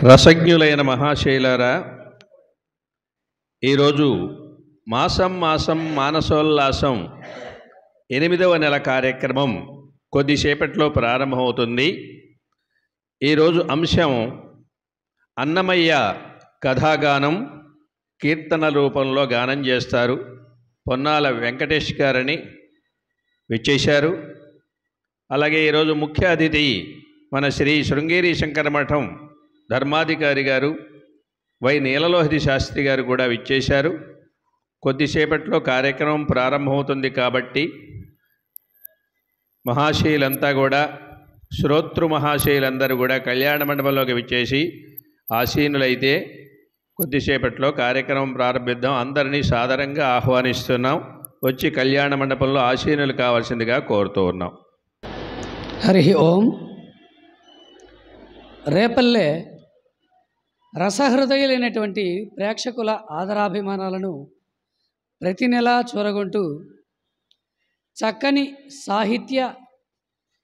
రసజ్ఞులైన మహాశైలారా, ఈరోజు మాసం మాసం మానసోల్లాసం 8వ నెల కార్యక్రమం కొద్దిసేపట్లో ప్రారంభమవుతుంది. ఈరోజు అంశం అన్నమయ్య కథాగానం కీర్తన రూపంలో గానం చేస్తారు. పొన్నాల వెంకటేష్ గారని విచ్చేశారు. అలాగే ఈరోజు ముఖ్య అతిథి మన శ్రీ శృంగేరి శంకరమఠం ధర్మాధికారి గారు వై నీలలోహిత శాస్త్రి గారు కూడా విచ్చేశారు. కొద్దిసేపట్లో కార్యక్రమం ప్రారంభమవుతుంది కాబట్టి మహాశయులంతా కూడా శ్రోతృ మహాశయులందరూ కూడా కళ్యాణ మండపంలోకి విచ్చేసి ఆసీనులైతే కొద్దిసేపట్లో కార్యక్రమం ప్రారంభిద్దాం. అందరినీ సాదరంగా ఆహ్వానిస్తున్నాం. వచ్చి కళ్యాణ మండపంలో ఆసీనులు కావాల్సిందిగా కోరుతూ ఉన్నాం. హరి ఓం. రేపల్లె రసహృదయులైనటువంటి ప్రేక్షకుల ఆదరాభిమానాలను ప్రతి నెలా చూరగొంటూ చక్కని సాహిత్య,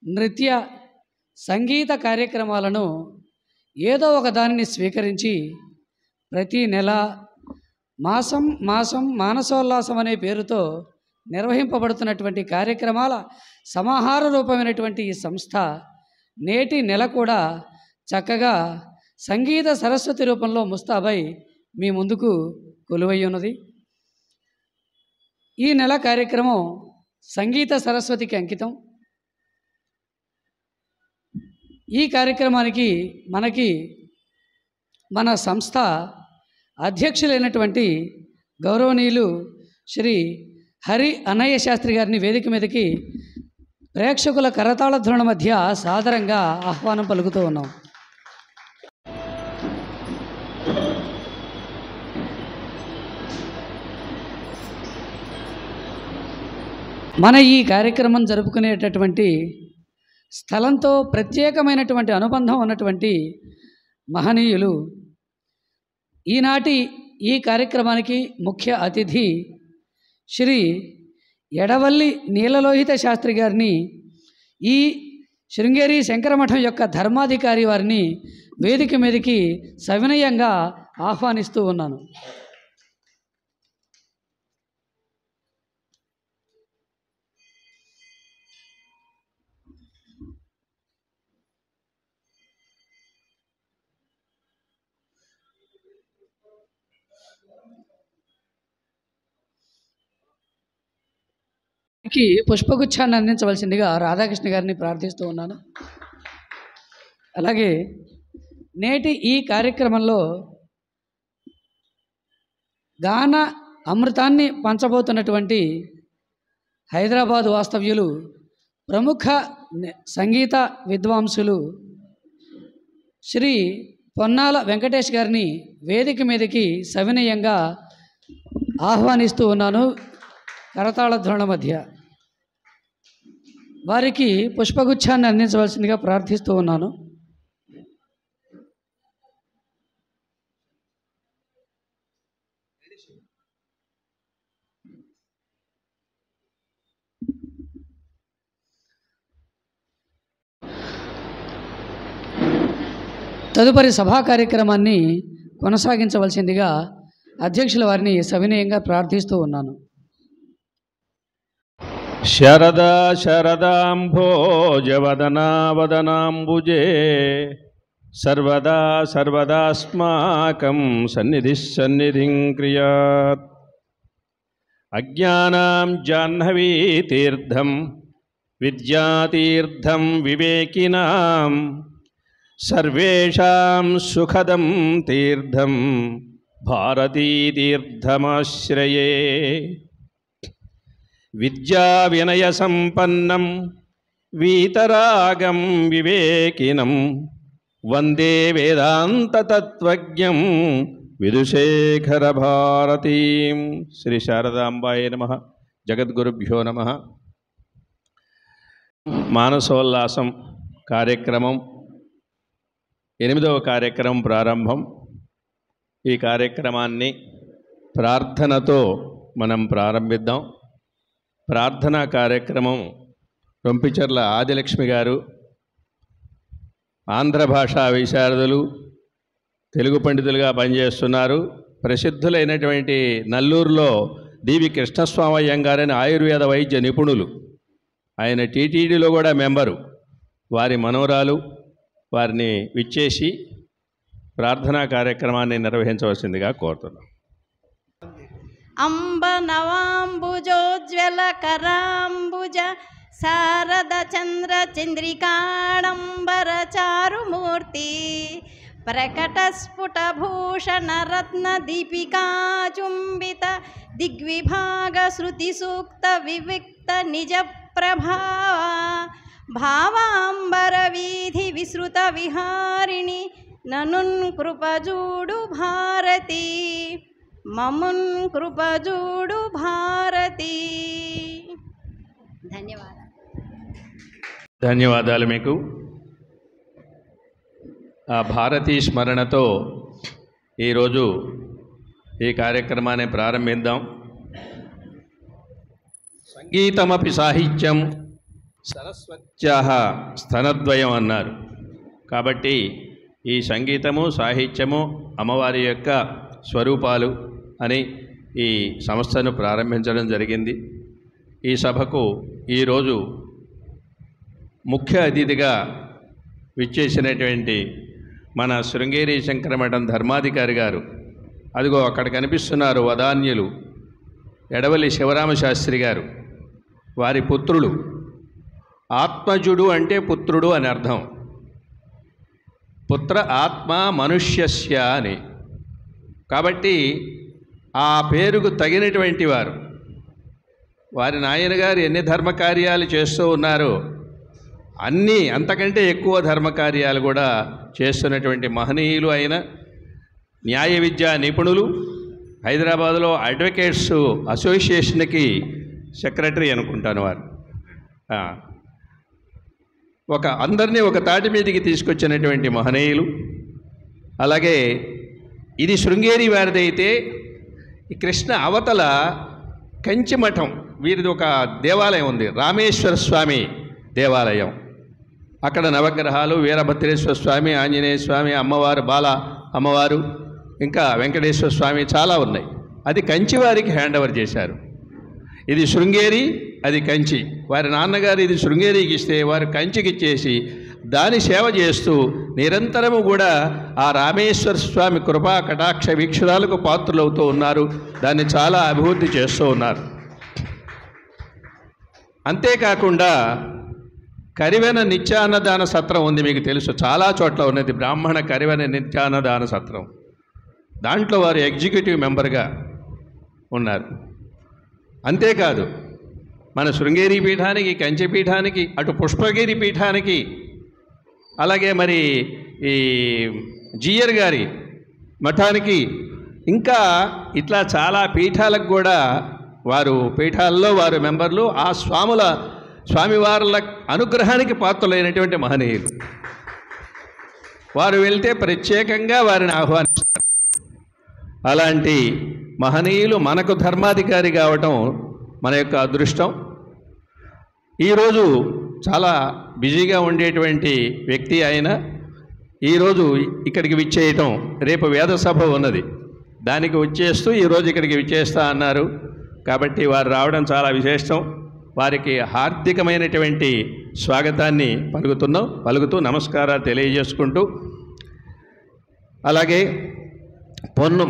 నృత్య, సంగీత కార్యక్రమాలను ఏదో ఒక దానిని స్వీకరించి ప్రతి నెల మాసం మాసం మానసోల్లాసం అనే పేరుతో నిర్వహింపబడుతున్నటువంటి కార్యక్రమాల సమాహార రూపమైనటువంటి ఈ సంస్థ నేటి నెల కూడా చక్కగా సంగీత సరస్వతి రూపంలో ముస్తాబై మీ ముందుకు కొలువై ఉన్నది. ఈ నెల కార్యక్రమం సంగీత సరస్వతికి అంకితం. ఈ కార్యక్రమానికి మన సంస్థ అధ్యక్షులైనటువంటి గౌరవనీయులు శ్రీ హరి అన్నయ్య శాస్త్రి గారిని వేదిక మీదకి ప్రేక్షకుల కరతాళ ధ్వనుల మధ్య సాదరంగా ఆహ్వానం పలుకుతూ ఉన్నాం. మన ఈ కార్యక్రమం జరుపుకునేటటువంటి స్థలంతో ప్రత్యేకమైనటువంటి అనుబంధం ఉన్నటువంటి మహనీయులు ఈనాటి ఈ కార్యక్రమానికి ముఖ్య అతిథి శ్రీ ఎడవల్లి నీలలోహిత శాస్త్రి గారిని, ఈ శృంగేరి శంకరమఠం యొక్క ధర్మాధికారి వారిని వేదిక మీదకి సవినయంగా ఆహ్వానిస్తూ ఉన్నాను. పుష్పగుచ్ఛాన్ని అందించవలసిందిగా రాధాకృష్ణ గారిని ప్రార్థిస్తూ ఉన్నాను. అలాగే నేటి ఈ కార్యక్రమంలో గాన అమృతాన్ని పంచబోతున్నటువంటి హైదరాబాద్ వాస్తవ్యులు, ప్రముఖ సంగీత విద్వాంసులు శ్రీ పొన్నాల వెంకటేష్ గారిని వేదిక మీదకి సవినయంగా ఆహ్వానిస్తూ ఉన్నాను. కరతాళ ధ్వనుల మధ్య వారికి పుష్పగుచ్ఛాన్ని అందించవలసిందిగా ప్రార్థిస్తూ ఉన్నాను. తదుపరి సభా కార్యక్రమాన్ని కొనసాగించవలసిందిగా అధ్యక్షుల వారిని సవినయంగా ప్రార్థిస్తూ ఉన్నాను. శరదా శరదాంభోజవదనా వదనాంబుజే సర్వదా సర్వదాస్మాకం సన్నిధిః సన్నిధిం క్రియాత్. అజ్ఞానాం జాహ్నవీ తీర్థం విద్యాతీర్థం వివేకినాం సర్వేషాం సుఖదం తీర్థం భారతీ తీర్థమాశ్రయే. విద్యా వినయ సంపన్నం వీతరాగం వివేకినం వందే వేదాంత తత్వజ్ఞం విదుషేఖర భారతీం. శ్రీ శారదాంబాయ నమః. జగద్గురుభ్యో నమః. మానసోల్లాసం కార్యక్రమం 8వ కార్యక్రమం ప్రారంభం. ఈ కార్యక్రమాన్ని ప్రార్థనతో మనం ప్రారంభిద్దాం. ప్రార్థనా కార్యక్రమం రొంపిచర్ల ఆదిలక్ష్మి గారు, ఆంధ్ర భాషా విశారదులు, తెలుగు పండితులుగా పనిచేస్తున్నారు. ప్రసిద్ధులైనటువంటి నల్లూరులో డివి కృష్ణస్వామి అయ్యంగారని ఆయుర్వేద వైద్య నిపుణులు, ఆయన టీటీడీలో కూడా మెంబరు. వారి మనవరాలు వారిని విచ్చేసి ప్రార్థనా కార్యక్రమాన్ని నిర్వహించవలసిందిగా కోరుతున్నాం. అంబ నవాంబుజోజ్వల కరాంబుజ శారద చంద్ర చంద్రికాడంబర చారుమూర్తి ప్రకట స్ఫుట భూషణ రత్న దీపికా చుంబిత దిగ్విభాగ శృతి సూక్త వివిక్త నిజ ప్రభావ భావాంబర వీధి విసృత విహారిణి ననున్ కృపజూడు భారతి మమున్ కృపజూడు భారతి. ధన్యవాదాలు మీకు. ఆ భారతీ స్మరణతో ఈరోజు ఈ కార్యక్రమాన్ని ప్రారంభిద్దాం. సంగీతమపి సాహిత్యం సరస్వత్యాః స్తనద్వయం అన్నారు. కాబట్టి ఈ సంగీతము సాహిత్యము అమ్మవారి యొక్క స్వరూపాలు అని ఈ సంస్థను ప్రారంభించడం జరిగింది. ఈ సభకు ఈరోజు ముఖ్య అతిథిగా విచ్చేసినటువంటి మన శృంగేరి శంకరమఠం ధర్మాధికారి గారు, అదిగో అక్కడ కనిపిస్తున్నారు వదాన్యులు ఎడవల్లి శివరామశాస్త్రి గారు, వారి పుత్రులు. ఆత్మజుడు అంటే పుత్రుడు అని అర్థం. పుత్ర ఆత్మ మనుష్యస్య అని. కాబట్టి ఆ పేరుకు తగినటువంటి వారు. వారి నాయనగారు ఎన్ని ధర్మకార్యాలు చేస్తూ ఉన్నారో అన్నీ అంతకంటే ఎక్కువ ధర్మకార్యాలు కూడా చేస్తున్నటువంటి మహనీయులు అయిన న్యాయ విద్యా నిపుణులు. హైదరాబాదులో అడ్వకేట్స్ అసోసియేషన్కి సెక్రటరీ అనుకుంటాను వారు. అందరినీ ఒక తాటి మీదకి తీసుకొచ్చినటువంటి మహనీయులు. అలాగే ఇది శృంగేరి వారిదైతే ఈ కృష్ణ అవతల కంచిమఠం వీరిది ఒక దేవాలయం ఉంది, రామేశ్వర స్వామి దేవాలయం. అక్కడ నవగ్రహాలు, వీరభద్రేశ్వర స్వామి, ఆంజనేయ స్వామి, అమ్మవారు, బాల అమ్మవారు, ఇంకా వెంకటేశ్వర స్వామి చాలా ఉన్నాయి. అది కంచి వారికి హ్యాండ్ ఓవర్ చేశారు. ఇది శృంగేరి, అది కంచి. వారి నాన్నగారు ఇది శృంగేరికి ఇస్తే వారు కంచికి ఇచ్చేసి దాని సేవ చేస్తూ నిరంతరము కూడా ఆ రామేశ్వర స్వామి కృపా కటాక్ష వీక్షణాలకు పాత్రులవుతూ ఉన్నారు. దాన్ని చాలా అభివృద్ధి చేస్తూ ఉన్నారు. అంతేకాకుండా కరివెన నిత్యాన్నదాన సత్రం ఉంది, మీకు తెలుసు, చాలా చోట్ల ఉన్నది బ్రాహ్మణ కరివెన నిత్యాన్నదాన సత్రం. దాంట్లో వారు ఎగ్జిక్యూటివ్ మెంబర్గా ఉన్నారు. అంతేకాదు మన శృంగేరి పీఠానికి, కంచి పీఠానికి, అటు పుష్పగిరి పీఠానికి, అలాగే మరి ఈ జీయర్ గారి మఠానికి, ఇంకా ఇట్లా చాలా పీఠాలకు కూడా వారు పీఠాల్లో వారు మెంబర్లు. ఆ స్వామివార్ల అనుగ్రహానికి పాత్రులైనటువంటి మహనీయులు. వారు వెళ్తే ప్రత్యేకంగా వారిని ఆహ్వానిస్తారు. అలాంటి మహనీయులు మనకు ధర్మాధికారి కావటం మన యొక్క అదృష్టం. ఈరోజు చాలా బిజీగా ఉండేటువంటి వ్యక్తి ఆయన ఈరోజు ఇక్కడికి విచ్చేయటం, రేపు వేద సభ ఉన్నది, దానికి వచ్చేస్తూ ఈరోజు ఇక్కడికి విచ్చేస్తా అన్నారు. కాబట్టి వారు రావడం చాలా విశేషం. వారికి హార్దికమైనటువంటి స్వాగతాన్ని పలుకుతూ నమస్కారాలు తెలియజేసుకుంటూ, అలాగే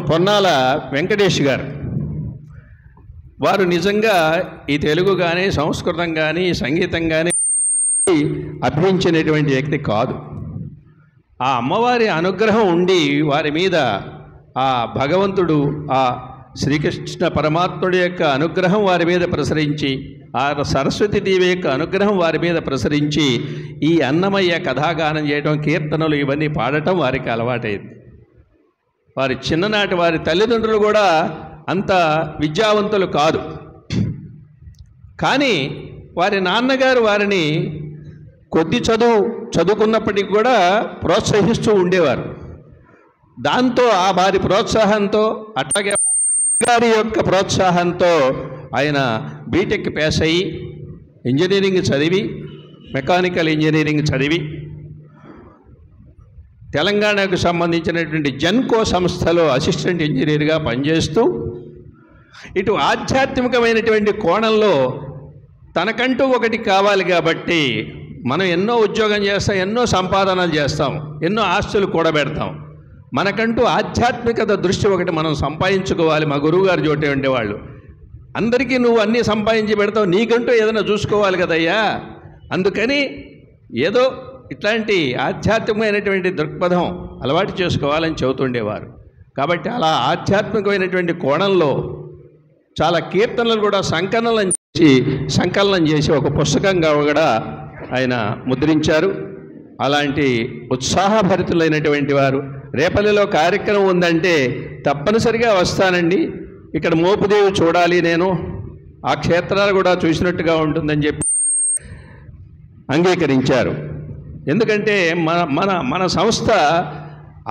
పొన్నాల వెంకటేష్ గారు, వారు నిజంగా ఈ తెలుగు కానీ సంస్కృతం కానీ సంగీతం కానీ అభ్యసించినటువంటి వ్యక్తి కాదు. ఆ అమ్మవారి అనుగ్రహం ఉండి వారి మీద ఆ భగవంతుడు, ఆ శ్రీకృష్ణ పరమాత్ముడి యొక్క అనుగ్రహం వారి మీద ప్రసరించి, ఆ సరస్వతి దేవి యొక్క అనుగ్రహం వారి మీద ప్రసరించి ఈ అన్నమయ్య కథాగానం చేయడం, కీర్తనలు ఇవన్నీ పాడటం వారికి అలవాటైంది. వారి చిన్ననాటి వారి తల్లిదండ్రులు కూడా అంత విద్యావంతులు కాదు, కానీ వారి నాన్నగారు వారిని కొద్ది చదువుకున్నప్పటికీ కూడా ప్రోత్సహిస్తూ ఉండేవారు. దాంతో ఆ వారి ప్రోత్సాహంతో, అట్లాగే గారి యొక్క ప్రోత్సాహంతో ఆయన బీటెక్ పాస్ అయ్యి ఇంజనీరింగ్ చదివి, మెకానికల్ ఇంజనీరింగ్ చదివి తెలంగాణకు సంబంధించినటువంటి జెన్కో సంస్థలో అసిస్టెంట్ ఇంజనీర్గా పనిచేస్తూ ఇటు ఆధ్యాత్మికమైనటువంటి కోణంలో తనకంటూ ఒకటి కావాలి కాబట్టి మనం ఎన్నో ఉద్యోగం చేస్తాం, ఎన్నో సంపాదనలు చేస్తాం, ఎన్నో ఆస్తులు కూడబెడతాం. మనకంటూ ఆధ్యాత్మికత దృష్టి ఒకటి మనం సంపాదించుకోవాలి. మా గురువుగారు చోటే ఉండేవాళ్ళు, అందరికీ నువ్వు అన్నీ సంపాదించి పెడతావు, నీకంటూ ఏదైనా చూసుకోవాలి కదయ్యా, అందుకని ఏదో ఇట్లాంటి ఆధ్యాత్మికమైనటువంటి దృక్పథం అలవాటు చేసుకోవాలని చెబుతుండేవారు. కాబట్టి అలా ఆధ్యాత్మికమైనటువంటి కోణంలో చాలా కీర్తనలు కూడా సంకలనం చేసి ఒక పుస్తకంగా కూడా ఆయన ముద్రించారు. అలాంటి ఉత్సాహభరితులైనటువంటి వారు. రేపల్లిలో కార్యక్రమం ఉందంటే తప్పనిసరిగా వస్తానండి, ఇక్కడ మోపుదేవి చూడాలి, నేను ఆ క్షేత్రాలు కూడా చూసినట్టుగా ఉంటుందని చెప్పి అంగీకరించారు. ఎందుకంటే మన సంస్థ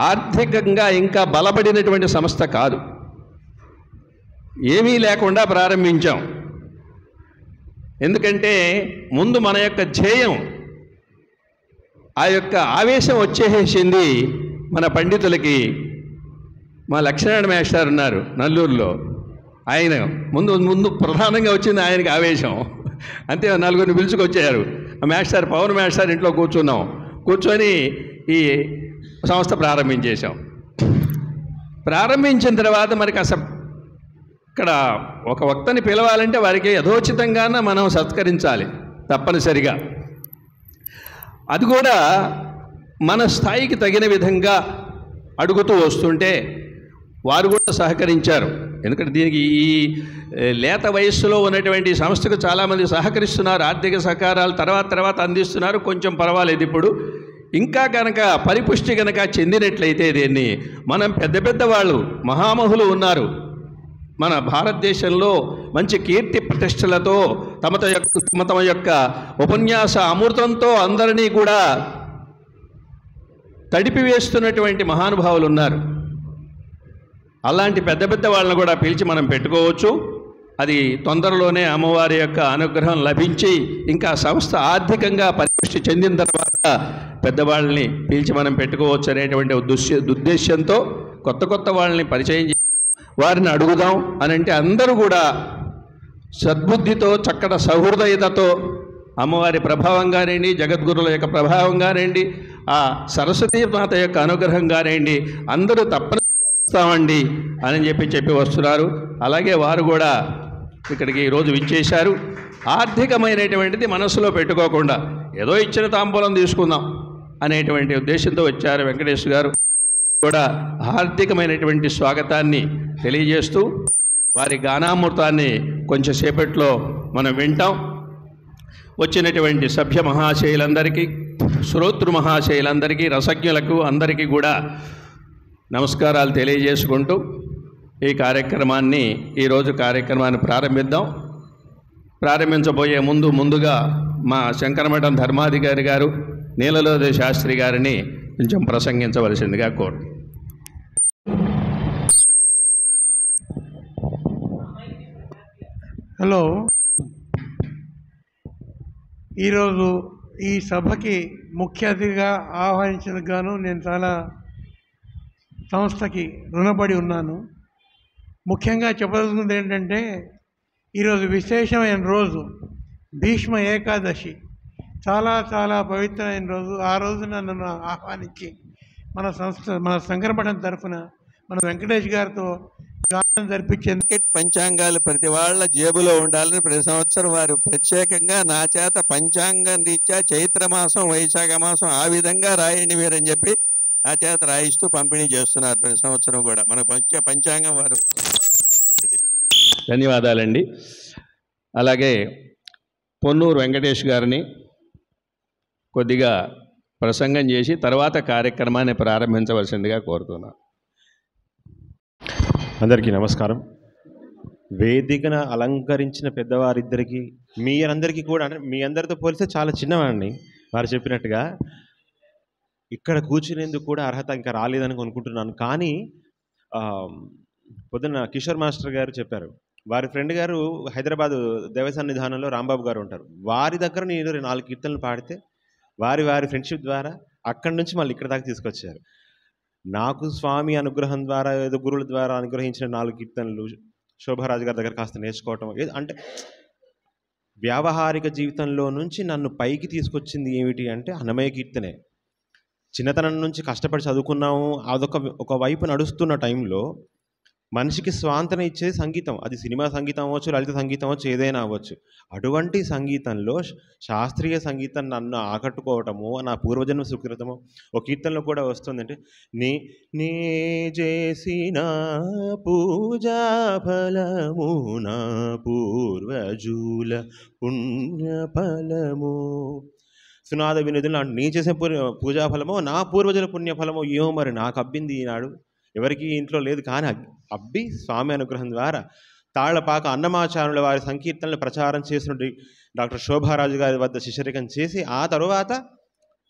ఆర్థికంగా ఇంకా బలపడినటువంటి సంస్థ కాదు, ఏమీ లేకుండా ప్రారంభించాం. ఎందుకంటే ముందు మన యొక్క ధ్యేయం, ఆ యొక్క ఆవేశం వచ్చేసింది మన పండితులకి. మా లక్ష్మీనారాయణ మాస్టర్ ఉన్నారు నల్లూరులో, ఆయన ముందు ప్రధానంగా వచ్చింది ఆయనకి ఆవేశం. అంతే, నలుగురిని పిలుచుకొచ్చారు. ఆ మాస్టర్ పవన్ మాస్టర్ ఇంట్లో కూర్చొని ఈ సంస్థ ప్రారంభించేశాం. ప్రారంభించిన తర్వాత మనకి అసలు ఇక్కడ ఒక వక్తని పిలవాలంటే వారికి యథోచితంగానే మనం సత్కరించాలి తప్పనిసరిగా. అది కూడా మన స్థాయికి తగిన విధంగా అడుగుతూ వస్తుంటే వారు కూడా సహకరించారు. ఎందుకంటే దీనికి ఈ లేత వయస్సులో ఉన్నటువంటి సంస్థకు చాలామంది సహకరిస్తున్నారు, ఆర్థిక సహకారాలు తర్వాత అందిస్తున్నారు. కొంచెం పర్వాలేదు. ఇప్పుడు ఇంకా కనుక పరిపుష్టి కనుక చెందినట్లయితే దీన్ని మనం పెద్ద వాళ్ళు మహామహులు ఉన్నారు మన భారతదేశంలో, మంచి కీర్తి ప్రతిష్టలతో తమ యొక్క ఉపన్యాస అమృతంతో అందరినీ కూడా తడిపివేస్తున్నటువంటి మహానుభావులు ఉన్నారు. అలాంటి పెద్ద వాళ్ళని కూడా పిలిచి మనం పెట్టుకోవచ్చు. అది తొందరలోనే అమ్మవారి యొక్క అనుగ్రహం లభించి ఇంకా సంస్థ ఆర్థికంగా పరిపుష్టి చెందిన తర్వాత పెద్దవాళ్ళని పిలిచి మనం పెట్టుకోవచ్చు అనేటువంటి ఉద్దేశ్యంతో కొత్త వాళ్ళని పరిచయం చేసి వారిని అడుగుదాం అని అంటే అందరూ కూడా సద్బుద్ధితో, చక్కటి సహృదయతతో అమ్మవారి ప్రభావంగానండి, జగద్గురుల యొక్క ప్రభావంగానండి, ఆ సరస్వతీ మాత యొక్క అనుగ్రహంగానండి అందరూ తప్పనిసరిగా వస్తామండి అని చెప్పి వస్తున్నారు. అలాగే వారు కూడా ఇక్కడికి ఈరోజు విచ్చేశారు. ఆర్థికమైనటువంటిది మనసులో పెట్టుకోకుండా ఏదో ఇచ్చిన తాంబూలం తీసుకుందాం అనేటువంటి ఉద్దేశంతో వచ్చారు. వెంకటేష్ గారు కూడా ఆర్థికమైనటువంటి స్వాగతాన్ని తెలియజేస్తూ వారి గానామృతాన్ని కొంచెం సేపట్లో మనం వింటాం. వచ్చినటువంటి సభ్య మహాశయులందరికీ, శ్రోతృ మహాశయులందరికీ, రసజ్ఞులకు అందరికీ కూడా నమస్కారాలు తెలియజేసుకుంటూ ఈ ఈరోజు కార్యక్రమాన్ని ప్రారంభిద్దాం. ప్రారంభించబోయే ముందుగా మా శంకరమఠం ధర్మాధికారి గారు నీలలోదే శాస్త్రి గారిని కొంచెం ప్రసంగించవలసిందిగా కోరు. హలో, ఈరోజు ఈ సభకి ముఖ్య అతిథిగా ఆహ్వానించినందుకు గాను నేను చాలా సంస్థకి రుణపడి ఉన్నాను. ముఖ్యంగా చెప్పదలుచుకుంది ఏంటంటే, ఈరోజు విశేషమైన రోజు భీష్మ ఏకాదశి, చాలా పవిత్రమైన రోజు. ఆ రోజు నన్ను ఆహ్వానించి మన శంకరమఠం తరఫున మన వెంకటేష్ గారితో గానం జరిపించేందుకు పంచాంగాలు ప్రతి వాళ్ళ జేబులో ఉండాలని ప్రతి సంవత్సరం వారు ప్రత్యేకంగా నా చేత పంచాంగం రీత్యా చైత్రమాసం, వైశాఖ మాసం ఆ విధంగా రాయండి మీరని చెప్పి నా చేత రాయిస్తూ పంపిణీ చేస్తున్నారు ప్రతి సంవత్సరం కూడా. మనకు పంచాంగం వారు. ధన్యవాదాలండి. అలాగే పొన్నూరు వెంకటేష్ గారిని కొద్దిగా ప్రసంగం చేసి తర్వాత కార్యక్రమాన్ని ప్రారంభించవలసిందిగా కోరుతున్నాను. అందరికీ నమస్కారం. వేదికను అలంకరించిన పెద్దవారిద్దరికీ, మీరందరికీ కూడా, అంటే మీ అందరితో పోలిస్తే చాలా చిన్నవాడిని, వారు చెప్పినట్టుగా ఇక్కడ కూర్చునేందుకు కూడా అర్హత ఇంకా రాలేదని అనుకుంటున్నాను. కానీ పొద్దున్న కిషోర్ మాస్టర్ గారు చెప్పారు, వారి ఫ్రెండ్ గారు హైదరాబాదు దేవసన్నిధానంలో రాంబాబు గారు ఉంటారు, వారి దగ్గర నేను 4 కీర్తనలు పాడితే వారి ఫ్రెండ్షిప్ ద్వారా అక్కడి నుంచి మళ్ళీ ఇక్కడ దాకా తీసుకొచ్చారు. నాకు స్వామి అనుగ్రహం ద్వారా ఏదో గురువుల ద్వారా అనుగ్రహించిన 4 కీర్తనలు శోభారాజు గారి దగ్గర కాస్త నేర్చుకోవటం అంటే వ్యావహారిక జీవితంలో నుంచి నన్ను పైకి తీసుకొచ్చింది ఏమిటి అంటే అన్నమయ్య కీర్తనే. చిన్నతనం నుంచి కష్టపడి చదువుకున్నాము, ఒక వైపు నడుస్తున్న టైంలో మనిషికి స్వాంతన ఇచ్చేది సంగీతం. అది సినిమా సంగీతం అవ్వచ్చు, లలిత సంగీతం అవ్వచ్చు, ఏదైనా అవ్వచ్చు. అటువంటి సంగీతంలో శాస్త్రీయ సంగీతం నన్ను ఆకట్టుకోవటము నా పూర్వజన్మ సుకృతము. ఒక కీర్తనలో కూడా వస్తుందంటే నీ చేసిన పూజా ఫలము నా పూర్వజుల పుణ్యఫలము. సునాద వినోదులు నీ చేసే పూజాఫలమో నా పూర్వజుల పుణ్యఫలమో ఏమో మరి నాకు అబ్బింది ఈనాడు, ఎవరికి ఇంట్లో లేదు. కానీ అబ్బి స్వామి అనుగ్రహం ద్వారా తాళ్లపాక అన్నమాచార్యుల వారి సంకీర్తనలు ప్రచారం చేసినటువంటి డాక్టర్ శోభారాజు గారి వద్ద శిష్యరికం చేసి ఆ తరువాత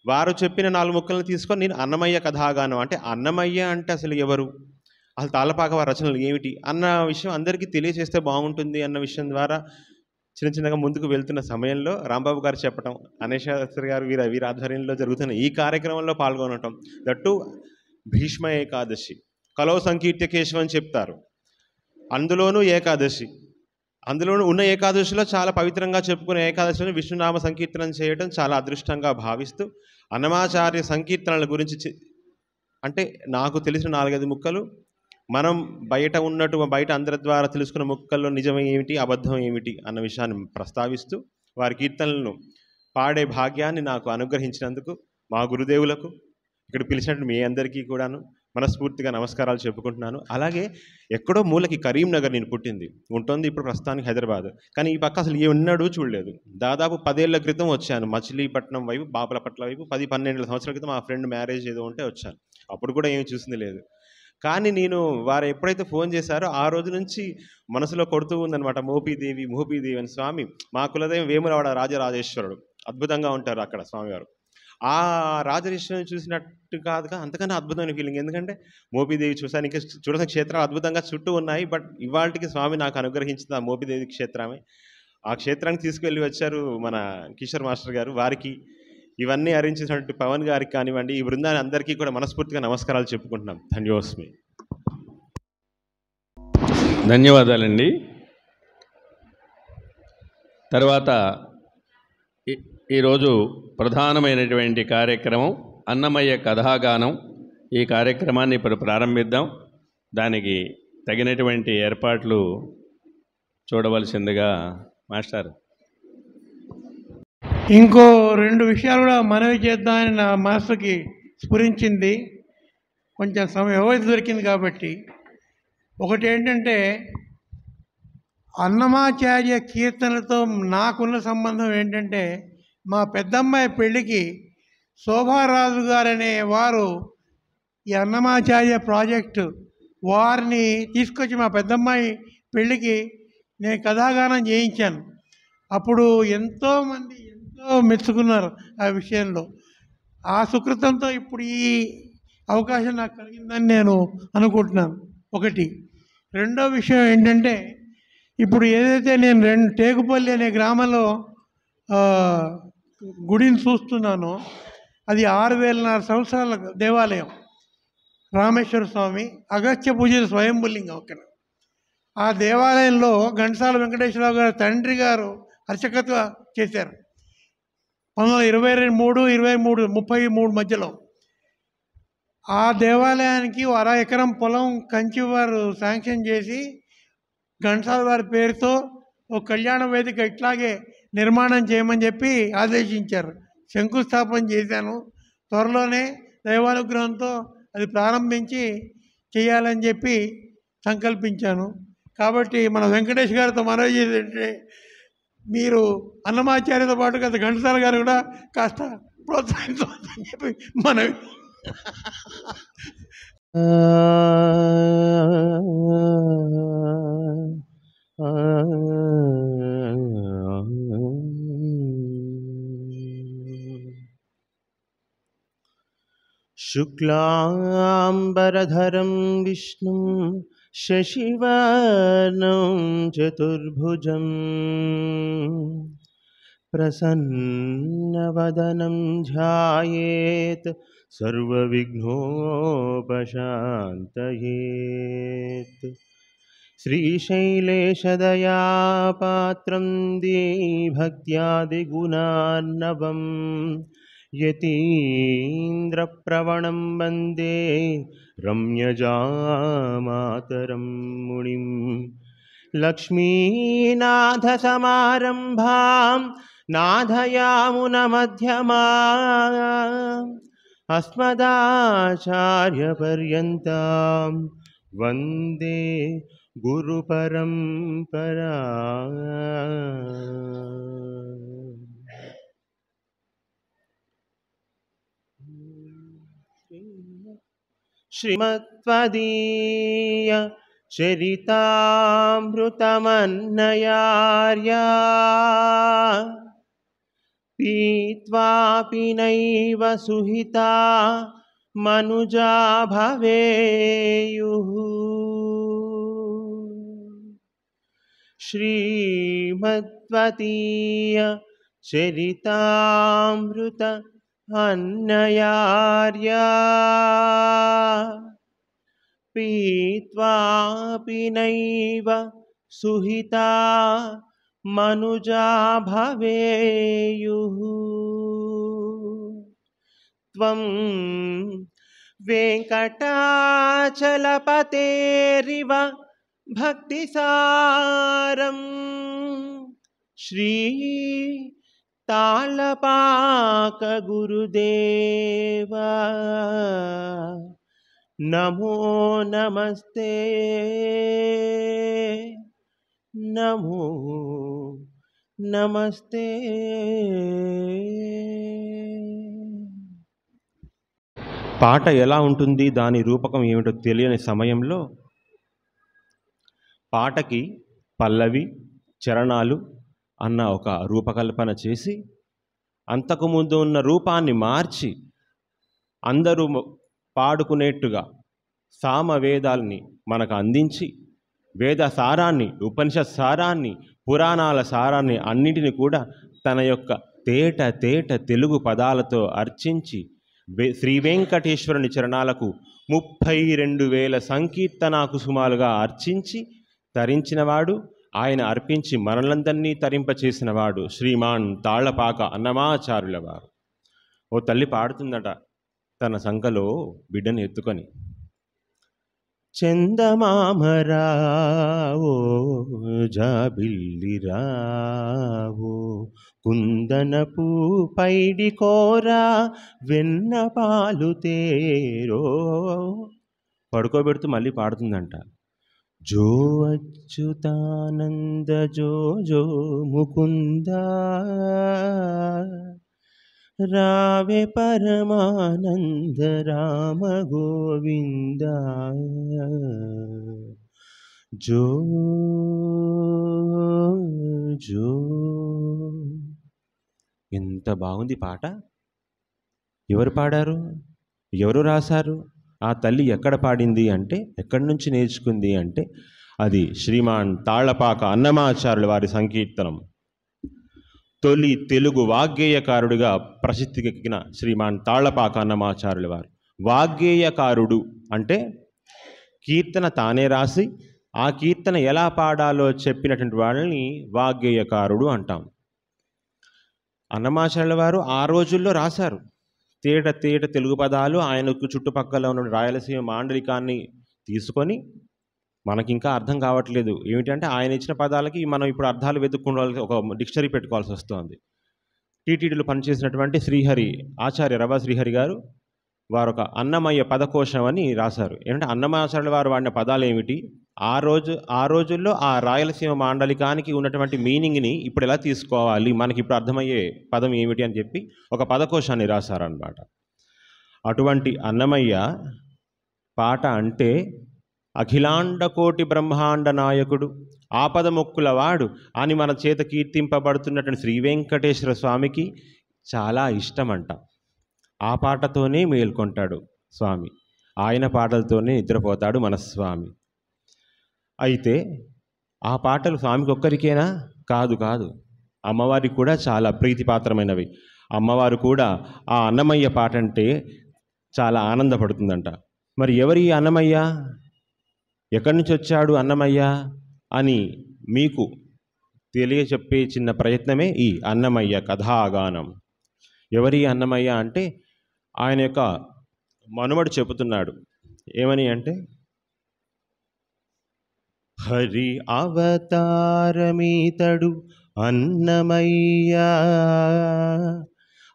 వారు చెప్పిన 4 ముక్కలను తీసుకొని నేను అన్నమయ్య కథాగానం అంటే అన్నమయ్య అంటే అసలు ఎవరు, అసలు తాళ్లపాక వారి రచనలు ఏమిటి అన్న విషయం అందరికీ తెలియజేస్తే బాగుంటుంది అన్న విషయం ద్వారా చిన్న చిన్నగా ముందుకు వెళ్తున్న సమయంలో రాంబాబు గారు చెప్పటం, అనయ్య శాస్త్రి గారు వీరి ఆధ్వర్యంలో జరుగుతున్న ఈ కార్యక్రమంలో పాల్గొనటం, దట్టు భీష్మ ఏకాదశి కలో సంకీర్త్య కేశవం అని చెప్తారు. అందులోనూ ఏకాదశి, అందులోనూ ఉన్న ఏకాదశిలో చాలా పవిత్రంగా చెప్పుకునే ఏకాదశిని విష్ణునామ సంకీర్తనం చేయడం చాలా అదృష్టంగా భావిస్తూ అన్నమాచార్య సంకీర్తనల గురించి అంటే నాకు తెలిసిన 4-5 ముక్కలు మనం బయట అందరి ద్వారా తెలుసుకున్న ముక్కల్లో నిజం ఏమిటి అబద్ధం ఏమిటి అన్న విషయాన్ని ప్రస్తావిస్తూ వారి కీర్తనలను పాడే భాగ్యాన్ని నాకు అనుగ్రహించినందుకు మా గురుదేవులకు ఇక్కడ పిలిచినట్టు మీ అందరికీ కూడాను మనస్ఫూర్తిగా నమస్కారాలు చెప్పుకుంటున్నాను. అలాగే ఎక్కడో మూలకి కరీంనగర్ నేను పుట్టింది ఉంటుంది, ఇప్పుడు ప్రస్తుతానికి హైదరాబాద్. కానీ ఈ పక్క అసలు ఏమన్నాడు చూడలేదు. దాదాపు 10 ఏళ్ల క్రితం వచ్చాను మచిలీపట్నం వైపు, బాపలపట్ల వైపు. 10-12 సంవత్సరాల క్రితం మా ఫ్రెండ్ మ్యారేజ్ ఏదో ఉంటే వచ్చాను. అప్పుడు కూడా ఏమి చూసింది లేదు. కానీ నేను వారు ఎప్పుడైతే ఫోన్ చేశారో ఆ రోజు నుంచి మనసులో కొడుతూ ఉందన్నమాట, మోపీదేవి అని. స్వామి మా కులదైవం వేములవాడ రాజరాజేశ్వరుడు, అద్భుతంగా ఉంటారు అక్కడ స్వామివారు. ఆ రాజరాజేశ్వరుని చూసినట్టు కాదుగా, అంతకన్నా అద్భుతమైన ఫీలింగ్. ఎందుకంటే మోపీదేవి చూసాను, ఇంకా చూడాల్సిన క్షేత్రాలు అద్భుతంగా చుట్టూ ఉన్నాయి. బట్ ఇవాళకి స్వామి నాకు అనుగ్రహించింది ఆ మోపీదేవి క్షేత్రమే. ఆ క్షేత్రానికి తీసుకువెళ్ళి వచ్చారు మన కిషోర్ మాస్టర్ గారు. వారికి ఇవన్నీ అరించినటువంటి పవన్ గారికి కానివ్వండి, ఈ బృందాన్ని అందరికీ కూడా మనస్ఫూర్తిగా నమస్కారాలు చెప్పుకుంటున్నాం. ధన్యోస్మి. ధన్యవాదాలండి. తర్వాత ఈరోజు ప్రధానమైనటువంటి కార్యక్రమం అన్నమయ్య కథాగానం. ఈ కార్యక్రమాన్ని ఇప్పుడు ప్రారంభిద్దాం. దానికి తగినటువంటి ఏర్పాట్లు చూడవలసిందిగా మాస్టర్. ఇంకో 2 విషయాలు కూడా మనవి చేద్దామని నా మనసుకి స్ఫురించింది. కొంచెం వ్యవధి దొరికింది కాబట్టి. ఒకటి ఏంటంటే అన్నమాచార్య కీర్తనలతో నాకున్న సంబంధం ఏంటంటే, మా పెద్దమ్మాయి పెళ్ళికి శోభారాజు గారనే వారు ఈ అన్నమాచార్య ప్రాజెక్టు వారిని తీసుకొచ్చి మా పెద్దమ్మాయి పెళ్ళికి నేను కథాగానం చేయించాను. అప్పుడు ఎంతోమంది మెచ్చుకున్నారు ఆ విషయంలో. ఆ సుకృతంతో ఇప్పుడు ఈ అవకాశం నాకు కలిగిందని నేను అనుకుంటున్నాను. ఒకటి. రెండో విషయం ఏంటంటే, ఇప్పుడు ఏదైతే నేను టేకుపల్లి అనే గ్రామంలో గుడిని చూస్తున్నానో అది 6,500 సంవత్సరాల దేవాలయం. రామేశ్వర స్వామి అగస్త్య పూజిత స్వయంభులింగం అక్కడ. ఆ దేవాలయంలో ఘంటసాల వెంకటేశ్వరరావు గారు తండ్రి గారు అర్చకత్వం చేశారు 1923, 33 మధ్యలో. ఆ దేవాలయానికి 1/2 ఎకరం పొలం కంచి వారు శాంక్షన్ చేసి ఘంటసాల వారి పేరుతో ఒక కళ్యాణ వేదిక ఇట్లాగే నిర్మాణం చేయమని చెప్పి ఆదేశించారు. శంకుస్థాపన చేశాను. త్వరలోనే దైవానుగ్రహంతో అది ప్రారంభించి చేయాలని చెప్పి సంకల్పించాను. కాబట్టి మన వెంకటేష్ గారితో మనవి చేసేటంటే, మీరు అన్నమాచార్యతో పాటు కదా ఘంటసాల గారు కూడా కాస్త ప్రోత్సహించవచ్చని చెప్పి మనవి. శుక్లాంబరధరం విష్ణుం శశివర్ణం చతుర్భుజం ప్రసన్నవదనం ధ్యాయేత్ సర్వవిఘ్నోపశాంతయేత్. శ్రీశైలేశదయాపాత్రం దీభక్త్యాదిగుణార్ణవం యతీంద్రప్రవణం వందే రమ్యజామాతరం మునిం. లక్ష్మీనాథసమారంభాం నాథయామునమధ్యమాం అస్మదాచార్యపర్యంతాం వందే గురుపరంపరా. శ్రీమత్వదీయ చరితామృతమన్నయార్యా పీత్వాపి నైవ సుహితా మనుజా భవేయుః. శ్రీమద్వదీయ చరితామృత అన్నయార్యా పీత్వాపి నైవ సుహితా మనుజా భవేయుః. త్వం వెంకటాచలపతేరివ భక్తిసారం శ్రీ తాళపాక గురుదేవా నమో నమస్తే నమో నమస్తే. పాట ఎలా ఉంటుంది, దాని రూపకం ఏమిటో తెలియని సమయంలో పాటకి పల్లవి చరణాలు అన్న ఒక రూపకల్పన చేసి అంతకుముందు ఉన్న రూపాన్ని మార్చి అందరూ పాడుకునేట్టుగా సామవేదాల్ని మనకు అందించి వేద సారాన్ని, ఉపనిషత్ సారాన్ని, పురాణాల సారాన్ని అన్నిటిని కూడా తన యొక్క తేట తెలుగు పదాలతో అర్చించి శ్రీ వెంకటేశ్వరుని చరణాలకు 32,000 సంకీర్తనా కుసుమాలుగా అర్చించి తరించినవాడు, ఆయన అర్పించి మనలందరినీ తరింపచేసినవాడు శ్రీమాన్ తాళ్లపాక అన్నమాచార్యుల వారు. ఓ తల్లి పాడుతుందట తన సంకలో బిడ్డను ఎత్తుకొని, చందమామరావో జాబిల్లిరావో కుందనపు పైడి కోరా వెన్న పాలు తేరో. పడుకోబెడుతూ మళ్ళీ పాడుతుందంట, జో అచ్యుతానంద జో జో ముకుంద రావే పరమానంద రామ గోవింద జో జో. ఎంత బాగుంది పాట! ఎవరు పాడారు, ఎవరు రాశారు? ఆ తల్లి ఎక్కడ పాడింది అంటే, ఎక్కడి నుంచి నేర్చుకుంది అంటే, అది శ్రీమాన్ తాళ్లపాక అన్నమాచార్యుల వారి సంకీర్తనం. తొలి తెలుగు వాగ్గేయకారుడిగా ప్రసిద్ధికెక్కిన శ్రీమాన్ తాళ్లపాక అన్నమాచార్యుల వారు. వాగ్గేయకారుడు అంటే కీర్తన తానే రాసి ఆ కీర్తన ఎలా పాడాలో చెప్పినటువంటి వాళ్ళని వాగ్గేయకారుడు అంటాం. అన్నమాచార్యుల వారు ఆ రోజుల్లో రాశారు తేట తెలుగు పదాలు. ఆయనకు చుట్టుపక్కల ఉన్న రాయలసీమ మాండలికాన్ని తీసుకొని, మనకింకా అర్థం కావట్లేదు ఏమిటంటే ఆయన ఇచ్చిన పదాలకి మనం ఇప్పుడు అర్థాలు వెతుక్కోవాల్సి, ఒక డిక్షనరీ పెట్టుకోవాల్సి వస్తుంది. టీటీడీలో పనిచేసినటువంటి శ్రీహరి, ఆచార్య రవ శ్రీహరి గారు వారు ఒక అన్నమయ్య పదకోశం అని రాశారు. ఏంటంటే అన్నమాచార్యుల వారు వాడిన పదాలు ఏమిటి, ఆ రోజుల్లో ఆ రాయలసీమ మాండలికానికి ఉన్నటువంటి మీనింగ్ని ఇప్పుడు ఎలా తీసుకోవాలి, మనకి ఇప్పుడు అర్థమయ్యే పదం ఏమిటి అని చెప్పి ఒక పదకోశాన్ని రాశారన్నమాట. అటువంటి అన్నమయ్య పాట అంటే అఖిలాండ కోటి బ్రహ్మాండ నాయకుడు, ఆపద మొక్కుల వాడు అని మన చేత కీర్తింపబడుతున్నటువంటి శ్రీ వెంకటేశ్వర స్వామికి చాలా ఇష్టమంట. ఆ పాటతోనే మేల్కొంటాడు స్వామి, ఆయన పాటలతోనే నిద్రపోతాడు మన స్వామి. అయితే ఆ పాటలు స్వామికి ఒక్కరికేనా? కాదు. అమ్మవారికి కూడా చాలా ప్రీతిపాత్రమైనవి. అమ్మవారు కూడా ఆ అన్నమయ్య పాట అంటే చాలా ఆనందపడుతుందంట. మరి ఎవరి అన్నమయ్య, ఎక్కడి నుంచి వచ్చాడు అన్నమయ్య అని మీకు తెలియచెప్పే చిన్న ప్రయత్నమే ఈ అన్నమయ్య కథాగానం. ఎవరి అన్నమయ్య అంటే ఆయన యొక్క మనుమడు చెబుతున్నాడు. ఏమని అంటే, హరి అవతారమీతడు అన్నమయ్య,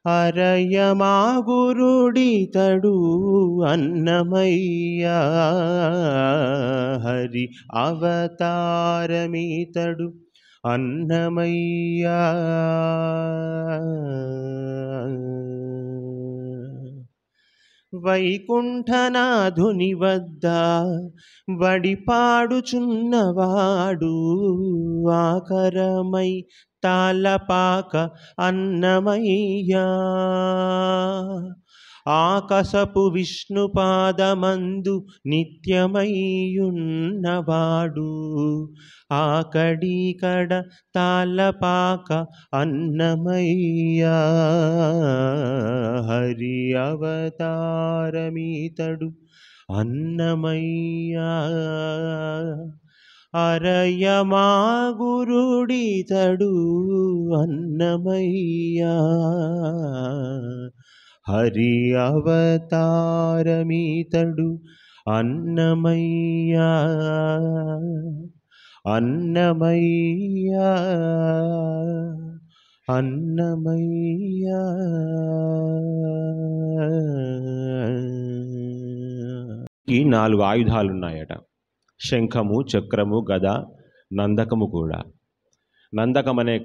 అరయమా గురుడితడు అన్నమయ్య, హరి అవతారమీతడు అన్నమయ్య, వైకుంఠనాథుని వద్ద వడిపాడుచున్నవాడు, ఆకరమై తాళపాక అన్నమయ్య, ఆకసపు విష్ణుపాదమందు నిత్యమయ్యున్నవాడు, ఆకడీకడ తాళపాక అన్నమయ్య, హరి అవతారమీతడు అన్నమయ్య, అరయమా గురుడితడు అన్నమయ్య, హరి అవతారమీతడు అన్నమయ్య, అన్నమయ్య, అన్నమయ్య. ఈ 4 ఆయుధాలు ఉన్నాయట. శంఖము, చక్రము, గద, నందకము కూడా. నందకం అనే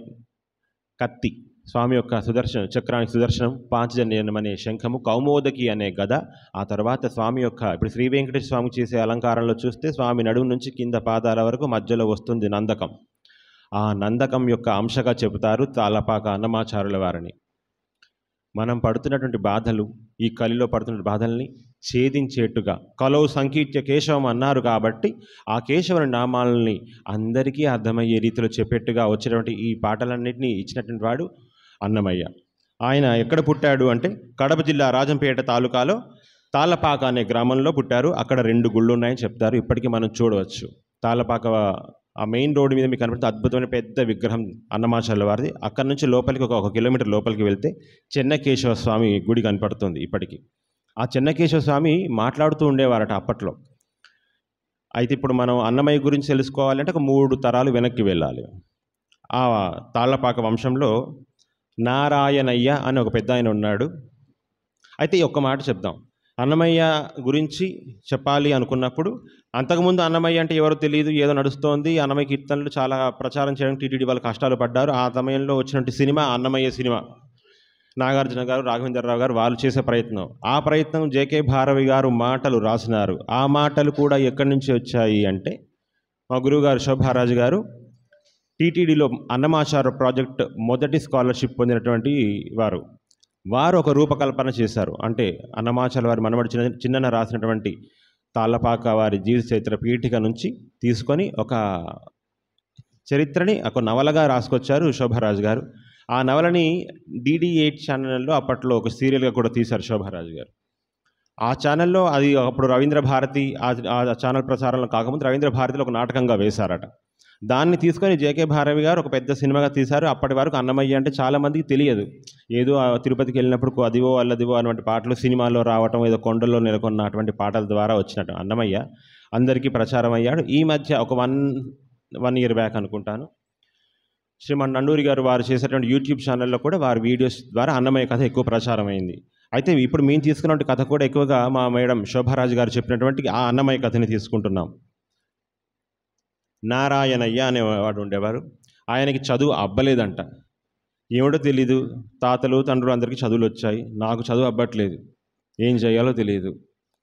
కత్తి స్వామి యొక్క చక్రానికి సుదర్శనం, పాంచజన్యం అనే శంఖము, కౌమోదకి అనే గద. ఆ తర్వాత స్వామి యొక్క ఇప్పుడు శ్రీ వెంకటేశ్వర స్వామి చేసే అలంకారంలో చూస్తే స్వామి నడుము నుంచి కింద పాదాల వరకు మధ్యలో వస్తుంది నందకం. ఆ నందకం యొక్క అంశగా చెబుతారు తాళపాక అన్నమాచారుల వారిని. మనం పడుతున్నటువంటి బాధలు, ఈ కలిలో పడుతున్న బాధల్ని ఛేదించేట్టుగా కలౌ సంకీర్త్య కేశవం అన్నారు కాబట్టి ఆ కేశవుని నామాలని అందరికీ అర్థమయ్యే రీతిలో చెప్పేట్టుగా వచ్చినటువంటి ఈ పాటలన్నింటినీ ఇచ్చినటువంటి వాడు అన్నమయ్య. ఆయన ఎక్కడ పుట్టాడు అంటే కడప జిల్లా రాజంపేట తాలూకాలో తాళ్ళపాక అనే గ్రామంలో పుట్టారు. అక్కడ 2 గుళ్ళు ఉన్నాయని చెప్తారు. ఇప్పటికీ మనం చూడవచ్చు. తాళ్ళపాక ఆ మెయిన్ రోడ్డు మీద మీకు కనపడుతుంది అద్భుతమైన పెద్ద విగ్రహం అన్నమాచార్యుల వారిది. అక్కడ నుంచి లోపలికి ఒక కిలోమీటర్ లోపలికి వెళ్తే చెన్నకేశవ స్వామి గుడి కనపడుతుంది ఇప్పటికీ. ఆ చెన్నకేశవ స్వామి మాట్లాడుతూ ఉండేవారట అప్పట్లో. అయితే ఇప్పుడు మనం అన్నమయ్య గురించి తెలుసుకోవాలంటే ఒక 3 తరాలు వెనక్కి వెళ్ళాలి. ఆ తాళ్ళపాక వంశంలో నారాయణయ్య అని ఒక పెద్ద ఆయన ఉన్నాడు. అయితే ఈ ఒక్క మాట చెప్దాం. అన్నమయ్య గురించి చెప్పాలి అనుకున్నప్పుడు అంతకుముందు అన్నమయ్య అంటే ఎవరో తెలియదు, ఏదో నడుస్తోంది. అన్నమయ్య కీర్తనలు చాలా ప్రచారం చేయడానికి టీటీడీ వాళ్ళు కష్టాలు పడ్డారు. ఆ సమయంలో వచ్చినటువంటి సినిమా అన్నమయ్య సినిమా. నాగార్జున గారు, రాఘవేంద్రరావు గారు వాళ్ళు చేసే ప్రయత్నం. ఆ ప్రయత్నం జేకే భారవి గారు మాటలు రాసినారు. ఆ మాటలు కూడా ఎక్కడి నుంచి వచ్చాయి అంటే మా గురువుగారు శోభారాజు గారు టీటీడీలో అన్నమాచార్య ప్రాజెక్ట్ మొదటి స్కాలర్షిప్ పొందినటువంటి వారు ఒక రూపకల్పన చేశారు. అంటే అన్నమాచార్య వారి మనవడి చిన్న రాసినటువంటి తాళ్ళపాక వారి జీవిత చరిత్ర పీఠిక నుంచి తీసుకొని ఒక చరిత్రని ఒక నవలగా రాసుకొచ్చారు శోభారాజు గారు. ఆ నవలని DD8 ఛానల్లో అప్పట్లో ఒక సీరియల్గా కూడా తీశారు శోభారాజు గారు. ఆ ఛానల్లో అది అప్పుడు రవీంద్ర భారతి ఆ ఛానల్ ప్రసారంలో కాకముందు రవీంద్ర భారతిలో ఒక నాటకంగా వేశారట. దాన్ని తీసుకొని జేకే భారవి గారు ఒక పెద్ద సినిమాగా తీశారు. అప్పటి వరకు అన్నమయ్య అంటే చాలామందికి తెలియదు. ఏదో తిరుపతికి వెళ్ళినప్పుడు అదివో అల్లదివో అటువంటి పాటలు సినిమాల్లో రావటం, ఏదో కొండల్లో నెలకొన్న అటువంటి పాటల ద్వారా వచ్చినట్టు అన్నమయ్య అందరికీ ప్రచారం అయ్యాడు. ఈ మధ్య ఒక వన్ ఇయర్ బ్యాక్ అనుకుంటాను, శ్రీమన్ నండూరి గారు వారు చేసేటువంటి యూట్యూబ్ ఛానల్లో కూడా వారి వీడియోస్ ద్వారా అన్నమయ్య కథ ఎక్కువ ప్రచారం అయింది. అయితే ఇప్పుడు మేము తీసుకున్నటువంటి కథ కూడా ఎక్కువగా మా మేడం శోభారాజు గారు చెప్పినటువంటి ఆ అన్నమయ్య కథని తీసుకుంటున్నాం. నారాయణయ్య అనేవాడు ఉండేవారు. ఆయనకి చదువు అబ్బలేదంట. ఏమిటో తెలీదు. తాతలు తండ్రులు అందరికీ చదువులు వచ్చాయి, నాకు చదువు అబ్బట్లేదు, ఏం చేయాలో తెలియదు.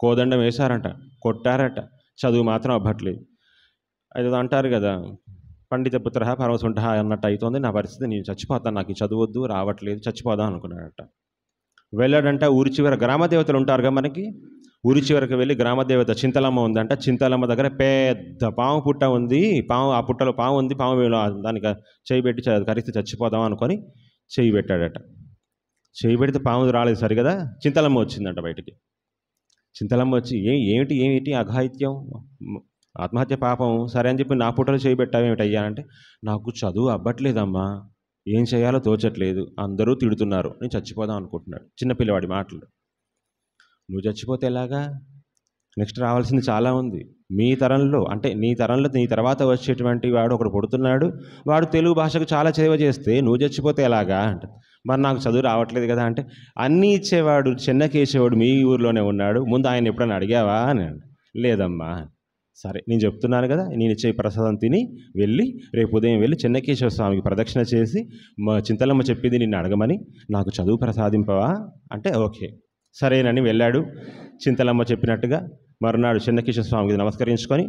కోదండం వేశారంట, కొట్టారట, చదువు మాత్రం అబ్బట్లేదు. అయితే అంటారు కదా, పండిత పుత్ర పరమసుంఠ అన్నట్టు అవుతుంది నా పరిస్థితి, నేను చచ్చిపోతాను, నాకు చదువు వద్దు, రావట్లేదు, చచ్చిపోదాం అనుకున్నాడట. వెళ్ళాడంట ఊరి చివర గ్రామదేవతలు ఉంటారుగా మనకి. ఊరి చివరికి వెళ్ళి గ్రామదేవత చింతలమ్మ ఉందంట. చింతలమ్మ దగ్గర పెద్ద పాము పుట్ట ఉంది. ఆ పుట్టలో పాము ఉంది. పాము దానికి చేయి పెట్టి కరిస్తే చచ్చిపోదాం అనుకొని చేయి పెట్టాడట. చేయి పెడితే పాము రాలేదు సరిగదా. చింతలమ్మ వచ్చిందంట బయటికి. చింతలమ్మ వచ్చి ఏమిటి అఘాయిత్యం, ఆత్మహత్య పాపం, సరే అని చెప్పి నా పుట్టలో చేయి పెట్టావేమిటయ్యా అంటే, నాకు చదువు అవ్వట్లేదమ్మా, ఏం చేయాలో తోచట్లేదు, అందరూ తిడుతున్నారు, నేను చచ్చిపోదాం అనుకుంటున్నాడు. చిన్నపిల్లవాడి మాటలు. నువ్వు చచ్చిపోతే ఎలాగా? నెక్స్ట్ రావాల్సింది చాలా ఉంది. మీ తరంలో అంటే నీ తర్వాత వచ్చేటువంటి వాడు ఒకడు పుడుతున్నాడు, వాడు తెలుగు భాషకు చాలా సేవ చేస్తే నువ్వు చచ్చిపోతే ఎలాగా అంటే, మరి నాకు చదువు రావట్లేదు కదా అంటే, అన్నీ ఇచ్చేవాడు చెన్నకేసేవాడు మీ ఊరిలోనే ఉన్నాడు, ముందు ఆయన ఎప్పుడైనా అడిగావా అని. లేదమ్మా. సరే నేను చెప్తున్నాను కదా, నేను ఇచ్చే ప్రసాదం తిని వెళ్ళి రేపు ఉదయం వెళ్ళి చెన్నకేశ్వర స్వామికి ప్రదక్షిణ చేసి మా చింతలమ్మ చెప్పింది నిన్ను అడగమని, నాకు చదువు ప్రసాదింపవా అంటే ఓకే సరేనని వెళ్ళాడు. చింతలమ్మ చెప్పినట్టుగా మరునాడు చెన్నకేశ్వర స్వామికి నమస్కరించుకొని,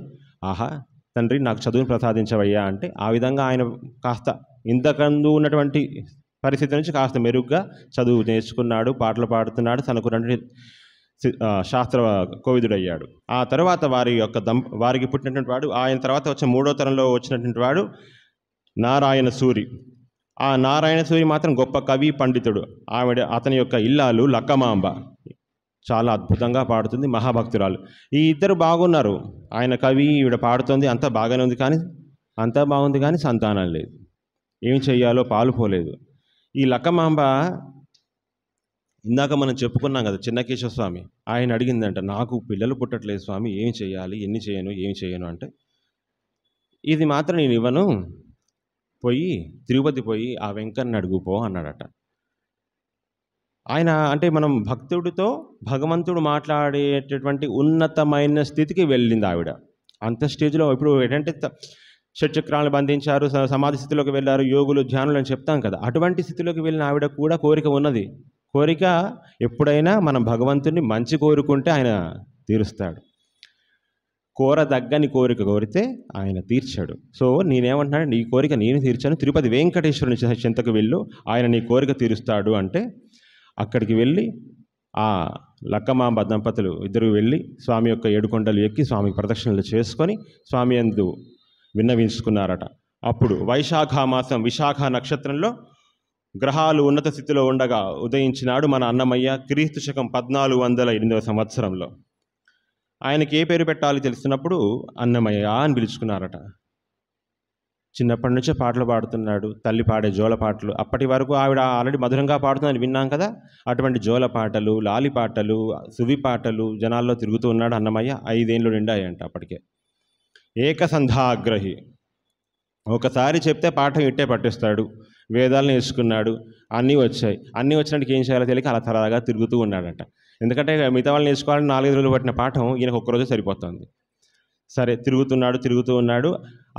ఆహా తండ్రి నాకు చదువును ప్రసాదించవయ్యా అంటే, ఆ విధంగా ఆయన కాస్త ఇంతకందు ఉన్నటువంటి పరిస్థితి నుంచి కాస్త మెరుగ్గా చదువు నేర్చుకున్నాడు, పాటలు పాడుతున్నాడు, తనకున్నటువంటి శాస్త్ర కోవిదుడయ్యాడు. ఆ తర్వాత వారికి పుట్టినటువంటి వాడు, ఆయన తర్వాత వచ్చిన 3వ తరంలో వచ్చినటువంటి వాడు నారాయణ సూరి. ఆ నారాయణ సూరి మాత్రం గొప్ప కవి పండితుడు. అతని యొక్క ఇల్లాలు లక్కమాంబ చాలా అద్భుతంగా పాడుతుంది, మహాభక్తురాలు. ఈ ఇద్దరు బాగున్నారు. ఆయన కవి, ఈవిడ పాడుతుంది, అంతా బాగానే ఉంది, అంతా బాగుంది కానీ సంతానం లేదు. ఏం చెయ్యాలో పాలుపోలేదు. ఈ లక్కమాంబ ఇందాక మనం చెప్పుకున్నాం కదా చెన్నకేశ్వర స్వామి, ఆయన అడిగిందంట, నాకు పిల్లలు పుట్టట్లేదు స్వామి, ఏం చేయాలి, ఏమి చేయను అంటే, ఇది మాత్రం నేను ఇవ్వను, తిరుపతి పోయి ఆ వెంకన్న అడుగుపో అన్నాడట. ఆయన అంటే మనం భక్తుడితో భగవంతుడు మాట్లాడేటటువంటి ఉన్నతమైన స్థితికి వెళ్ళింది ఆవిడ. అంత స్టేజ్లో ఇప్పుడు ఏంటంటే షట్చక్రాలను బంధించారు, సమాధి స్థితిలోకి వెళ్ళారు, యోగులు ధ్యానులు అని చెప్తాం కదా, అటువంటి స్థితిలోకి వెళ్ళిన ఆవిడ కూడా కోరిక ఉన్నది. కోరిక ఎప్పుడైనా మనం భగవంతుని మంచి కోరుకుంటే ఆయన తీరుస్తాడు. కోరదగ్గని కోరిక కోరితే ఆయన తీర్చాడు. సో నేనేమంటున్నాను, నీ కోరిక నేను తీర్చాను, తిరుపతి వెంకటేశ్వరుని చెంతకు వెళ్ళు, ఆయన నీ కోరిక తీరుస్తాడు అంటే, అక్కడికి వెళ్ళి ఆ లక్కమాంబ దంపతులు ఇద్దరు వెళ్ళి స్వామి యొక్క 7 కొండలు ఎక్కి స్వామికి ప్రదక్షిణలు చేసుకొని స్వామి యందు విన్నవించుకున్నారట. అప్పుడు వైశాఖ మాసం విశాఖ నక్షత్రంలో గ్రహాలు ఉన్నత స్థితిలో ఉండగా ఉదయించినాడు మన అన్నమయ్య. క్రీస్తు శకం 1408వ సంవత్సరంలో. ఆయనకి ఏ పేరు పెట్టాలి తెలుస్తున్నప్పుడు అన్నమయ్య అని పిలుచుకున్నారట. చిన్నప్పటి నుంచే పాటలు పాడుతున్నాడు, తల్లి పాడే జోల పాటలు. అప్పటి వరకు ఆవిడ ఆల్రెడీ మధురంగా పాడుతుందని విన్నాం కదా, అటువంటి జోల పాటలు, లాలి పాటలు, సువి పాటలు జనాల్లో తిరుగుతూ ఉన్నాడు అన్నమయ్య. 5 ఏళ్ళు నిండాయంట అప్పటికే. ఏకసంధాగ్రహి, ఒకసారి చెప్తే పాఠం ఇట్టే పట్టిస్తాడు. వేదాలు నేర్చుకున్నాడు, అన్నీ వచ్చాయి. అన్నీ వచ్చినట్టుకి ఏం చేయాలో తెలియక అలా తరదాగా తిరుగుతూ ఉన్నాడట. ఎందుకంటే మిగతా వాళ్ళు నేర్చుకోవాలని 4 రోజులు పట్టిన పాఠం ఈయనకు ఒక్కరోజే సరిపోతుంది. సరే తిరుగుతూ ఉన్నాడు.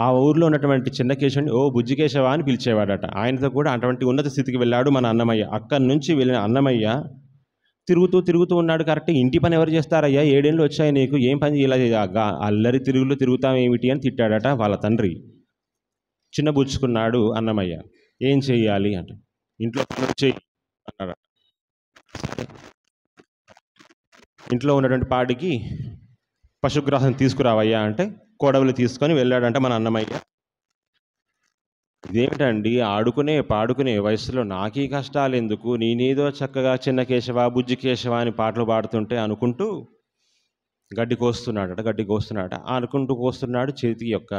ఆ ఊరిలో ఉన్నటువంటి చిన్నకేశవుని ఓ బుజ్జికేశవ అని పిలిచేవాడట. ఆయనతో కూడా అటువంటి ఉన్నత స్థితికి వెళ్ళాడు మన అన్నమయ్య. అక్కడి నుంచి వెళ్ళిన అన్నమయ్య తిరుగుతూ ఉన్నాడు. కరెక్ట్, ఇంటి పని ఎవరు చేస్తారయ్యా, 7 ఏళ్ళు వచ్చాయి నీకు, ఏం పని ఇలా అల్లరి తిరుగుతావేమిటి అని తిట్టాడట వాళ్ళ తండ్రి. చిన్నబుచ్చుకున్నాడు అన్నమయ్య. ఏం చెయ్యాలి అంటే, ఇంట్లో పనులు చెయ్యి అన్నాడు. ఇంట్లో ఉన్నటువంటి పాడికి పశుగ్రాసం తీసుకురావయ్యా అంటే కోడవలు తీసుకొని వెళ్ళాడంట మన అన్నమయ్య. ఇదేమిటండి, ఆడుకునే పాడుకునే వయసులో నాకీ కష్టాలు ఎందుకు, నేనేదో చక్కగా చిన్న కేశవ బుజ్జి కేశవ అని పాటలు పాడుతుంటే అనుకుంటూ గడ్డి కోస్తున్నాడట. అనుకుంటూ కోస్తున్నాడు. చేతికి యొక్క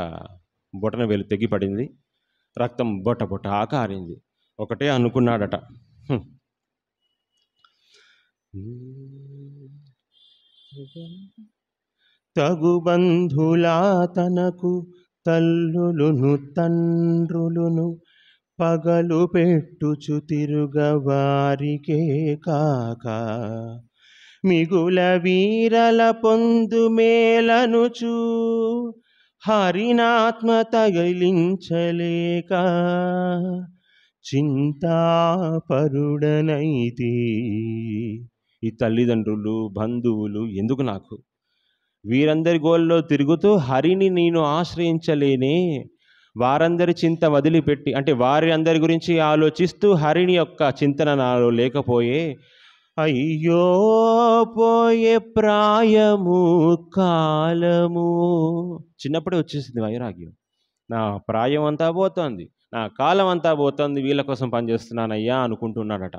బొటన వేలు తెగిపడింది, రక్తం బొట్ట ఆకారింది. ఒకటే అనుకున్నాడట, తగు బంధులా తనకు తల్లులును తండ్రులును పగలు పెట్టుచు తిరుగవారికే కాక మిగుల వీరల పొందు మేలనుచు హరినాత్మ తగిలించలేక చింతాపరుడనైతి. ఈ తల్లిదండ్రులు బంధువులు ఎందుకు నాకు, వీరందరి గోల్లో తిరుగుతూ హరిని నేను ఆశ్రయించలేనే, వారందరి చింత వదిలిపెట్టి అంటే వారి అందరి గురించి ఆలోచిస్తూ హరిని యొక్క చింతన నాలో లేకపోయే, అయ్యో పోయే ప్రాయము కాలము. చిన్నప్పుడే వచ్చేసింది వైరాగ్యం. నా ప్రాయం అంతా పోతుంది, నా కాలం అంతా పోతుంది, వీళ్ళ కోసం పనిచేస్తున్నానయ్యా అనుకుంటున్నాడట.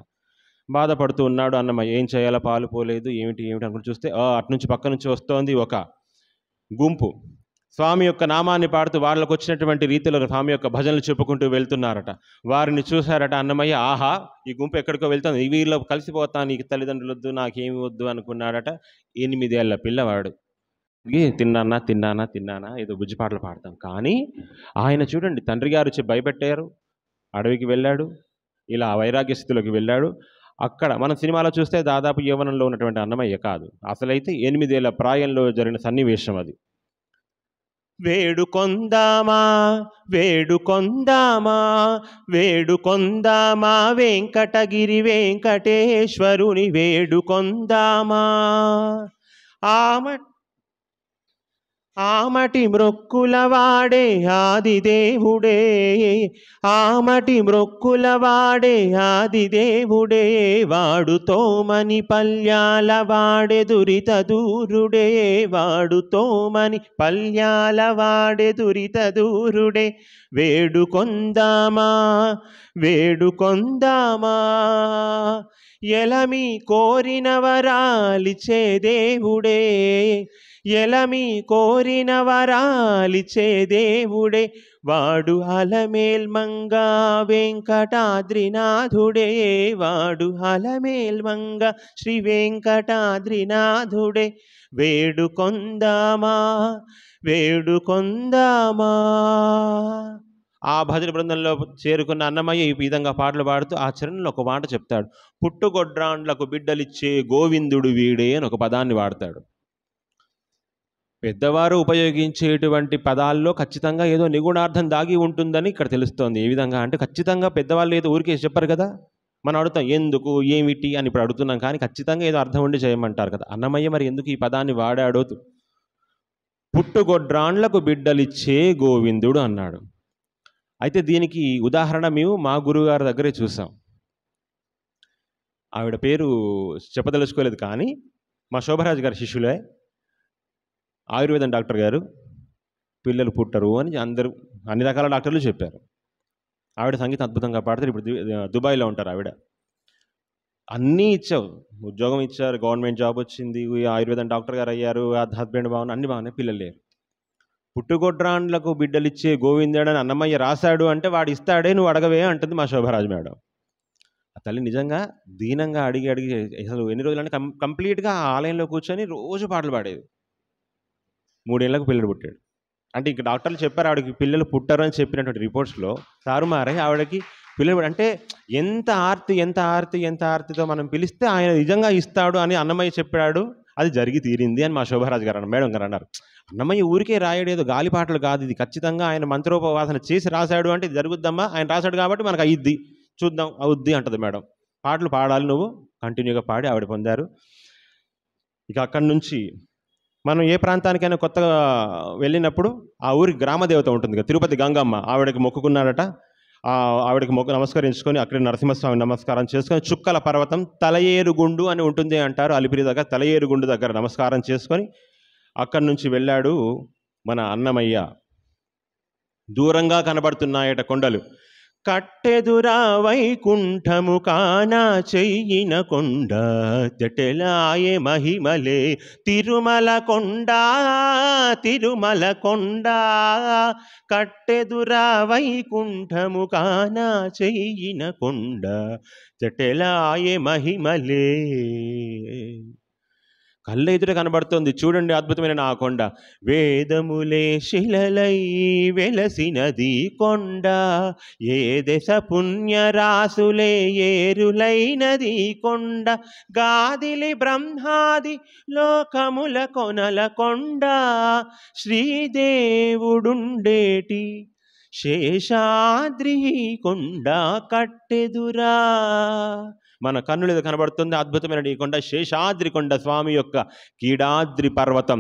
బాధపడుతూ ఉన్నాడు అన్నమయ్య. ఏం చేయాలో పాలు పోలేదు, ఏమిటి అనుకుని చూస్తే అటునుంచి పక్క నుంచి వస్తోంది ఒక గుంపు. స్వామి యొక్క నామాన్ని పాడుతూ వాళ్ళకు వచ్చినటువంటి రీతిలో స్వామి యొక్క భజనలు చెప్పుకుంటూ వెళ్తున్నారట. వారిని చూశారట అన్నమయ్య. ఆహా, ఈ గుంపు ఎక్కడికో వెళ్తుంది, వీళ్ళలో కలిసిపోతాను, నీకు తల్లిదండ్రులు వద్దు, నాకేమి వద్దు అనుకున్నాడట. 8 ఏళ్ల పిల్లవాడు. తిన్నానా ఏదో బుజ్జిపాటలు పాడతాం. కానీ ఆయన చూడండి, తండ్రి గారు వచ్చి భయపెట్టారు, అడవికి వెళ్ళాడు, ఇలా వైరాగ్య స్థితిలోకి వెళ్ళాడు. అక్కడ మనం సినిమాలో చూస్తే దాదాపు యవ్వనంలో ఉన్నటువంటి అన్నమయ్య కాదు, అసలైతే 8 ఏళ్ల ప్రాయంలో జరిగిన సన్నివేశం అది. వేడుకొందామా వేడుకొందామా వేడుకొందామా వెంకటగిరి వెంకటేశ్వరుని వేడుకొందామా. ఆమటి మ్రొక్కుల వాడే ఆదిదేవుడే, ఆమటి మ్రొక్కుల వాడే ఆదిదేవుడే, వాడుతోమని పల్యాల వాడే దురిత దూరుడే, వాడుతోమని పల్యాల వాడే దురిత దూరుడే. వేడుకొందామా వేడుకొందామా ఎలమి కోరిన వరాలిచే దేవుడే, ఎలమి కోరిన వరాలిచే దేవుడే, వాడు అలమేల్మంగా వెంకటాద్రినాథుడే, వాడు అలమేల్మంగా శ్రీ వెంకటాద్రినాథుడే. వేడుకొందామా వేడుకొందామా. ఆ భజన బృందంలో చేరుకున్న అన్నమయ్య ఈ విధంగా పాటలు పాడుతూ ఆ చరణంలో ఒక మాట చెప్తాడు. పుట్టుగొడ్రాండ్లకు బిడ్డలిచ్చే గోవిందుడు వీడే అని ఒక పదాన్ని వాడతాడు. పెద్దవారు ఉపయోగించేటువంటి పదాల్లో ఖచ్చితంగా ఏదో నిగూఢార్థం దాగి ఉంటుందని ఇక్కడ తెలుస్తోంది. ఏ విధంగా అంటే ఖచ్చితంగా పెద్దవాళ్ళు ఏదో ఊరికే చెప్పారు కదా, మనం అడుగుతాం ఎందుకు ఏమిటి అని ఇప్పుడు అడుగుతున్నాం, కానీ ఖచ్చితంగా ఏదో అర్థం ఉండి చేయమంటారు కదా. అన్నమయ్య మరి ఎందుకు ఈ పదాన్ని వాడాడో, పుట్టుగొడ్రాండ్లకు బిడ్డలిచ్చే గోవిందుడు అన్నాడు. అయితే దీనికి ఉదాహరణ మేము మా గురువుగారి దగ్గరే చూసాం. ఆవిడ పేరు చెప్పదలుచుకోలేదు, కానీ మా శోభరాజు గారి శిష్యులే, ఆయుర్వేదం డాక్టర్ గారు. పిల్లలు పుట్టరు అని అందరూ అన్ని రకాల డాక్టర్లు చెప్పారు. ఆవిడ సంగీతం అద్భుతంగా పాడతారు. ఇప్పుడు దుబాయ్లో ఉంటారు ఆవిడ. అన్నీ ఇచ్చావు, ఉద్యోగం ఇచ్చారు, గవర్నమెంట్ జాబ్ వచ్చింది, ఆయుర్వేదం డాక్టర్ గారు అయ్యారు, హస్బెండ్ బాగున్నా, అన్ని బాగున్నాయి, పిల్లలు లేరు. పుట్టుగొడ్రాండ్లకు బిడ్డలిచ్చే గోవిందుడని అన్నమయ్య రాశాడు అంటే వాడు ఇస్తాడే, నువ్వు అడగవే అంటుంది మా శోభరాజు మేడం. ఆ తల్లి నిజంగా దీనంగా అడిగి అసలు ఎన్ని రోజులంటే కంప్లీట్గా ఆ ఆలయంలో కూర్చొని రోజు పాటలు పాడేది. 3 ఏళ్లకు పిల్లలు పుట్టాడు. అంటే ఇంక డాక్టర్లు చెప్పారు ఆవిడకి పిల్లలు పుట్టరు అని చెప్పినటువంటి రిపోర్ట్స్లో తారుమారై ఆవిడకి పిల్లలు. అంటే ఎంత ఆర్తితో మనం పిలిస్తే ఆయన నిజంగా ఇస్తాడు అని అన్నమయ్య చెప్పాడు, అది జరిగి తీరింది అని మా శోభరాజు గారు మేడం గారు అన్నారు. అన్నమయ్య ఊరికే రాయడు, ఏదో గాలి పాటలు కాదు, ఇది ఖచ్చితంగా ఆయన మంత్రోపవాసన చేసి రాశాడు అంటే ఇది జరుగుద్దమ్మా, ఆయన రాశాడు కాబట్టి మనకు అయ్యిద్ది, చూద్దాం అవుద్ది అంటది మేడం. పాటలు పాడాలి నువ్వు, కంటిన్యూగా పాడి ఆవిడ పొందారు. ఇక అక్కడి నుంచి మనం ఏ ప్రాంతానికైనా కొత్తగా వెళ్ళినప్పుడు ఆ ఊరికి గ్రామదేవత ఉంటుంది కదా, తిరుపతి గంగమ్మ, ఆవిడకి మొక్కుకున్నాడట. ఆవిడకి నమస్కరించుకొని అక్కడ నరసింహస్వామి నమస్కారం చేసుకొని చుక్కల పర్వతం తలయేరుగుండు అని ఉంటుంది అంటారు, అలిపిరి దగ్గర తలయేరుగుండు దగ్గర నమస్కారం చేసుకొని అక్కడి నుంచి వెళ్ళాడు మన అన్నమయ్య. దూరంగా కనబడుతున్నాయట కొండలు. కట్టెదురా వైకుంఠము కానా చెయ్యిన కొండ, జటలాయే మహిమలే తిరుమల కొండ, తిరుమల కొండ. కట్టెదురా వైకుంఠము కానా చెయ్యిన కొండ, జటలాయే మహిమలే. కళ్ళ ఎదుట కనబడుతోంది చూడండి అద్భుతమైన నా కొండ. వేదములే శిలలై వెలసినది కొండ, ఏ దశ పుణ్యరాసులే ఏరులైనది కొండ. గాదిలి బ్రహ్మాది లోకముల కొనల కొండ, శ్రీదేవుడుండేటి శేషాద్రి కొండ కట్టెదురా. మన కన్నుల కనబడుతుంది అద్భుతమైన ఈ కొండ, శేషాద్రి కొండ, స్వామి యొక్క కీడాద్రి పర్వతం.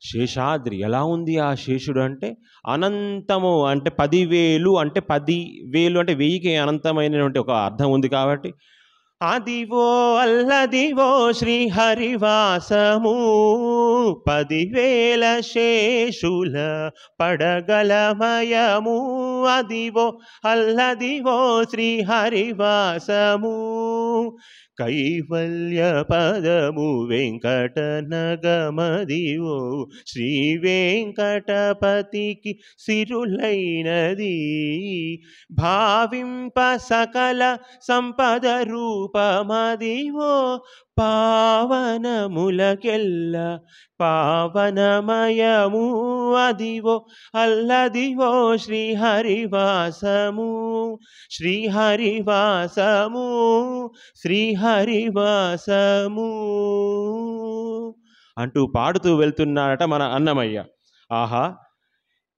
శేషాద్రి ఎలా ఉంది ఆ శేషుడు అంటే అనంతము, అంటే 10,000 అంటే 10,000 అంటే 1000కి అనంతమైనటువంటి ఒక అర్థం ఉంది. కాబట్టి అదివో అల్లదివో శ్రీహరివాసము 10,000 శేషుల పడగలమయము. అదివో అల్లదివో శ్రీహరివాసము కైవల్య పదము వెంకటనగమదివో శ్రీ వెంకటపతికి సిరులైనది. భావింప సకల సంపద రూపమదివో పావనములకెల్ల పావనమయము. అదివో అల్లదివో శ్రీహరివాసము శ్రీహరివాసము శ్రీహరివాసము అంటూ పాడుతూ వెళ్తున్నాడట మన అన్నమయ్య. ఆహా,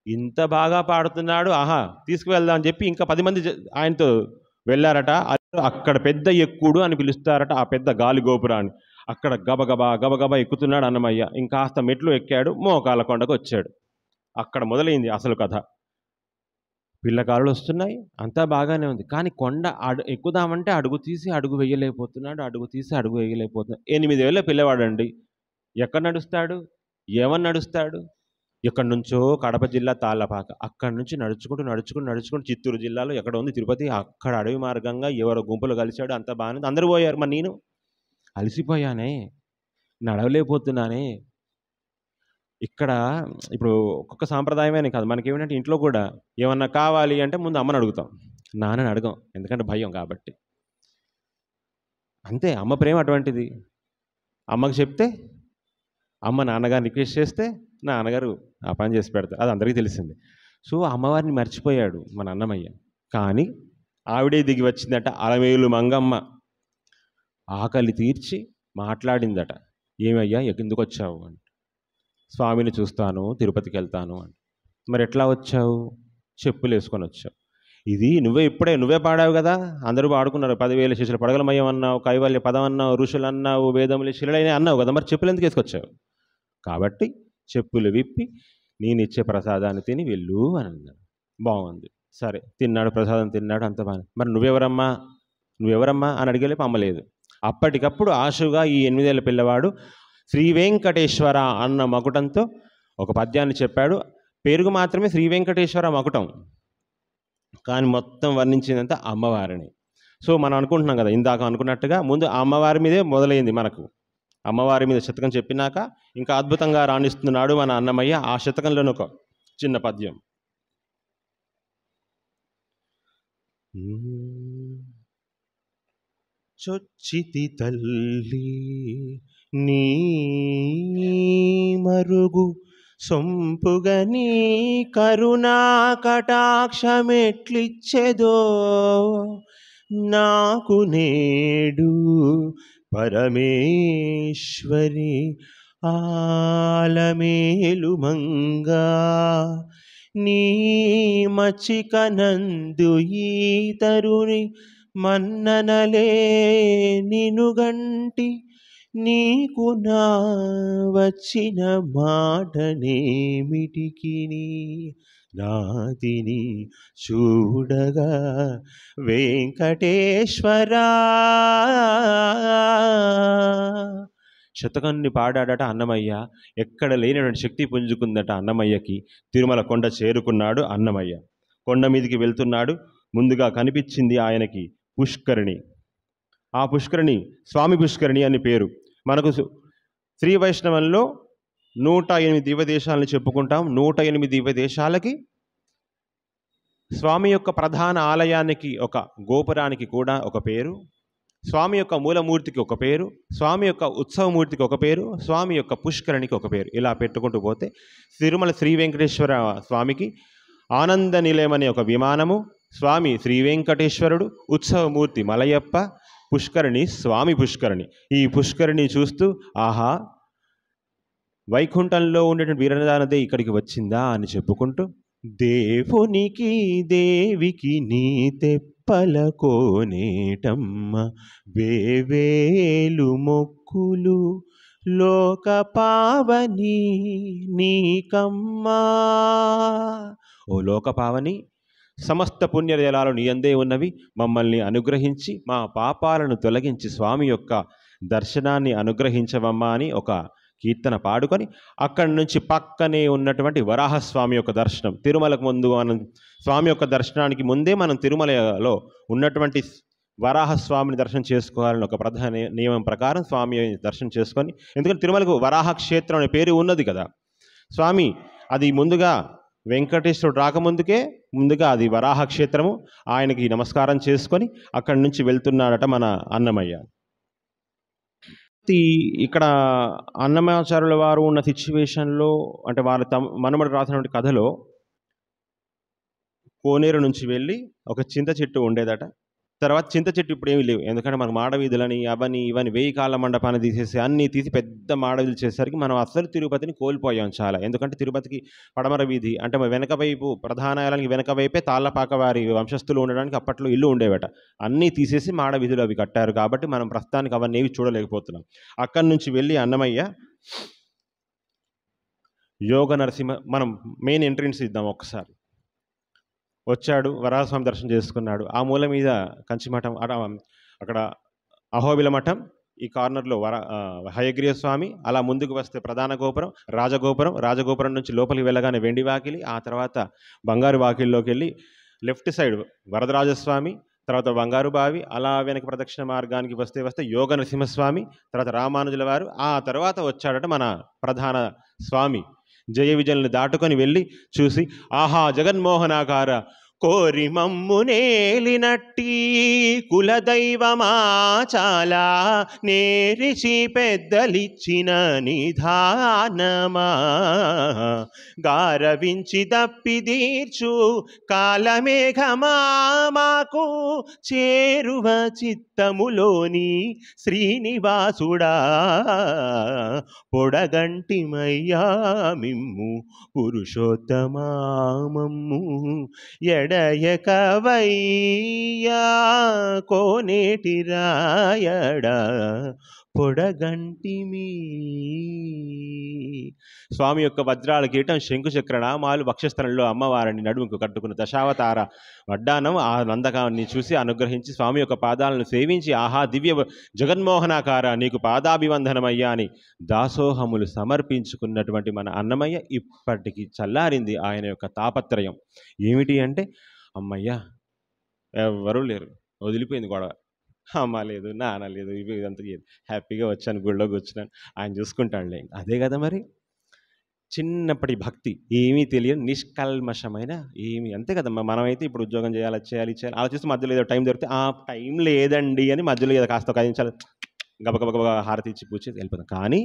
ఇంత బాగా పాడుతున్నాడు, ఆహా తీసుకువెళ్దాం అని చెప్పి ఇంకా 10 మంది ఆయనతో వెళ్ళారట. అక్కడ పెద్ద ఎక్కుడు అని పిలుస్తారట ఆ పెద్ద గాలి గోపురాన్ని. అక్కడ గబగబా గబగబా ఎక్కుతున్నాడు అన్నమయ్య. ఇంకాస్త మెట్లు ఎక్కాడు, మోకాళ్ళ కొండకు వచ్చాడు. అక్కడ మొదలైంది అసలు కథ. పిల్లకాళ్ళు వస్తున్నాయి, అంతా బాగానే ఉంది. కానీ కొండ ఎక్కుదామంటే అడుగు తీసి అడుగు వేయలేకపోతున్నాడు, అడుగు తీసి అడుగు వేయలేకపోతున్నాడు. 8 ఏళ్ళ పిల్లవాడండి, ఎక్కడ నడుస్తాడు, ఏమని నడుస్తాడు? ఎక్కడి నుంచో కడప జిల్లా తాళ్ళపాక, అక్కడి నుంచి నడుచుకుంటూ చిత్తూరు జిల్లాలో ఎక్కడ ఉంది తిరుపతి, అక్కడ అడవి మార్గంగా ఎవరో గుంపులు కలిశాడు, అంత బాగానే అందరూ పోయారు. మరి నేను అలసిపోయానే, నడవలేకపోతున్నానే. ఇక్కడ ఇప్పుడు ఒక్కొక్క సాంప్రదాయమే కాదు, మనకేమిటంటే ఇంట్లో కూడా ఏమన్నా కావాలి అంటే ముందు అమ్మని అడుగుతాం, నాన్నని అడగం, ఎందుకంటే భయం కాబట్టి. అంతే, అమ్మ ప్రేమ అటువంటిది. అమ్మకి చెప్తే అమ్మ నాన్నగారిని రిక్వెస్ట్ చేస్తే నాన్నగారు ఆ పని చేసి పెడతారు, అది అందరికీ తెలిసింది. సో అమ్మవారిని మర్చిపోయాడు మన అన్నమయ్య. కానీ ఆవిడే దిగి వచ్చిందట, అలమేలు మంగమ్మ ఆకలి తీర్చి మాట్లాడిందట. ఏమయ్యా ఎందుకు వచ్చావు అని. స్వామిని చూస్తాను, తిరుపతికి వెళ్తాను అని. మరి ఎట్లా వచ్చావు? చెప్పులు వేసుకొని వచ్చావు. ఇది నువ్వే పాడావు కదా, అందరూ పాడుకున్నారు. 10,000 శిష్యులు పడగలమయం అన్నావు, కైవల్య పదం అన్నావు, ఋషులు అన్నావు, వేదములు శిలైన అన్నావు కదా, మరి చెప్పులు ఎందుకు వేసుకొచ్చావు? కాబట్టి చెప్పులు విప్పి నేను ఇచ్చే ప్రసాదాన్ని తిని వెళ్ళు అని అన్నాడు. బాగుంది, సరే తిన్నాడు, ప్రసాదం తిన్నాడు, అంత బాగా. మరి నువ్వెవరమ్మా అని అడిగలేపు అమ్మలేదు. అప్పటికప్పుడు ఆశుగా ఈ 8 ఏళ్ళ పిల్లవాడు శ్రీ వెంకటేశ్వర అన్న మకుటంతో ఒక పద్యాన్ని చెప్పాడు. పేరుకు మాత్రమే శ్రీ వెంకటేశ్వర మకుటం, కానీ మొత్తం వర్ణించిందంతా అమ్మవారిని. సో మనం అనుకుంటున్నాం కదా, ఇందాక అనుకున్నట్టుగా ముందు అమ్మవారి మీదే మొదలైంది మనకు. అమ్మవారి మీద శతకం చెప్పినాక ఇంకా అద్భుతంగా రాణిస్తున్నాడు మన అన్నమయ్య. ఆ శతకంలోని ఒక చిన్న పద్యం. చొచ్చితి తల్లి నీ మరుగు సొంపుగని కరుణా కటాక్షమెట్లిచ్చెదో నాకు నేడు పరమేశ్వరి ఆలమేలు మంగా. నీ మచ్చికనందు ఈ తరుని మన్ననలే నినుగంటి నీకు నా వచ్చిన మాటనేమిటికిని నాతిని చూడగా వెంకటేశ్వరా. శతకాన్ని పాడాడట అన్నమయ్య. ఎక్కడ లేనటువంటి శక్తి పుంజుకుందట అన్నమయ్యకి. తిరుమల కొండ చేరుకున్నాడు అన్నమయ్య. కొండ మీదకి వెళ్తున్నాడు. ముందుగా కనిపించింది ఆయనకి పుష్కరిణి. ఆ పుష్కరిణి స్వామి పుష్కరిణి అని పేరు. మనకు శ్రీ వైష్ణవంలో 108 దివ్యదేశాలను చెప్పుకుంటాం. 108 దివ్యదేశాలకి స్వామి యొక్క ప్రధాన ఆలయానికి ఒక గోపురానికి కూడా ఒక పేరు, స్వామి యొక్క మూలమూర్తికి ఒక పేరు, స్వామి యొక్క ఉత్సవమూర్తికి ఒక పేరు, స్వామి యొక్క పుష్కరిణికి ఒక పేరు. ఇలా పెట్టుకుంటూ పోతే తిరుమల శ్రీ వెంకటేశ్వర స్వామికి ఆనంద నిలయం అనే ఒక విమానము, స్వామి శ్రీ వెంకటేశ్వరుడు, ఉత్సవమూర్తి మలయప్ప, పుష్కరిణి స్వామి పుష్కరిణి. ఈ పుష్కరిణి చూస్తూ ఆహా, వైకుంఠంలో ఉండేటువంటి వీరదానదే ఇక్కడికి వచ్చిందా అని చెప్పుకుంటూ దేవునికి దేవికి నీ తెప్పల కోనేటమ్మ వేవేలు మొక్కులు లోక పావని నీకమ్మా. ఓ లోక పావని సమస్త పుణ్యజలాలు నీ యందే ఉన్నవి, మమ్మల్ని అనుగ్రహించి మా పాపాలను తొలగించి స్వామి యొక్క దర్శనాన్ని అనుగ్రహించవమ్మా అని ఒక కీర్తన పాడుకొని అక్కడి నుంచి పక్కనే ఉన్నటువంటి వరాహస్వామి యొక్క దర్శనం, తిరుమలకు ముందు మనం స్వామి యొక్క దర్శనానికి ముందే మనం తిరుమలలో ఉన్నటువంటి వరాహస్వామిని దర్శనం చేసుకోవాలని ఒక ప్రధాన నియమం ప్రకారం స్వామి దర్శనం చేసుకొని, ఎందుకంటే తిరుమలకు వరాహ క్షేత్రం అనే పేరు ఉన్నది కదా స్వామి, అది ముందుగా వెంకటేశ్వరుడు రాకముందుకే ముందుగా అది వరాహ క్షేత్రము, ఆయనకి నమస్కారం చేసుకొని అక్కడి నుంచి వెళ్తున్నాడట మన అన్నమయ్య. ఇక్కడ అన్నమాచార్యుల వారు ఉన్న సిచ్యువేషన్లో అంటే వాళ్ళ మనమడు రాసినటువంటి కథలో కోనేరు నుంచి వెళ్ళి ఒక చింత చెట్టు ఉండేదట. తర్వాత చింత చెట్టు ఇప్పుడు ఏమీ లేవు, ఎందుకంటే మనకు మాడవీధులని అవన్నీ ఇవన్నీ 1000 కాళ్ళ మండపాన్ని తీసేసి అన్నీ తీసి పెద్ద మాడవీధులు చేసేసరికి మనం అసలు తిరుపతిని కోల్పోయాం చాలా. ఎందుకంటే తిరుపతికి పడమర వీధి అంటే వెనక వైపు ప్రధానాలయానికి వెనక వైపే తాళ్ళపాక వారి వంశస్థులు ఉండడానికి అప్పట్లో ఇల్లు ఉండేవట, అన్నీ తీసేసి మాడవీధులు అవి కట్టారు. కాబట్టి మనం ప్రస్తుతానికి అవన్నీ ఏవి చూడలేకపోతున్నాం. అక్కడి నుంచి వెళ్ళి అన్నమయ్య యోగ నరసింహ మనం మెయిన్ ఎంట్రన్స్ ఇద్దాం. ఒక్కసారి వచ్చాడు, వరాహస్వామి దర్శనం చేసుకున్నాడు. ఆ మూల మీద కంచిమఠం, అక్కడ అహోబిల మఠం, ఈ కార్నర్లో హయగ్రీవ స్వామి, అలా ముందుకు వస్తే ప్రధాన గోపురం, రాజగోపురం నుంచి లోపలికి వెళ్ళగానే వెండి వాకిలి, ఆ తర్వాత బంగారు వాకిలిలోకి వెళ్ళి లెఫ్ట్ సైడ్ వరదరాజస్వామి, తర్వాత బంగారు బావి, అలా వెనక ప్రదక్షిణ మార్గానికి వస్తే యోగ నరసింహస్వామి, తర్వాత రామానుజుల వారు, ఆ తర్వాత వచ్చాడట మన ప్రధాన స్వామి. జయ విజయల్ని దాటుకొని వెళ్ళి చూసి, ఆహా జగన్మోహనాకార కోరి మమ్ము నేలినట్టి కులదైవమా చాలా నేరిచి పెద్దలిచ్చిన నిధానమా గారవించి దప్పిదీర్చు కాలమేఘమా మాకు చేరువ చిత్తములోని శ్రీనివాసుడా పొడగంటిమయ్యా మిమ్ము పురుషోత్తమామమ్ము ఎడయకవయ్యా కోనేటి రాయడా పొడగంటిమి. స్వామి యొక్క వజ్రాల కిరీటం, శంకుచక్ర నామాలు, వక్షస్థలంలో అమ్మవారిని నడుముకు కట్టుకున్న దశావతార వడ్డానం, ఆ నందకాన్ని చూసి అనుగ్రహించి స్వామి యొక్క పాదాలను సేవించి, ఆహా దివ్య జగన్మోహనాకార నీకు పాదాభివందనమయ్యా అని దాసోహములు సమర్పించుకున్నటువంటి మన అన్నమయ్య ఇప్పటికీ చల్లారింది ఆయన యొక్క తాపత్రయం. ఏమిటి అంటే, అమ్మయ్య ఎవరూ లేరు, వదిలిపోయింది గొడవ, అమ్మ లేదు నాన్న లేదు ఇవి ఇదంతా లేదు, హ్యాపీగా వచ్చాను గుళ్ళోకి వచ్చినాను, ఆయన చూసుకుంటాడులే. అదే కదా మరి చిన్నప్పటి భక్తి, ఏమీ తెలియని నిష్కల్మషమైన ఏమి, అంతే కదా. మనమైతే ఇప్పుడు ఉద్యోగం చేయాలి ఆలోచిస్తే మధ్యలో ఏదో టైం దొరికితే ఆ టైం లేదండి అని మధ్యలో ఏదో కాస్త 5 నిమిషాలు గబగబ హారతి ఇచ్చి పూజ చేసి వెళ్ళిపోతాం. కానీ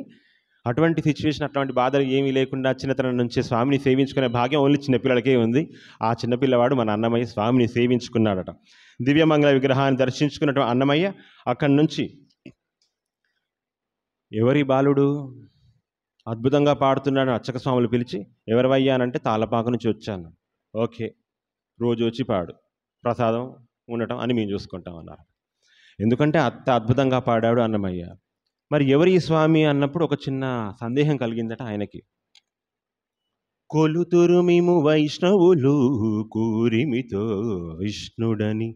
అటువంటి సిచ్యువేషన్, అటువంటి బాధలు ఏమీ లేకుండా చిన్నతనం నుంచి స్వామిని సేవించుకునే భాగ్యం ఓన్లీ చిన్నపిల్లలకే ఉంది. ఆ చిన్నపిల్లవాడు మన అన్నమయ్య స్వామిని సేవించుకున్నాడట. దివ్యమంగళ విగ్రహాన్ని దర్శించుకున్నటువంటి అన్నమయ్య అక్కడి నుంచి, ఎవరి బాలుడు అద్భుతంగా పాడుతున్నాడు అర్చక స్వాములు పిలిచి, ఎవరివయ్యానంటే తాళ్ళపాక నుంచి వచ్చాను. ఓకే, రోజు వచ్చి పాడు, ప్రసాదం ఉండటం అని మేము చూసుకుంటాం అన్నారు. ఎందుకంటే అంత అద్భుతంగా పాడాడు అన్నమయ్య. మరి ఎవరి స్వామి అన్నప్పుడు ఒక చిన్న సందేహం కలిగిందట ఆయనకి. కొలుతురు మేము వైష్ణవులు కూరిమితో విష్ణుడని,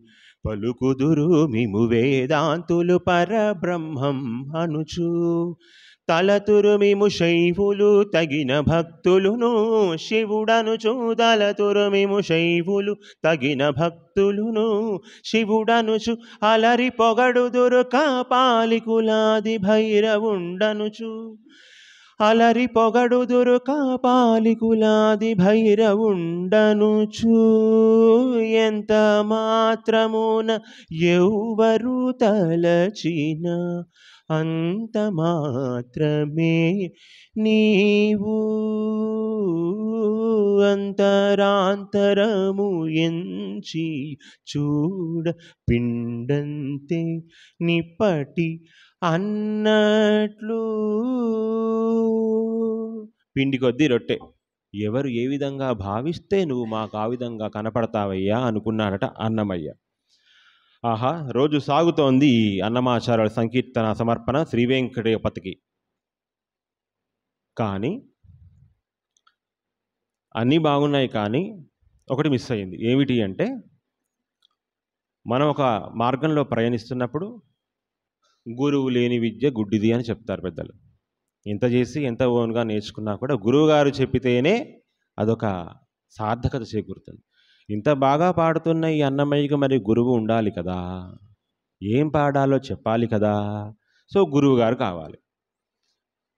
పలుకుదురు మేము వేదాంతులు పరబ్రహ్మం అనుచు, తలతురు మేము శైవులు తగిన భక్తులును శివుడనుచు, తలతురు మేము శైవులు తగిన భక్తులును శివుడనుచు, అలరి పొగడుదురు కాపాలికులాది భైరవుండనుచు, అలరి పొగడుదురు కాపాలికులాది భైరవుండనుచు, ఎంత మాత్రమున ఎవ్వరు తలచిన అంత మాత్రమే నీవు, అంతరాంతరము ఎంచి చూడ పిండంతే నిప్పటి అన్నట్లు. పిండి కొద్దీ రొట్టె, ఎవరు ఏ విధంగా భావిస్తే నువ్వు మాకు ఆ విధంగా కనపడతావయ్యా అనుకున్నాడట అన్నమయ్య. ఆహా, రోజు సాగుతోంది ఈ అన్నమాచార్యుల సంకీర్తన సమర్పణ శ్రీ వెంకటపతికి. కానీ అన్నీ బాగున్నాయి, కానీ ఒకటి మిస్ అయ్యింది. ఏమిటి అంటే, మనం ఒక మార్గంలో ప్రయాణిస్తున్నప్పుడు గురువు లేని విద్య గుడ్డిది అని చెప్తారు పెద్దలు. ఎంత చేసి ఎంత ఓన్గా నేర్చుకున్నా కూడా గురువుగారు చెప్పితేనే అదొక సార్థకత చేకూరుతుంది. ఇంత బాగా పాడుతున్న ఈ అన్నమయ్యకి మరి గురువు ఉండాలి కదా, ఏం పాడాలో చెప్పాలి కదా. సో గురువు గారు కావాలి.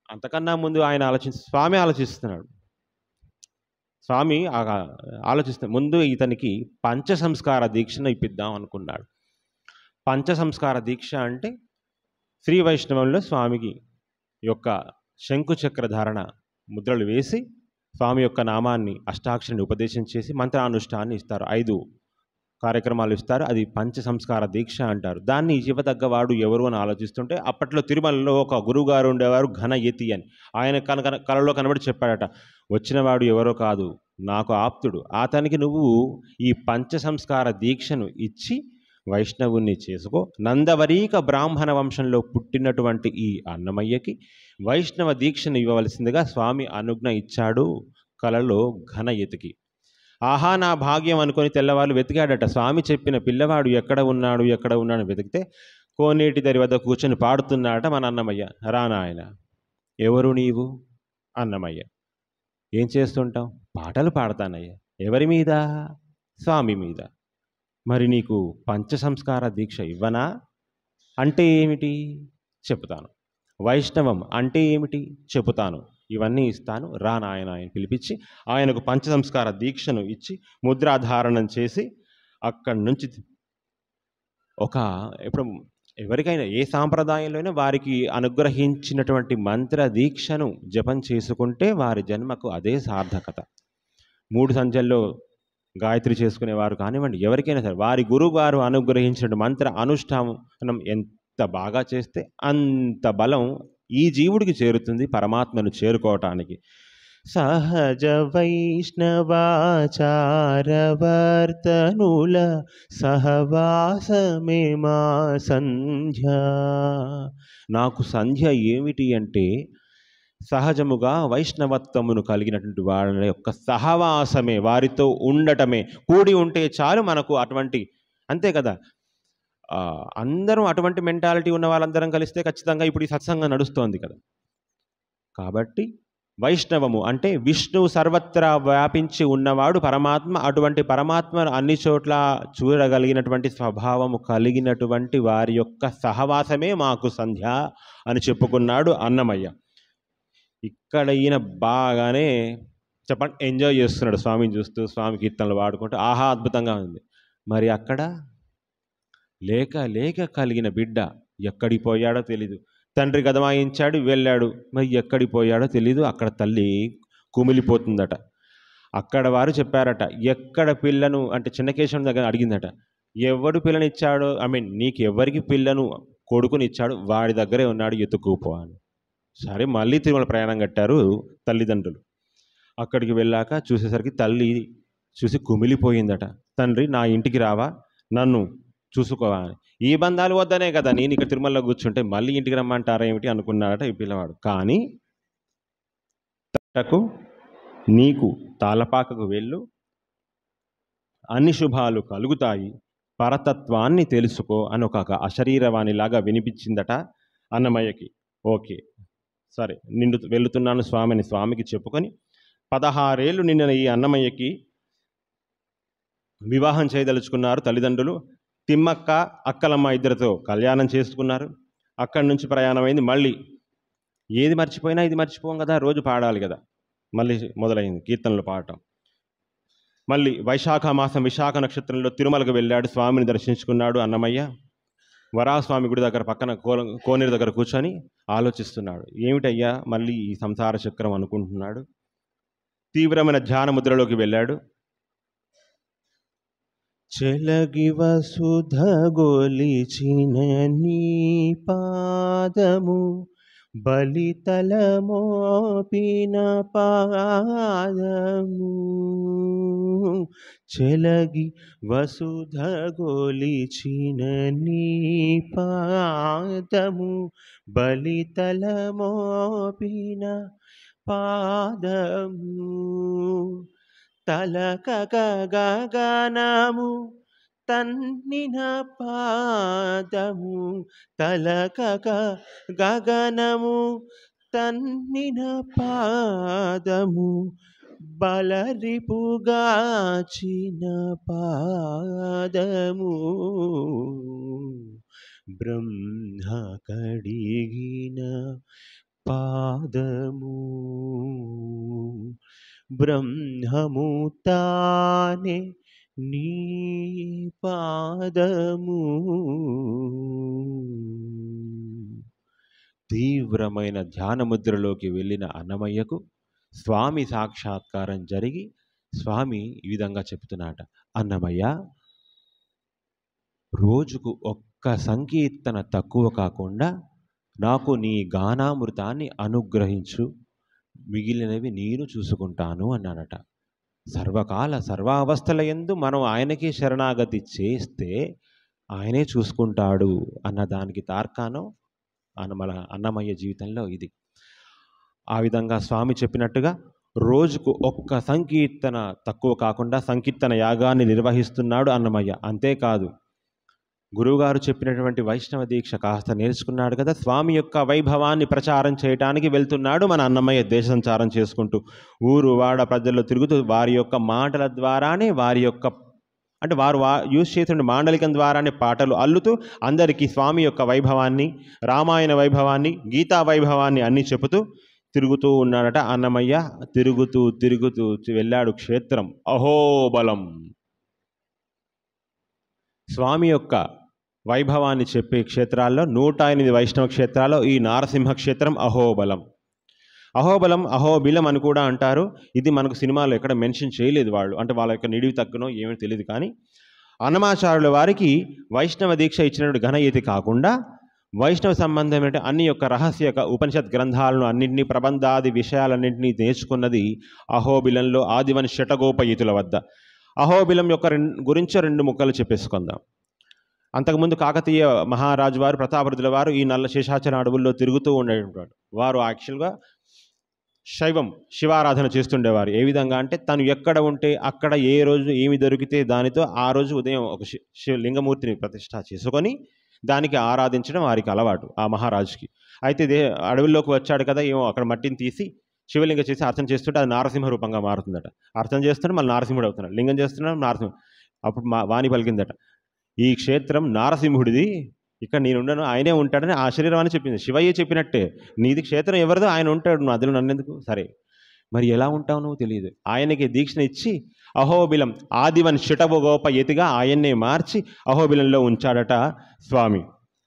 అంతకన్నా ముందు ఆయన స్వామి ఆలోచిస్తున్నాడు. స్వామి ముందు ఇతనికి పంచ సంస్కార దీక్షను ఇప్పిద్దాం అనుకున్నాడు. పంచ సంస్కార దీక్ష అంటే శ్రీ వైష్ణవంలో స్వామికి యొక్క శంకుచక్ర ధారణ ముద్రలు వేసి స్వామి యొక్క నామాన్ని అష్టాక్షరిని ఉపదేశం చేసి మంత్రానుష్ఠాన్ని ఇస్తారు. 5 కార్యక్రమాలు ఇస్తారు. అది పంచ సంస్కార దీక్ష అంటారు. దాన్ని ఇవ్వదగ్గవాడు ఎవరు అని ఆలోచిస్తుంటే అప్పట్లో తిరుమలలో ఒక గురువుగారు ఉండేవారు, ఘనయతి అని. ఆయన కలలో కనబడి చెప్పాడట, వచ్చినవాడు ఎవరో కాదు, నాకు ఆప్తుడు, అతనికి నువ్వు ఈ పంచ సంస్కార దీక్షను ఇచ్చి వైష్ణవుణ్ణి చేసుకో. నందవరీక బ్రాహ్మణ వంశంలో పుట్టినటువంటి ఈ అన్నమయ్యకి వైష్ణవ దీక్షను ఇవ్వవలసిందిగా స్వామి అనుజ్ఞ ఇచ్చాడు కలలో ఘనయతికి. ఆహా నా భాగ్యం అనుకొని తెల్లవాళ్ళు వెతికాడట. స్వామి చెప్పిన పిల్లవాడు ఎక్కడ ఉన్నాడు వెతికితే కోనేటి దరి వద్ద కూర్చొని పాడుతున్నాడట మన అన్నమయ్య. రానాయన, ఎవరు నీవు? అన్నమయ్య. ఏం చేస్తుంటావు? పాటలు పాడతానయ్యా. ఎవరి మీద? స్వామి మీద. మరి నీకు పంచ సంస్కార దీక్ష ఇవ్వనా? అంటే ఏమిటి చెప్తాను. వైష్ణవం అంటే ఏమిటి చెబుతాను. ఇవన్నీ ఇస్తాను, రా నాయన ఆయన పిలిపించి ఆయనకు పంచ సంస్కార దీక్షను ఇచ్చి ముద్రాధారణం చేసి అక్కడి నుంచి ఇప్పుడు ఎవరికైనా ఏ సాంప్రదాయంలోనే వారికి అనుగ్రహించినటువంటి మంత్ర దీక్షను జపం చేసుకుంటే వారి జన్మకు అదే సార్థకత. 3 సంధ్యల్లో గాయత్రి చేసుకునేవారు కానివ్వండి, ఎవరికైనా సరే వారి గురువు గారు అనుగ్రహించిన మంత్ర అనుష్ఠానం ఎంత బాగా చేస్తే అంత బలం ఈ జీవుడికి చేరుతుంది పరమాత్మను చేరుకోవటానికి. సహజ వైష్ణవాచారవర్తనుల సహవాసమే మా సంధ్య. నాకు సంధ్య ఏమిటి అంటే సహజముగా వైష్ణవత్వమును కలిగినటువంటి వారి యొక్క సహవాసమే, వారితో ఉండటమే. కూడి ఉంటే చాలు మనకు అటువంటి, అంతే కదా, అందరం అటువంటి మెంటాలిటీ ఉన్న వాళ్ళందరం కలిస్తే ఖచ్చితంగా ఇప్పుడు ఈ సత్సంగం నడుస్తోంది కదా. కాబట్టి వైష్ణవము అంటే విష్ణువు సర్వత్రా వ్యాపించి ఉన్నవాడు పరమాత్మ. అటువంటి పరమాత్మను అన్ని చోట్ల చూడగలిగినటువంటి స్వభావము కలిగినటువంటి వారి యొక్క సహవాసమే మాకు సంధ్య అని చెప్పుకున్నాడు అన్నమయ్య. ఇక్కడ ఈయన బాగానే చెప్పండి ఎంజాయ్ చేస్తున్నాడు స్వామిని చూస్తూ, స్వామి కీర్తనలు వాడుకుంటూ. ఆహా అద్భుతంగా ఉంది. మరి అక్కడ లేక లేక కలిగిన బిడ్డ ఎక్కడికి పోయాడో తెలీదు. తండ్రి గదమాయించాడు, వెళ్ళాడు, మరి ఎక్కడికి పోయాడో తెలీదు. అక్కడ తల్లి కుమిలిపోతుందట. అక్కడ వారు చెప్పారట, ఎక్కడ పిల్లను అంటే చిన్నకేశవుని దగ్గర అడిగిందట, ఎవడు పిల్లనిచ్చాడో, నీకు ఎవరికి పిల్లను కొడుకునిచ్చాడు వాడి దగ్గరే ఉన్నాడు, ఎత్తుకుపో అని. సరే మళ్ళీ తిరుమల ప్రయాణం కట్టారు తల్లిదండ్రులు. అక్కడికి వెళ్ళాక చూసేసరికి తల్లి చూసి కుమిలిపోయిందట. తండ్రి నా ఇంటికి రావా, నన్ను చూసుకోవాలి. ఈ బంధాలు వద్దనే కదా నేను ఇక్కడ తిరుమలలో కూర్చుంటే మళ్ళీ ఇంటికి రమ్మంటారా ఏమిటి అనుకున్నాడట ఈ పిల్లవాడు. కానీ తటకు నీకు తాళపాకకు వెళ్ళు, అన్ని శుభాలు కలుగుతాయి, పరతత్వాన్ని తెలుసుకో అని ఒక అశరీరవాణిలాగా వినిపించిందట అన్నమయ్యకి. ఓకే సరే నిన్ను వెళుతున్నాను స్వామిని స్వామికి చెప్పుకొని 16 ఏళ్ళు నిన్న ఈ అన్నమయ్యకి వివాహం చేయదలుచుకున్నారు తల్లిదండ్రులు. తిమ్మక్క అక్కలమ్మ ఇద్దరితో కళ్యాణం చేసుకున్నారు. అక్కడి నుంచి ప్రయాణమైంది. మళ్ళీ ఏది మర్చిపోయినా ఇది మర్చిపోం కదా, రోజు పాడాలి కదా. మళ్ళీ మొదలైంది కీర్తనలు పాడటం. మళ్ళీ వైశాఖ మాసం విశాఖ నక్షత్రంలో తిరుమలకు వెళ్ళాడు, స్వామిని దర్శించుకున్నాడు అన్నమయ్య. వరాహస్వామి గుడి దగ్గర పక్కన కోనేరు దగ్గర కూర్చొని ఆలోచిస్తున్నాడు. ఏమిటయ్యా మళ్ళీ ఈ సంసార చక్రం అనుకుంటున్నాడు. తీవ్రమైన ధ్యాన ముద్రలోకి వెళ్ళాడు. చెలగి వసుధ గొలిచిన నీ పాదము, బలితలమోపిన పాదము, చెలగి వసుధ గొలిచిన నీ పాదము, బలితలమోపిన పాదము, తలకగ గగనము తన్నిన పాదము, తలకగ గగనము తన్నిన పాదము, బలరిపుగాచిన పాదము, బ్రహ్మ కడిగిన పాదము, బ్రహ్మము తానే నీ పాదము. తీవ్రమైన ధ్యానముద్రలోకి వెళ్ళిన అన్నమయ్యకు స్వామి సాక్షాత్కారం జరిగి స్వామి ఈ విధంగా చెప్తున్నాట, అన్నమయ్య, రోజుకు ఒక్క సంకీర్తన తక్కువ కాకుండా నాకు నీ గానామృతాన్ని అనుగ్రహించు, మిగిలినవి నేను చూసుకుంటాను అన్నాడట. సర్వకాల సర్వావస్థల యందు మనం ఆయనకి శరణాగతి చేస్తే ఆయనే చూసుకుంటాడు అన్నదానికి తార్కాణం అన్నమయ్య జీవితంలో ఇది. ఆ విధంగా స్వామి చెప్పినట్టుగా రోజుకు ఒక్క సంకీర్తన తక్కువ కాకుండా సంకీర్తన యాగాన్ని నిర్వహిస్తున్నాడు అన్నమయ్య. అంతేకాదు, గురువుగారు చెప్పినటువంటి వైష్ణవ దీక్ష కాస్త నేర్చుకున్నాడు కదా, స్వామి యొక్క వైభవాన్ని ప్రచారం చేయడానికి వెళ్తున్నాడు మన అన్నమయ్య. దేశ సంచారం చేసుకుంటూ ఊరు వాడ ప్రజల్లో తిరుగుతూ వారి యొక్క మాటల ద్వారానే, వారి యొక్క అంటే వారు యూజ్ చేసిన మాండలికం ద్వారానే పాటలు అల్లుతూ అందరికీ స్వామి యొక్క వైభవాన్ని, రామాయణ వైభవాన్ని, గీతా వైభవాన్ని అన్నీ చెబుతూ తిరుగుతూ ఉన్నాడట అన్నమయ్య. తిరుగుతూ తిరుగుతూ వెళ్ళాడు క్షేత్రం అహోబలం. స్వామి యొక్క వైభవాన్ని చెప్పే క్షేత్రాల్లో 108 వైష్ణవ క్షేత్రాల్లో ఈ నారసింహ క్షేత్రం అహోబలం. అహోబలం, అహోబిలం అని కూడా అంటారు. ఇది మనకు సినిమాలో ఎక్కడ మెన్షన్ చేయలేదు వాళ్ళు, అంటే వాళ్ళ యొక్క నిడివి తక్కువనో ఏమీ తెలియదు. కానీ అన్నమాచార్యుల వారికి వైష్ణవ దీక్ష ఇచ్చినటువంటి ఘనయతి కాకుండా వైష్ణవ సంబంధమైన అన్ని యొక్క రహస్య ఉపనిషత్ గ్రంథాలను అన్నింటినీ, ప్రబంధాది విషయాలన్నింటినీ నేర్చుకున్నది అహోబిలంలో ఆదివన్ శటగోపయుతుల వద్ద. అహోబిలం యొక్క గురించి 2 ముక్కలు చెప్పేసుకుందాం. అంతకుముందు కాకతీయ మహారాజు వారు, ప్రతాపరుదుల వారు ఈ నల్ల శేషాచల అడవుల్లో తిరుగుతూ ఉండేవారు. వారు యాక్చువల్గా శైవం, శివారాధన చేస్తుండేవారు. ఏ విధంగా అంటే తను ఎక్కడ ఉంటే అక్కడ ఏ రోజు ఏమి దొరికితే దానితో ఆ రోజు ఉదయం ఒక లింగమూర్తిని ప్రతిష్ఠ చేసుకొని దానికి ఆరాధించడం వారికి అలవాటు ఆ మహారాజుకి. అయితే అడవుల్లోకి వచ్చాడు కదా, ఏమో అక్కడ మట్టిని తీసి శివలింగం చేసి అర్చన చేస్తుంటే అది నారసింహ రూపంగా మారుతుందట. అర్చన చేస్తున్నాడు, మళ్ళీ నారసింహుడు అవుతున్నాడు. లింగం చేస్తున్నాడు, నారసింహుడు. అప్పుడు వాణి పలికిందట, ఈ క్షేత్రం నారసింహుడిది, ఇక్కడ నేను ఉండను, ఆయనే ఉంటాడని ఆ శరీరం అని చెప్పింది. శివయ్య చెప్పినట్టే, నీది క్షేత్రం ఎవరిదో ఆయన ఉంటాడు, నువ్వు అదిలో నన్నెందుకు? సరే, మరి ఎలా ఉంటావు నువ్వు తెలియదు. ఆయనకి దీక్షణ ఇచ్చి అహోబిలం ఆదివన్ శటగోపయతిగా ఆయన్నే మార్చి అహోబిలంలో ఉంచాడట స్వామి.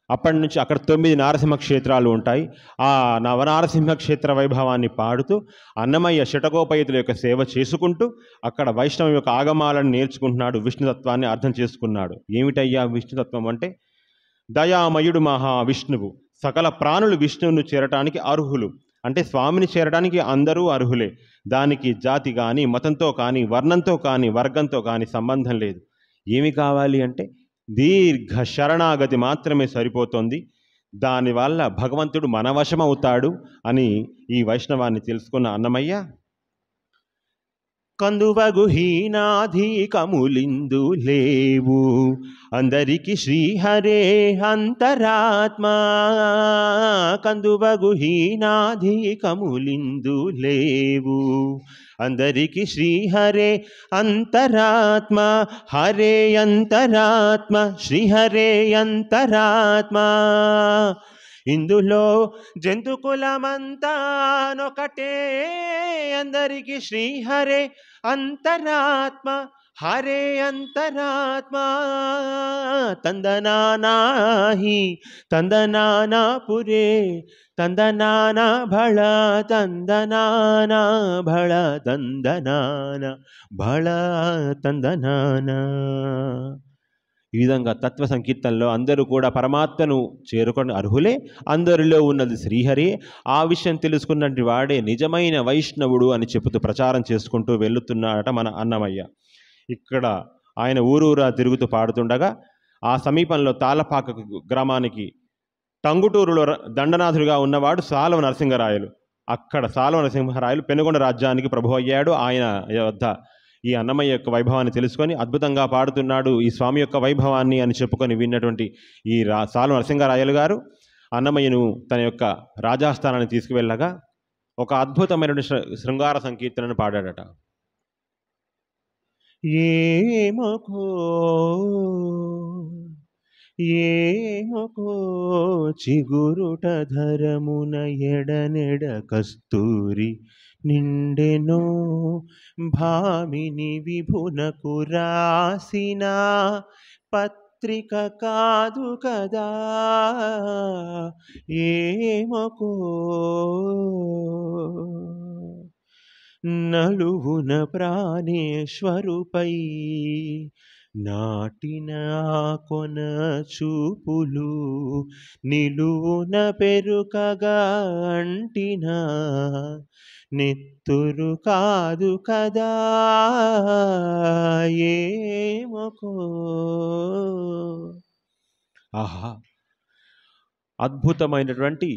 అప్పటి నుంచి అక్కడ 9 నారసింహ క్షేత్రాలు ఉంటాయి. ఆ నవనారసింహ క్షేత్ర వైభవాన్ని పాడుతూ అన్నమయ్య శటగోపయతుల యొక్క సేవ చేసుకుంటూ అక్కడ వైష్ణవం యొక్క ఆగమాలను నేర్చుకుంటున్నాడు, విష్ణుతత్వాన్ని అర్థం చేసుకున్నాడు. ఏమిటయ్యా విష్ణుతత్వం అంటే? దయామయుడు మహావిష్ణువు, సకల ప్రాణులు విష్ణువును చేరటానికి అర్హులు. అంటే స్వామిని చేరడానికి అందరూ అర్హులే. దానికి జాతి కానీ, మతంతో కానీ, వర్ణంతో కానీ, వర్గంతో కానీ సంబంధం లేదు. ఏమి కావాలి అంటే దీర్ఘ శరణాగతి మాత్రమే సరిపోతుంది. దానివల్ల భగవంతుడు మనవశమవుతాడు అని ఈ వైష్ణవాన్ని తెలుసుకున్న అన్నమయ్య, కందువగు హీనాధికములిందు లేవు, అందరికి శ్రీహరే అంతరాత్మ. కందువగు హీనాధికములిందు లేవు, అందరికి శ్రీహరే అంతరాత్మ. హరే అంతరాత్మ, శ్రీహరే అంతరాత్మ. ఇందులో జంతుకులమంతానొకటే, అందరికి శ్రీహరే అంతరాత్మ. హరే అంతరాత్మ. తందనానాహి తందనానా పురే, తందనానా భళ తందనానా భళ, తందనాన భళ తందనానా. ఈ విధంగా తత్వ సంకీర్తనలో అందరూ కూడా పరమాత్మను చేరుకొని అర్హులే, అందరిలో ఉన్నది శ్రీహరి. ఆ విషయం తెలుసుకున్నట్టు వాడే నిజమైన వైష్ణవుడు అని చెబుతూ ప్రచారం చేసుకుంటూ వెళుతున్నాడట మన అన్నమయ్య. ఇక్కడ ఆయన ఊరూరా తిరుగుతూ పాడుతుండగా ఆ సమీపంలో తాళపాక గ్రామానికి టంగుటూరులో దండనాథుడిగా ఉన్నవాడు సాలవ నరసింహరాయలు. అక్కడ సాలవ నరసింహరాయలు పెనుగొండ రాజ్యానికి ప్రభు అయ్యాడు. ఆయన వద్ద ఈ అన్నమయ్య యొక్క వైభవాన్ని తెలుసుకొని అద్భుతంగా పాడుతున్నాడు ఈ స్వామి యొక్క వైభవాన్ని అని చెప్పుకొని విన్నటువంటి ఈ సాలు నరసింగరాయలు గారు అన్నమయ్యను తన యొక్క రాజాస్థానాన్ని తీసుకువెళ్ళగా ఒక అద్భుతమైనటువంటి శృంగార సంకీర్తనను పాడాడట. ఏమకో ఏమకో చిగురుట ధరమున ఎడనెడ కస్తూరి నిండెనో భామిని విభునకు రాసిన పత్రిక కాదు కదా ఏమకో నలువున ప్రాణేశ్వరుపై నాటిన కొన చూపులు నిలువున పెరుకగా అంటిన నెత్తురు కాదు కదా ఏమకో. ఆహా, అద్భుతమైనటువంటి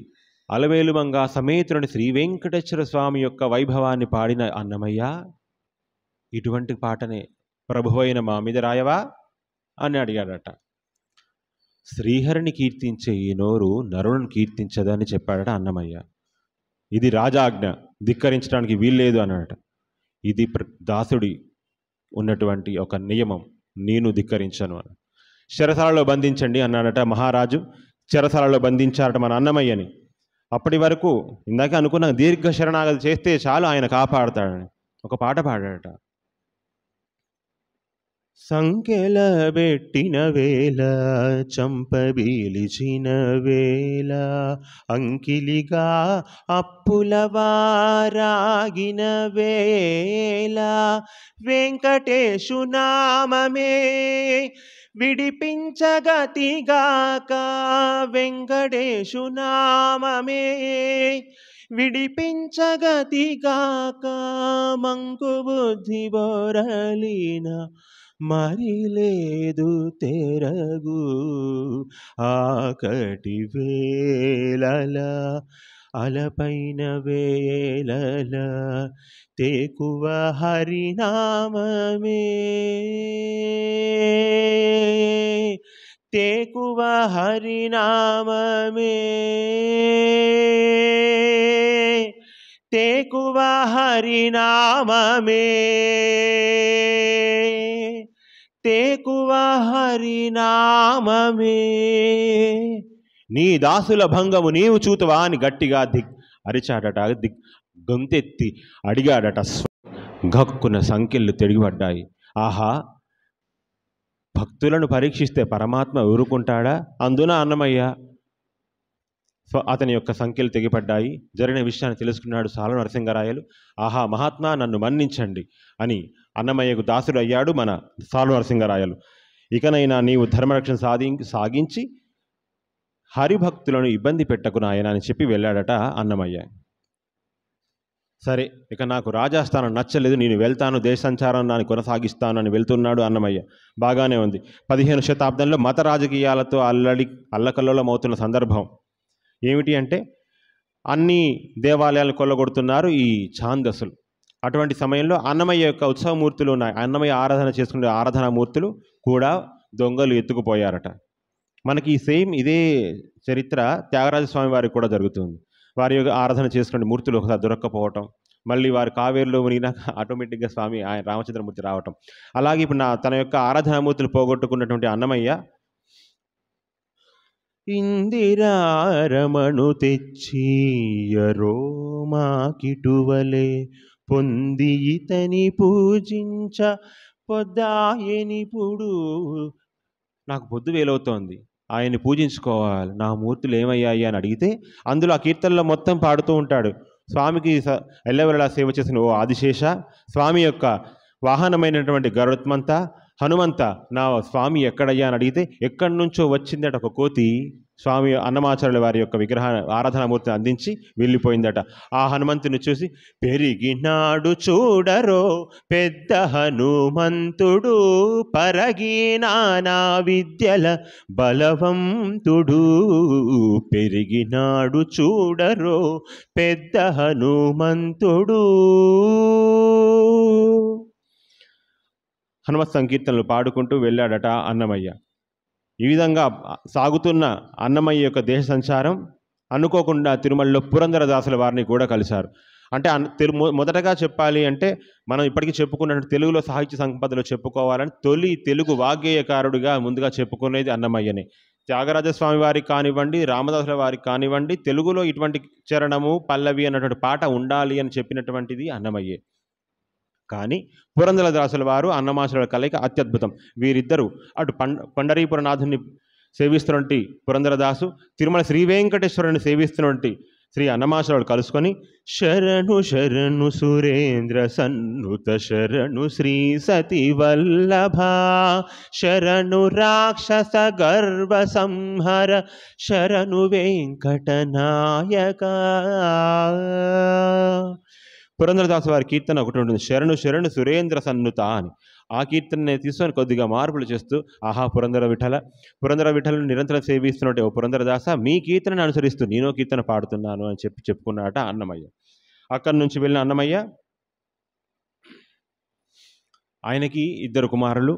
అలవేలుమంగా సమేతుని శ్రీ వెంకటేశ్వర స్వామి యొక్క వైభవాన్ని పాడిన అన్నమయ్య ఇటువంటి పాటనే ప్రభువైన మా మీద రాయవా అని అడిగాడట. శ్రీహరిని కీర్తించే ఈ నోరు నరుని కీర్తించదని చెప్పాడట అన్నమయ్య. ఇది రాజాజ్ఞ, ధిక్కరించడానికి వీల్లేదు అన్నాడట. ఇది దాసుడి ఉన్నటువంటి ఒక నియమం, నేను ధిక్కరించను అని. చెరసాలలో బంధించండి అన్నాడట మహారాజు. చెరసాలలో బంధించారట మన అన్నమయ్యని. అప్పటి వరకు ఇందాక అనుకున్న దీర్ఘ శరణాగతి చేస్తే చాలు ఆయన కాపాడతాడని ఒక పాట పాడాడట. సంకెల పెట్టిన వేళ చంపబీలిచిన వేళ అంకిలిగా అప్పుల వారాగిన వేళ వెంకటేశు నామమే విడిపించగతిగాక వెంకటేశు నామమే విడిపించగతిగాక మంకు బుద్ధి బోరలిన మరి లేదు తెరగు ఆకటి వేళల అలపైన వేళల తేకువ హరినామమే తేకువ హరినామమే తేకువ హరినామమే తేకువ హరినామమే. నీ దాసుల భంగము నీవు చూతువా అని గట్టిగా అరిచాడట. గొంతెత్తి అడిగాడట. గక్కున సంకెళ్ళు తెగిపడ్డాయి. ఆహా, భక్తులను పరీక్షిస్తే పరమాత్మ ఊరుకుంటాడా? అందున అన్నమయ్య అతని యొక్క సంఖ్యలు తెగిపడ్డాయి. జరిగిన విషయాన్ని తెలుసుకున్నాడు సాలు నరసింగరాయలు. ఆహా, మహాత్మా నన్ను మన్నించండి అని అన్నమయ్యకు దాసుడు అయ్యాడు మన సాలు నరసింగరాయలు. ఇకనైనా నీవు ధర్మరక్షణ సాగించి హరిభక్తులను ఇబ్బంది పెట్టకు నాయన అని చెప్పి వెళ్ళాడట అన్నమయ్య. సరే, ఇక నాకు రాజాస్థానం నచ్చలేదు, నేను వెళ్తాను, దేశ సంచారం నాని కొనసాగిస్తాను అని వెళ్తున్నాడు అన్నమయ్య. బాగానే ఉంది. 15వ శతాబ్దంలో మత రాజకీయాలతో అల్లకల్లోలమవుతున్న సందర్భం ఏమిటి అంటే అన్ని దేవాలయాలను కొల్లగొడుతున్నారు ఈ ఛాందసులు. అటువంటి సమయంలో అన్నమయ్య యొక్క ఉత్సవమూర్తులు ఉన్నాయి. అన్నమయ్య ఆరాధన చేసుకునే ఆరాధనామూర్తులు కూడా దొంగలు ఎత్తుకుపోయారట. మనకి సేమ్ ఇదే చరిత్ర త్యాగరాజస్వామి వారికి కూడా జరుగుతుంది. వారి యొక్క ఆరాధన చేసుకునే మూర్తులు ఒకసారి దొరక్కపోవటం, మళ్ళీ వారు కావేరులో మునిగినాక ఆటోమేటిక్గా స్వామి ఆయన రామచంద్రమూర్తి రావటం. అలాగే ఇప్పుడు తన యొక్క ఆరాధనామూర్తులు పోగొట్టుకున్నటువంటి అన్నమయ్య ఇందిరారమణు తెచ్చియరో మాకిటువలే పొంది ఇతని పూజించ పొద్దాయనిపుడు. నాకు పొద్దు వేలవుతోంది, ఆయన్ని పూజించుకోవాలి, నా మూర్తులు ఏమయ్యాయి అని అడిగితే అందులో ఆ కీర్తనలో మొత్తం పాడుతూ ఉంటాడు. స్వామికి ఎల్లవెల్లలా సేవ చేసిన ఓ ఆదిశేష, స్వామి యొక్క వాహనమైనటువంటి గరుత్మంత హనుమంత, నా స్వామి ఎక్కడయ్యా అని అడిగితే ఎక్కడి నుంచో వచ్చిందట ఒక కోతి స్వామి అన్నమాచార్యుల వారి యొక్క విగ్రహ ఆరాధనామూర్తిని అందించి వెళ్ళిపోయిందట. ఆ హనుమంతుని చూసి పెరిగినాడు చూడరో పెద్ద హనుమంతుడు, పరగినానా విద్యల బలవంతుడు, పెరిగినాడు చూడరో పెద్ద హనుమంతుడు. హనుమత్ సంకీర్తనలు పాడుకుంటూ వెళ్ళాడట అన్నమయ్య. ఈ విధంగా సాగుతున్న అన్నమయ్య యొక్క దేశ సంచారం అనుకోకుండా తిరుమలలో పురంధరదాసుల వారిని కూడా కలిశారు. అంటే మొదటగా చెప్పాలి అంటే మనం ఇప్పటికీ చెప్పుకున్నట్టు తెలుగులో సాహిత్య సంపదలో చెప్పుకోవాలని తొలి తెలుగు వాగ్గేయకారుడిగా ముందుగా చెప్పుకునేది అన్నమయ్యనే. త్యాగరాజస్వామి వారికి కానివ్వండి, రామదాసుల వారికి కానివ్వండి, తెలుగులో ఇటువంటి చరణము పల్లవి అన్నటువంటి పాట ఉండాలి అని చెప్పినటువంటిది అన్నమయ్యే. కానీ పురంధరదాసుల వారు అన్నమాచార్యుల కలయిక అత్యద్భుతం. వీరిద్దరూ అటు పండరీపురనాథుని సేవిస్తున్నటువంటి పురంధరదాసు, తిరుమల శ్రీ వెంకటేశ్వరుని సేవిస్తున్నటువంటి శ్రీ అన్నమాచార్యులు కలుసుకొని శరణు శరణు సురేంద్ర సన్నుత శరణు శ్రీ సతి వల్లభ శరణు రాక్షస గర్వ సంహర శరణు వెంకటనాయక. పురంధరదాసు వారి కీర్తన ఒకటి ఉంటుంది, శరణు శరణు సురేంద్ర సన్నుత అని. ఆ కీర్తనని తీసుకొని కొద్దిగా మార్పులు చేస్తూ ఆహా పురంధర విఠలను నిరంతరం సేవిస్తున్నట్టే ఓ పురంధరదాస, మీ కీర్తనను అనుసరిస్తూ నేనో కీర్తన పాడుతున్నాను అని చెప్పుకున్నాడట అన్నమయ్య. అక్కడి నుంచి వెళ్ళిన అన్నమయ్య ఆయనకి ఇద్దరు కుమారులు,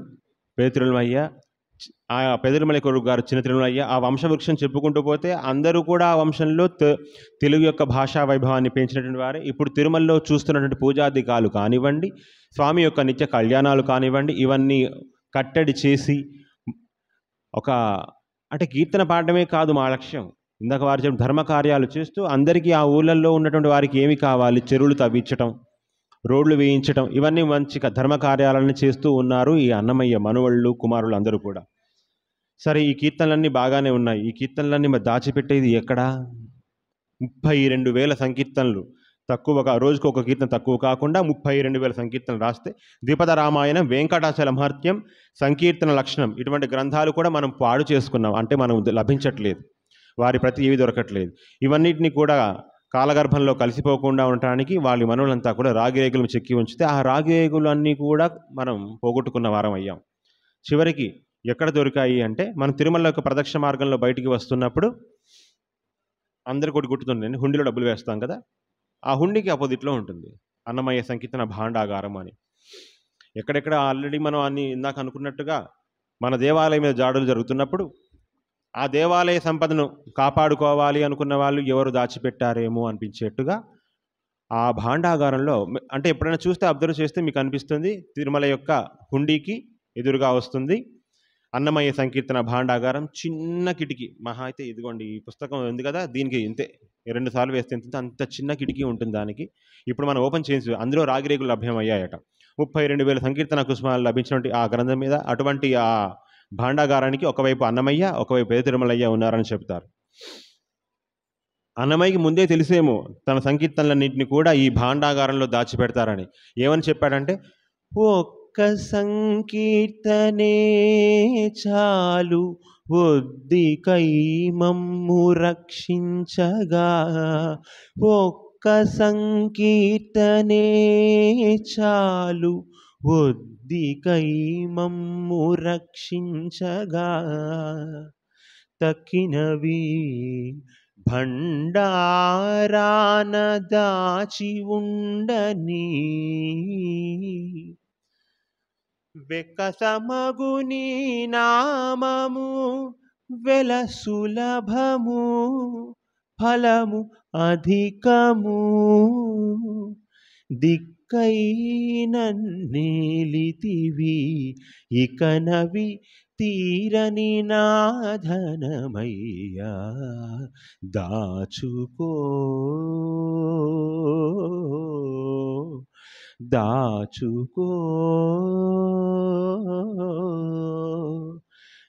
పేదతిరుమలయ్య, ఆ పెదతిరుమల కొడుకు గారు చిన్న తిరుమలయ్య. ఆ వంశవృక్షం చెప్పుకుంటూ పోతే అందరూ కూడా ఆ వంశంలో తెలుగు యొక్క భాషా వైభవాన్ని పెంచినటువంటి వారే. ఇప్పుడు తిరుమలలో చూస్తున్నటువంటి పూజాధికాలు కానివ్వండి, స్వామి యొక్క నిత్య కళ్యాణాలు కానివ్వండి, ఇవన్నీ కట్టడి చేసి అంటే కీర్తన పాడడమే కాదు మా లక్ష్యం. ఇందాక వారు చెప్పిన ధర్మ కార్యాలు చేస్తూ అందరికీ ఆ ఊళ్ళల్లో ఉన్నటువంటి వారికి ఏమి కావాలి, చెరువులు తవ్వించటం, రోడ్లు వేయించటం, ఇవన్నీ మంచి ధర్మ కార్యాలను చేస్తూ ఉన్నారు ఈ అన్నమయ్య మనువళ్ళు కుమారులు అందరూ కూడా. సరే, ఈ కీర్తనలన్నీ బాగానే ఉన్నాయి. ఈ కీర్తనలన్నీ మరి దాచిపెట్టేది ఎక్కడా? 32,000 సంకీర్తనలు తక్కువగా, రోజుకు ఒక కీర్తన తక్కువ కాకుండా 32,000 సంకీర్తనలు రాస్తే ద్విపద రామాయణం, వెంకటాచల మహత్యం, సంకీర్తన లక్షణం ఇటువంటి గ్రంథాలు కూడా మనం పాడు చేసుకున్నాం. అంటే మనం లభించట్లేదు, వారి ప్రతి ఏవి దొరకట్లేదు. ఇవన్నిటిని కూడా కాలగర్భంలో కలిసిపోకుండా ఉండటానికి వాళ్ళ మనవులంతా కూడా రాగిరేగులు చెక్కి ఉంచితే ఆ రాగిరేగులు అన్నీ కూడా మనం పోగొట్టుకున్న వారం అయ్యాం. చివరికి ఎక్కడ దొరికాయి అంటే మనం తిరుమల యొక్క ప్రదక్షిణ మార్గంలో బయటికి వస్తున్నప్పుడు అందరు కూడా గుర్తుందండి, హుండీలో డబ్బులు వేస్తాం కదా, ఆ హుండీకి అపోజిట్లో ఉంటుంది అన్నమయ్య సంకీర్తన భాండాగారం అని. ఎక్కడెక్కడ ఆల్రెడీ మనం అన్ని ఇందాక అనుకున్నట్టుగా మన దేవాలయం మీద జాడులు జరుగుతున్నప్పుడు ఆ దేవాలయ సంపదను కాపాడుకోవాలి అనుకున్న వాళ్ళు ఎవరు దాచిపెట్టారేమో అనిపించేట్టుగా ఆ భాండాగారంలో, అంటే ఎప్పుడైనా చూస్తే అబ్జర్వ్ చేస్తే మీకు అనిపిస్తుంది తిరుమల యొక్క హుండీకి ఎదురుగా వస్తుంది అన్నమయ్య సంకీర్తన భాండాగారం. చిన్న కిటికీ, మహా అయితే ఇదిగోండి ఈ పుస్తకం ఉంది కదా, దీనికి ఇంతే 2 సార్లు వేస్తే ఇంత అంత చిన్న కిటికీ ఉంటుంది దానికి. ఇప్పుడు మనం ఓపెన్ చేసి అందులో రాగిరేగులు లభ్యమయ్యాయట. 32,000 సంకీర్తన కుసుమాలు లభించినటువంటి ఆ గ్రంథం మీద అటువంటి ఆ భాండాగారానికి ఒకవైపు అన్నమయ్య, ఒకవైపు పెదతిరుమలయ్య ఉన్నారని చెప్తారు. అన్నమయ్యకి ముందే తెలిసేమో తన సంకీర్తనలన్నింటినీ కూడా ఈ భాండాగారంలో దాచిపెడతారని. ఏమని చెప్పాడంటే, ఒక్క సంకీర్తనే చాలు ఒద్దికై మమ్ము రక్షించగా, ఒక్క సంకీర్తనే చాలు ఒద్దికై మమ్ము రక్షించగా, తక్కినవి భండారాన దాచి ఉండని, వెకసమగుని నామము వెల సులభము, ఫలము అధికము, దిక్కై నన్నేలితివి ఇకనవి తీరని నాధనమయ్యా, దాచుకో దాచుకో.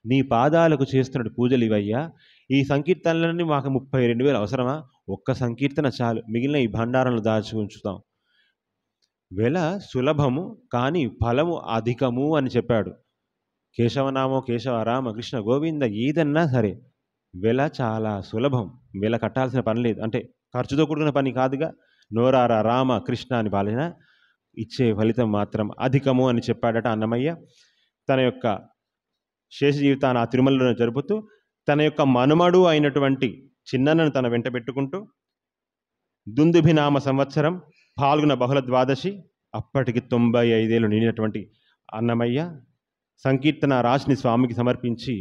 నీ పాదాలకు చేస్తున్న పూజలు ఇవయ్యా. ఈ సంకీర్తనలన్నీ మాకు 32,000 అవసరమా? ఒక్క సంకీర్తన చాలు, మిగిలిన ఈ భండారంలో దాచి ఉంచుతాం. వెల సులభము కానీ ఫలము అధికము అని చెప్పాడు. కేశవనామో కేశవ రామ కృష్ణ గోవింద ఏదన్నా సరే వెల చాలా సులభం, వెల కట్టాల్సిన పని లేదు. అంటే ఖర్చుతో కూడుకున్న పని కాదుగా. నోరారా రామ కృష్ణ అని పాలిన ఇచ్చే ఫలితం మాత్రం అధికము అని చెప్పాడట అన్నమయ్య. తన యొక్క శేష జీవితాన్ని ఆ తిరుమలలో జరుపుతూ తన యొక్క మనుమడు అయినటువంటి చిన్నన్నను తన వెంట పెట్టుకుంటూ దుందుభినామ సంవత్సరం ఫాల్గుణ బహుళ ద్వాదశి, అప్పటికి 95 ఏళ్ళు నిండినటువంటి అన్నమయ్య సంకీర్తన రాశిని స్వామికి సమర్పించి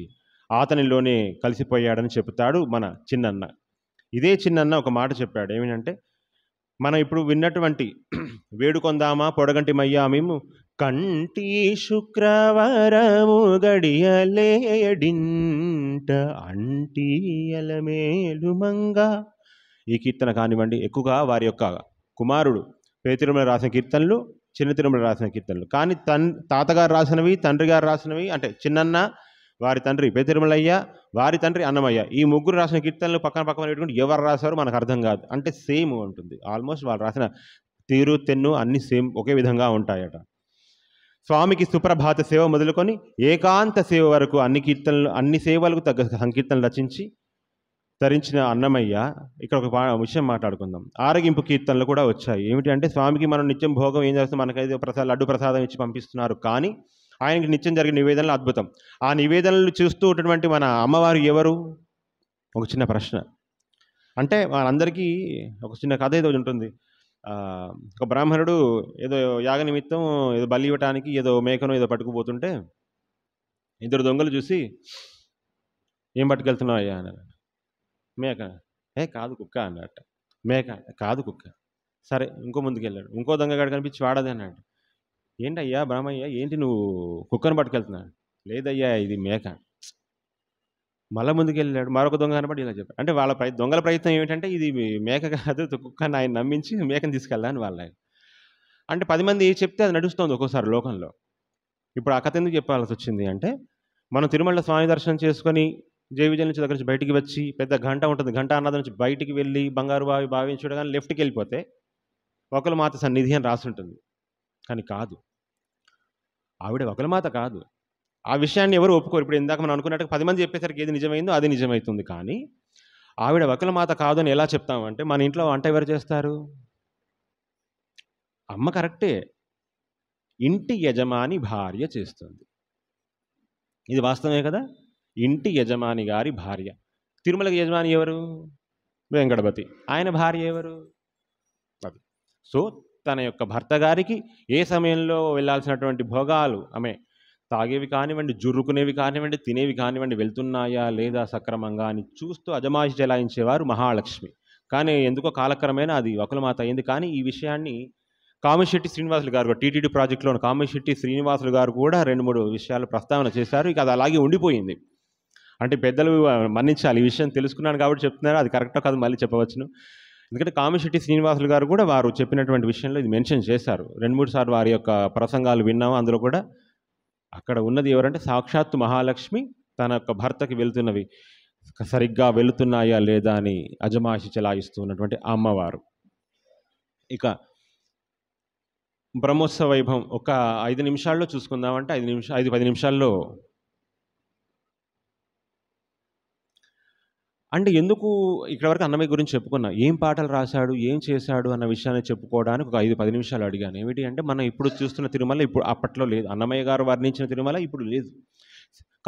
అతనిలోనే కలిసిపోయాడని చెబుతాడు మన చిన్నన్న. ఇదే చిన్నన్న ఒక మాట చెప్పాడు, ఏమిటంటే మనం ఇప్పుడు విన్నటువంటి వేడుకొందామా పొడగంటి మయ్యా మేము కంటి శుక్రవారము గడియలేడింట అంటియలమేలు మంగ, ఈ కీర్తన కానివ్వండి ఎక్కువగా వారి యొక్క కుమారుడు పేతిరుమల రాసిన కీర్తనలు, చిన్న తిరుమల రాసిన కీర్తనలు. కానీ తాతగారు రాసినవి, తండ్రి గారు రాసినవి, అంటే చిన్నన్న వారి తండ్రి పేతిరుమలయ్య, వారి తండ్రి అన్నమయ్య, ఈ ముగ్గురు రాసిన కీర్తనలు పక్కన పక్కన పెట్టుకుంటే ఎవరు రాశారో మనకు అర్థం కాదు. అంటే సేమ్ ఉంటుంది, ఆల్మోస్ట్ వాళ్ళు రాసిన తీరు తెన్ను అన్ని సేమ్ ఒకే విధంగా ఉంటాయట. స్వామికి సుప్రభాత సేవ మొదలుకొని ఏకాంత సేవ వరకు అన్ని కీర్తనలు, అన్ని సేవలకు తగ్గ సంకీర్తనలు రచించి ధరించిన అన్నమయ్య ఇక్కడ ఒక విషయం మాట్లాడుకుందాం. ఆరగింపు కీర్తనలు కూడా వచ్చాయి. ఏమిటి అంటే స్వామికి మనం నిత్యం భోగం ఏం చేస్తాం, మనకైతే లడ్డు ప్రసాదం ఇచ్చి పంపిస్తున్నారు, కానీ ఆయనకి నిత్యం జరిగిన నివేదనలు అద్భుతం. ఆ నివేదనలు చూస్తూ ఉన్నటువంటి మన అమ్మవారు ఎవరు? ఒక చిన్న ప్రశ్న. అంటే వాళ్ళందరికీ ఒక చిన్న కథ ఏదో ఉంటుంది. ఒక బ్రాహ్మణుడు ఏదో యాగ నిమిత్తం ఏదో బలి ఇవ్వటానికి ఏదో మేకను ఏదో పట్టుకుపోతుంటే ఇద్దరు దొంగలు చూసి ఏం పట్టుకెళ్తున్నావు అయ్యా అన్నారు. మేక. కాదు కుక్క అన్నట్ట. మేక కాదు కుక్క. సరే ఇంకో ముందుకు వెళ్ళాడు, ఇంకో దొంగగాడు కనిపించి వాడదే అన్నాడు. ఏంటయ్యా బ్రాహ్మయ్య, ఏంటి నువ్వు కుక్కను పట్టుకెళ్తున్నాడు? లేదయ్యా ఇది మేక. మళ్ళీ ముందుకు వెళ్ళాడు, మరొక దొంగ కనబడి ఇలా చెప్పాడు. అంటే వాళ్ళ దొంగల ప్రయత్నం ఏమిటంటే ఇది మేక కాదు కుక్క అని ఆయన నమ్మించి మేకను తీసుకెళ్ళాలని వాళ్ళ. అంటే 10 మంది చెప్తే అది నడుస్తుంది ఒక్కోసారి లోకంలో. ఇప్పుడు ఆ కథ ఎందుకు చెప్పాల్సి వచ్చింది అంటే, మనం తిరుమల స్వామి దర్శనం చేసుకొని జైవిజయం నుంచి దగ్గర నుంచి బయటికి వచ్చి పెద్ద గంట ఉంటుంది, గంట అన్నది నుంచి బయటికి వెళ్ళి బంగారు బావి భావించడం కానీ లెఫ్ట్కి వెళ్ళిపోతే ఒకలమాత సన్నిధి అని రాసి ఉంటుంది. కానీ కాదు, ఆవిడ ఒకలమాత కాదు. ఆ విషయాన్ని ఎవరు ఒప్పుకోరు. ఇప్పుడు ఇందాక మనం అనుకున్నట్టుగా 10 మంది చెప్పేసరికి ఏది నిజమైందో అది నిజమవుతుంది. కానీ ఆవిడ ఒకలమాత కాదు అని ఎలా చెప్తామంటే, మన ఇంట్లో వంట ఎవరు చేస్తారు? అమ్మ కరెక్టే, ఇంటి యజమాని భార్య చేస్తుంది. ఇది వాస్తవమే కదా. ఇంటి యజమాని గారి భార్య. తిరుమలకి యజమాని ఎవరు? వెంకటపతి. ఆయన భార్య ఎవరు? అది. సో తన యొక్క భర్త గారికి ఏ సమయంలో వెళ్ళాల్సినటువంటి భోగాలు ఆమె తాగేవి కానివ్వండి, జుర్రుకునేవి కానివ్వండి, తినేవి కానివ్వండి వెళ్తున్నాయా లేదా సక్రమంగా అని చూస్తూ అజమాయిషి చెలాయించేవారు మహాలక్ష్మి. కానీ ఎందుకో కాలక్రమేణా అది ఒకలమాత అయింది. కానీ ఈ విషయాన్ని కామిశెట్టి శ్రీనివాసులు గారు, టీటీడీ ప్రాజెక్టులో ఉన్న కామిశెట్టి శ్రీనివాసులు గారు కూడా 2-3 విషయాలు ప్రస్తావన చేశారు. ఇక అది అలాగే ఉండిపోయింది. అంటే పెద్దలు మన్నించాలి, ఈ విషయం తెలుసుకున్నాను కాబట్టి చెప్తున్నారు, అది కరెక్టో కాదు మళ్ళీ చెప్పవచ్చును. ఎందుకంటే కామిశెట్టి శ్రీనివాసులు గారు కూడా వారు చెప్పినటువంటి విషయంలో ఇది మెన్షన్ చేశారు. 2-3 సార్లు వారి యొక్క ప్రసంగాలు విన్నాము. అందులో కూడా అక్కడ ఉన్నది ఎవరంటే సాక్షాత్తు మహాలక్ష్మి తన యొక్క భర్తకి వెళ్తున్నవి సరిగ్గా వెళుతున్నాయా లేదా అని అజమాయిషి చెలాయిస్తున్నటువంటి అమ్మవారు. ఇక బ్రహ్మోత్సవ వైభవం ఒక 5 నిమిషాల్లో చూసుకుందామంటే 5-10 నిమిషాల్లో. అంటే ఎందుకు ఇక్కడ వరకు అన్నమయ్య గురించి చెప్పుకున్నా, ఏం పాటలు రాశాడు, ఏం చేశాడు అన్న విషయాన్ని చెప్పుకోవడానికి ఒక 5-10 నిమిషాలు అడిగాను. ఏమిటి అంటే, మనం ఇప్పుడు చూస్తున్న తిరుమల ఇప్పుడు అప్పట్లో లేదు. అన్నమయ్య గారు వర్ణించిన తిరుమల ఇప్పుడు లేదు.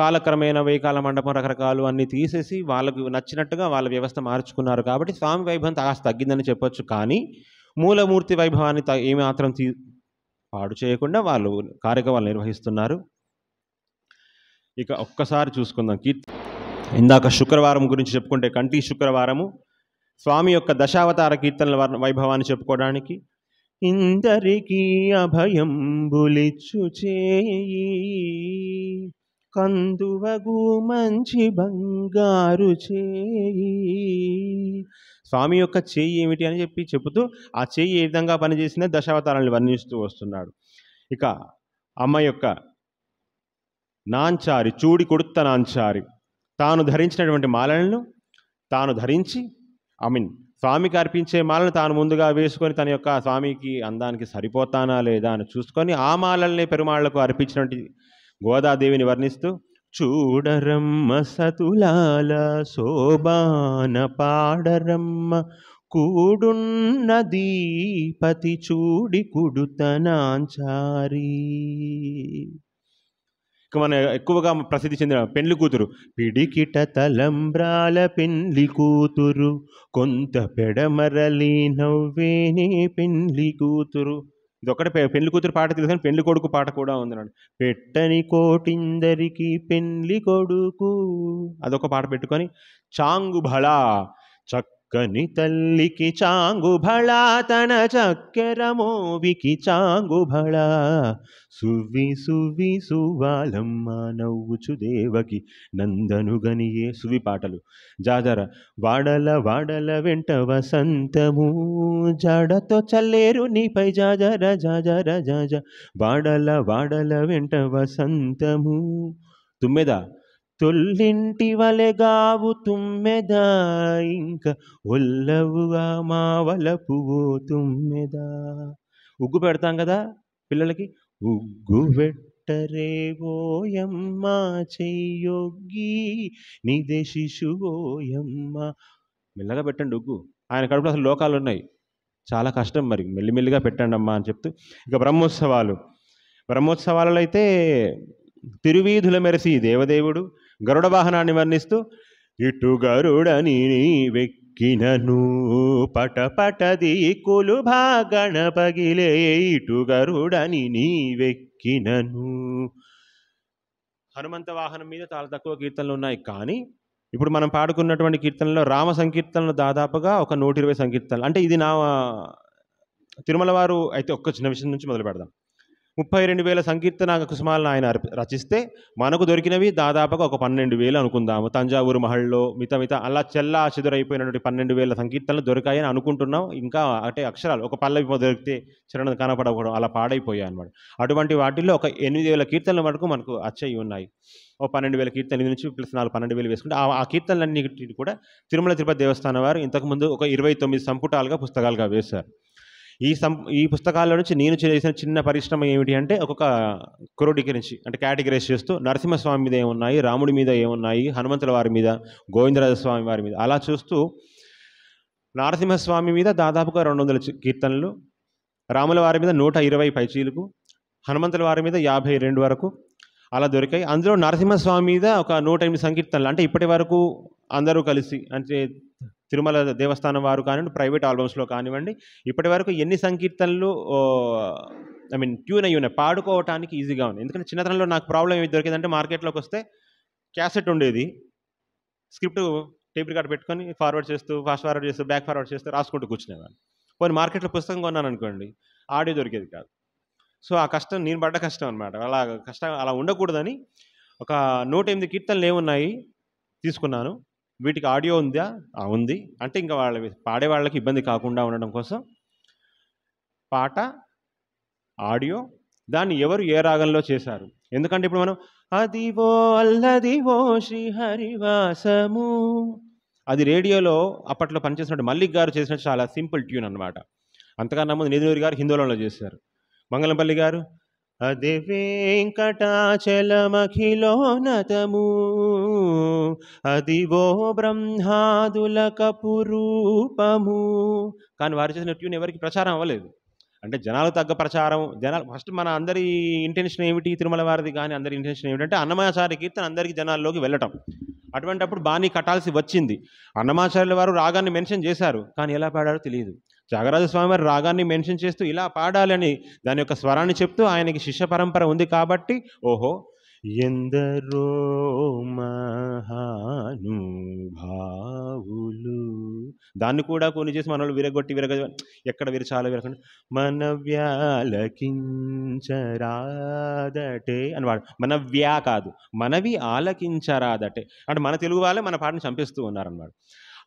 కాలక్రమేణా వేకాల మండపం రకరకాలు అన్నీ తీసేసి వాళ్ళకు నచ్చినట్టుగా వాళ్ళ వ్యవస్థ మార్చుకున్నారు. కాబట్టి స్వామి వైభవం కాస్త తగ్గిందని చెప్పొచ్చు. కానీ మూలమూర్తి వైభవాన్ని ఏమాత్రం పాడు చేయకుండా వాళ్ళు కార్యక్రమాలు నిర్వహిస్తున్నారు. ఇక ఒక్కసారి చూసుకుందాం. ఇందాక శుక్రవారం గురించి చెప్పుకుంటే కంటి శుక్రవారము స్వామి యొక్క దశావతార కీర్తనల వైభవాన్ని చెప్పుకోవడానికి ఇందరికీ అభయంబులిచ్చు చేయి కందువగు మంచి బంగారు చేయి. స్వామి యొక్క చేయి ఏమిటి అని చెబుతూ ఆ చేయి ఏ విధంగా పనిచేసిన దశావతారాన్ని వర్ణిస్తూ వస్తున్నాడు. ఇక అమ్మ యొక్క నాంచారి చూడి కొడుత్త నాంచారి తాను ధరించినటువంటి మాలలను తాను ధరించి స్వామికి అర్పించే మాలను తాను ముందుగా వేసుకొని తన యొక్క స్వామికి అందానికి సరిపోతానా లేదా అని చూసుకొని ఆ మాలల్ని పెరుమాళ్లకు అర్పించినటువంటి గోదాదేవిని వర్ణిస్తూ చూడరమ్మ సతులాల శోభాన పాడరమ్మ కూడున్నదీపతి చూడి కుడుతనాంచారి. మన ఎక్కువగా ప్రసిద్ధి చెందిన పెండ్లి కూతురు పిడికిట తలంబ్రాల పెండ్లి కూతురు కొంత పెడమరలి నవ్వేనే పెండ్లి కూతురు. ఇది ఒకటి పెళ్లి కూతురు పాట తెలుసు కానీ పెళ్లి కొడుకు పాట కూడా ఉందన్నాడు. పెట్టని కోటిందరికి పెళ్లి కొడుకు, అదొక పాట పెట్టుకొని చాంగు భళా చక్కని తల్లికి చాంగు భళా తన చక్కెర మోవికి చాంగు భళా సువ్వి సువ్వి సువ్వాలమ్మ నవ్వుచు దేవకి నందను గనియే సువి పాటలు. జాజర వాడల వాడల వెంట వసంతము జాడతో చల్లేరు నీపై జాజర జాజర జాజ వాడల వాడల వెంట వసంతము. తుమ్మెద తొల్లింటి వలెగావు తుమ్మెదా ఇంకా ఒల్లవుగా మా వలపువో తుమ్మెదా. ఉగ్గు పెడతాం కదా పిల్లలకి, ఉగ్గు పెట్టరే ఓయమ్మ చెయ్యొగ్గి నీదే శిశువోయమ్మ. మెల్లగా పెట్టండి ఉగ్గు, ఆయన కడుపులో అసలు లోకాలు ఉన్నాయి, చాలా కష్టం, మరి మెల్లిమెల్లిగా పెట్టండి అమ్మా అని చెప్తూ. ఇక బ్రహ్మోత్సవాలలో అయితే తిరువీధుల మెరిసి దేవదేవుడు గరుడ వాహనాన్ని వర్ణిస్తూ ఇటు గరుడని వెక్కినను పటపటది కులుభా గణపగిలే ఇటు గరుడని నీ వెక్కినను. హనుమంత వాహనం మీద చాలా తక్కువ కీర్తనలు ఉన్నాయి, కానీ ఇప్పుడు మనం పాడుకున్నటువంటి కీర్తనలో రామ సంకీర్తనలు దాదాపుగా ఒక 120 సంకీర్తనలు. అంటే ఇది నా తిరుమల వారు అయితే ఒక్క చిన్న విషయం నుంచి మొదలు పెడదాం. 32,000 సంకీర్తన కుసుమాలను ఆయన రచిస్తే మనకు దొరికినవి దాదాపుగా ఒక 12,000 అనుకుందాము. తంజావూరు మహల్లో మిత అలా చెల్లా చెదురైపోయినటువంటి 12,000 సంకీర్తనలు దొరికాయని అనుకుంటున్నాం. ఇంకా అంటే అక్షరాలు ఒక పల్లవి దొరికితే చరణం కనపడకూడదు, అలా పాడైపోయాయి అన్నమాట. అటువంటి వాటిల్లో ఒక 8,000 కీర్తనల వరకు మనకు అచ్చయి ఉన్నాయి. ఓ 12,000 కీర్తనలు నుంచి ప్లస్ 12,000 వేసుకుంటే ఆ కీర్తనలన్నిటి కూడా తిరుమల తిరుపతి దేవస్థానం వారు ఇంతకుముందు ఒక 29 సంపుటాలుగా పుస్తకాలుగా వేశారు. ఈ పుస్తకాల్లో నుంచి నేను చేసిన చిన్న పరిశ్రమ ఏమిటి అంటే ఒక్కొక్క క్రోడీకరించి అంటే కేటగిరైజ్ చేస్తూ నరసింహస్వామి మీద ఏమున్నాయి, రాముడి మీద ఏమున్నాయి, హనుమంతుల వారి మీద, గోవిందరాజస్వామి వారి మీద అలా చూస్తూ నరసింహస్వామి మీద దాదాపుగా 200 కీర్తనలు, రాముల వారి మీద 120 పైచీలకు, హనుమంతుల వారి మీద 52 వరకు అలా దొరికాయి. అందులో నరసింహస్వామి మీద ఒక 108 సంకీర్తనలు. అంటే ఇప్పటి వరకు అందరూ కలిసి అంటే తిరుమల దేవస్థానం వారు కానివ్వండి, ప్రైవేట్ ఆల్బమ్స్లో కానివ్వండి, ఇప్పటి వరకు ఎన్ని సంకీర్తనలు ట్యూన్ అయ్యి ఉన్నాయి, పాడుకోవటానికి ఈజీగా ఉంది. ఎందుకంటే చిన్నతనంలో నాకు ప్రాబ్లం ఏమి దొరికిందంటే మార్కెట్లోకి వస్తే క్యాసెట్ ఉండేది, స్క్రిప్ట్ టేప్ రికార్డ్ పెట్టుకొని ఫార్వర్డ్ చేస్తూ ఫాస్ట్ ఫార్వర్డ్ చేస్తూ బ్యాక్ ఫార్వర్డ్ చేస్తూ రాసుకుంటూ కూర్చునేవాడిని. పోనీ మార్కెట్లో పుస్తకం కొన్నాను అనుకోండి, ఆడియో దొరికేది కాదు. సో ఆ కష్టం నేను పడ్డ కష్టం అనమాట. అలా ఉండకూడదని ఒక 108 కీర్తనలు ఏమున్నాయి తీసుకున్నాను. వీటికి ఆడియో ఉందా? ఉంది. అంటే ఇంకా పాడే వాళ్ళకి ఇబ్బంది కాకుండా ఉండడం కోసం పాట, ఆడియో, దాన్ని ఎవరు ఏ రాగంలో చేశారు. ఎందుకంటే ఇప్పుడు మనం అదివో అల్లదివో శ్రీహరివాసము, అది రేడియోలో అప్పట్లో పనిచేసినట్టు మల్లిక్ గారు చేసినట్టు చాలా సింపుల్ ట్యూన్ అనమాట. అంతకన్నా ముందు నిధులూరి గారు హిందోళంలో చేశారు. మంగళంపల్లి గారు అదే వెంకటాచలమఖిలోనతము అదివో బ్రహ్మాదుల కపురూపము. కానీ వారు చేసిన ట్యూన్ ఎవరికి ప్రచారం అవ్వలేదు. అంటే జనాలకు తగ్గ ప్రచారం, జనాలు ఫస్ట్ మన అందరి ఇంటెన్షన్ ఏమిటి, తిరుమల వారిది కానీ అందరి ఇంటెన్షన్ ఏమిటంటే అన్నమాచార్య కీర్తన అందరికీ జనాల్లోకి వెళ్ళటం. అటువంటిప్పుడు బాణీ కట్టాల్సి వచ్చింది. అన్నమాచార్యుల వారు రాగాన్ని మెన్షన్ చేశారు, కానీ ఎలా పాడారో తెలియదు. త్యాగరాజస్వామి వారు రాగాన్ని మెన్షన్ చేస్తూ ఇలా పాడాలని దాని యొక్క స్వరాన్ని చెప్తూ ఆయనకి శిష్య పరంపర ఉంది కాబట్టి ఓహో ఎందరో మహానుభావులు దాన్ని కూడా కొన్ని చేసి మనల్ని విరగొట్టి ఎక్కడ విరచాలో విరగొట్టి మనవ్యాలకించరాదటే అని వాడు. మనవ్యా కాదు, మనవి ఆలకించరాదటే. అంటే మన తెలుగు వాళ్ళే మన పాటని చంపేస్తూ ఉన్నారన్నమాట.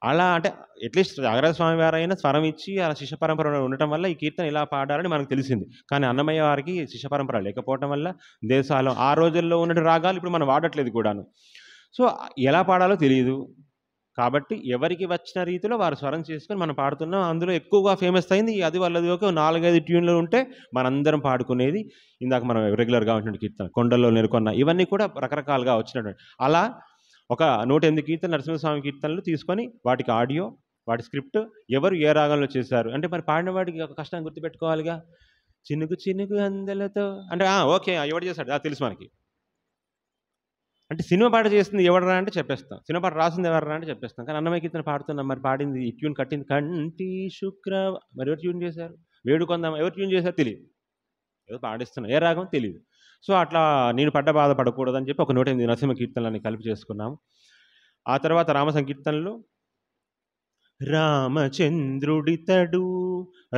అలా అంటే అట్లీస్ట్ త్యాగరాజ స్వామి వారైనా స్వరం ఇచ్చి అలా శిష్య పరంపర ఉండటం వల్ల ఈ కీర్తన ఇలా పాడాలని మనకు తెలిసింది. కానీ అన్నమయ్య వారికి శిష్య పరంపర లేకపోవటం వల్ల దేశాలు ఆ రోజుల్లో ఉన్న రాగాలు ఇప్పుడు మనం వాడట్లేదు కూడాను. సో ఎలా పాడాలో తెలియదు కాబట్టి ఎవరికి వచ్చిన రీతిలో వారు స్వరం చేసుకొని మనం పాడుతున్నాం. అందులో ఎక్కువగా ఫేమస్ అయింది అది వాళ్ళది. ఒక 4-5 ట్యూన్లు ఉంటే మనందరం పాడుకునేది ఇందాక మనం రెగ్యులర్గా ఉంటున్న కీర్తన, కొండల్లో నెరుకొన్న, ఇవన్నీ కూడా రకరకాలుగా వచ్చినటువంటి. అలా ఒక 108 కీర్తన నరసింహస్వామి కీర్తనలు తీసుకొని వాటికి ఆడియో, వాటి స్క్రిప్ట్, ఎవరు ఏ రాగంలో చేశారు అంటే మరి పాడిన వాడికి ఒక కష్టం గుర్తుపెట్టుకోవాలిగా. చినుకు చినుకు అందలతో అంటే ఓకే ఎవడు చేశాడు అది తెలుసు మనకి. అంటే సినిమా పాట చేస్తుంది ఎవడరా అంటే చెప్పేస్తాం, సినిమా పాట రాసింది ఎవడరా అంటే చెప్పేస్తాం. కానీ అన్నమయ్య కీర్తన పాడుతున్నాం, మరి పాడింది ఈ ట్యూన్ కట్టింది కంటి శుక్ర, మరి ఎవరు ట్యూన్ చేశారు, వేడుకొందాం ఎవరు ట్యూన్ చేశారు తెలియదు. ఏదో పాడిస్తున్నా, ఏ రాగం తెలియదు. సో అట్లా నేను పడ్డ బాధ పడకూడదని చెప్పి ఒక 108 నరసింహ కీర్తనలని కలిపి చేసుకున్నాము. ఆ తర్వాత రామ సంకీర్తనలు రామచంద్రుడితడు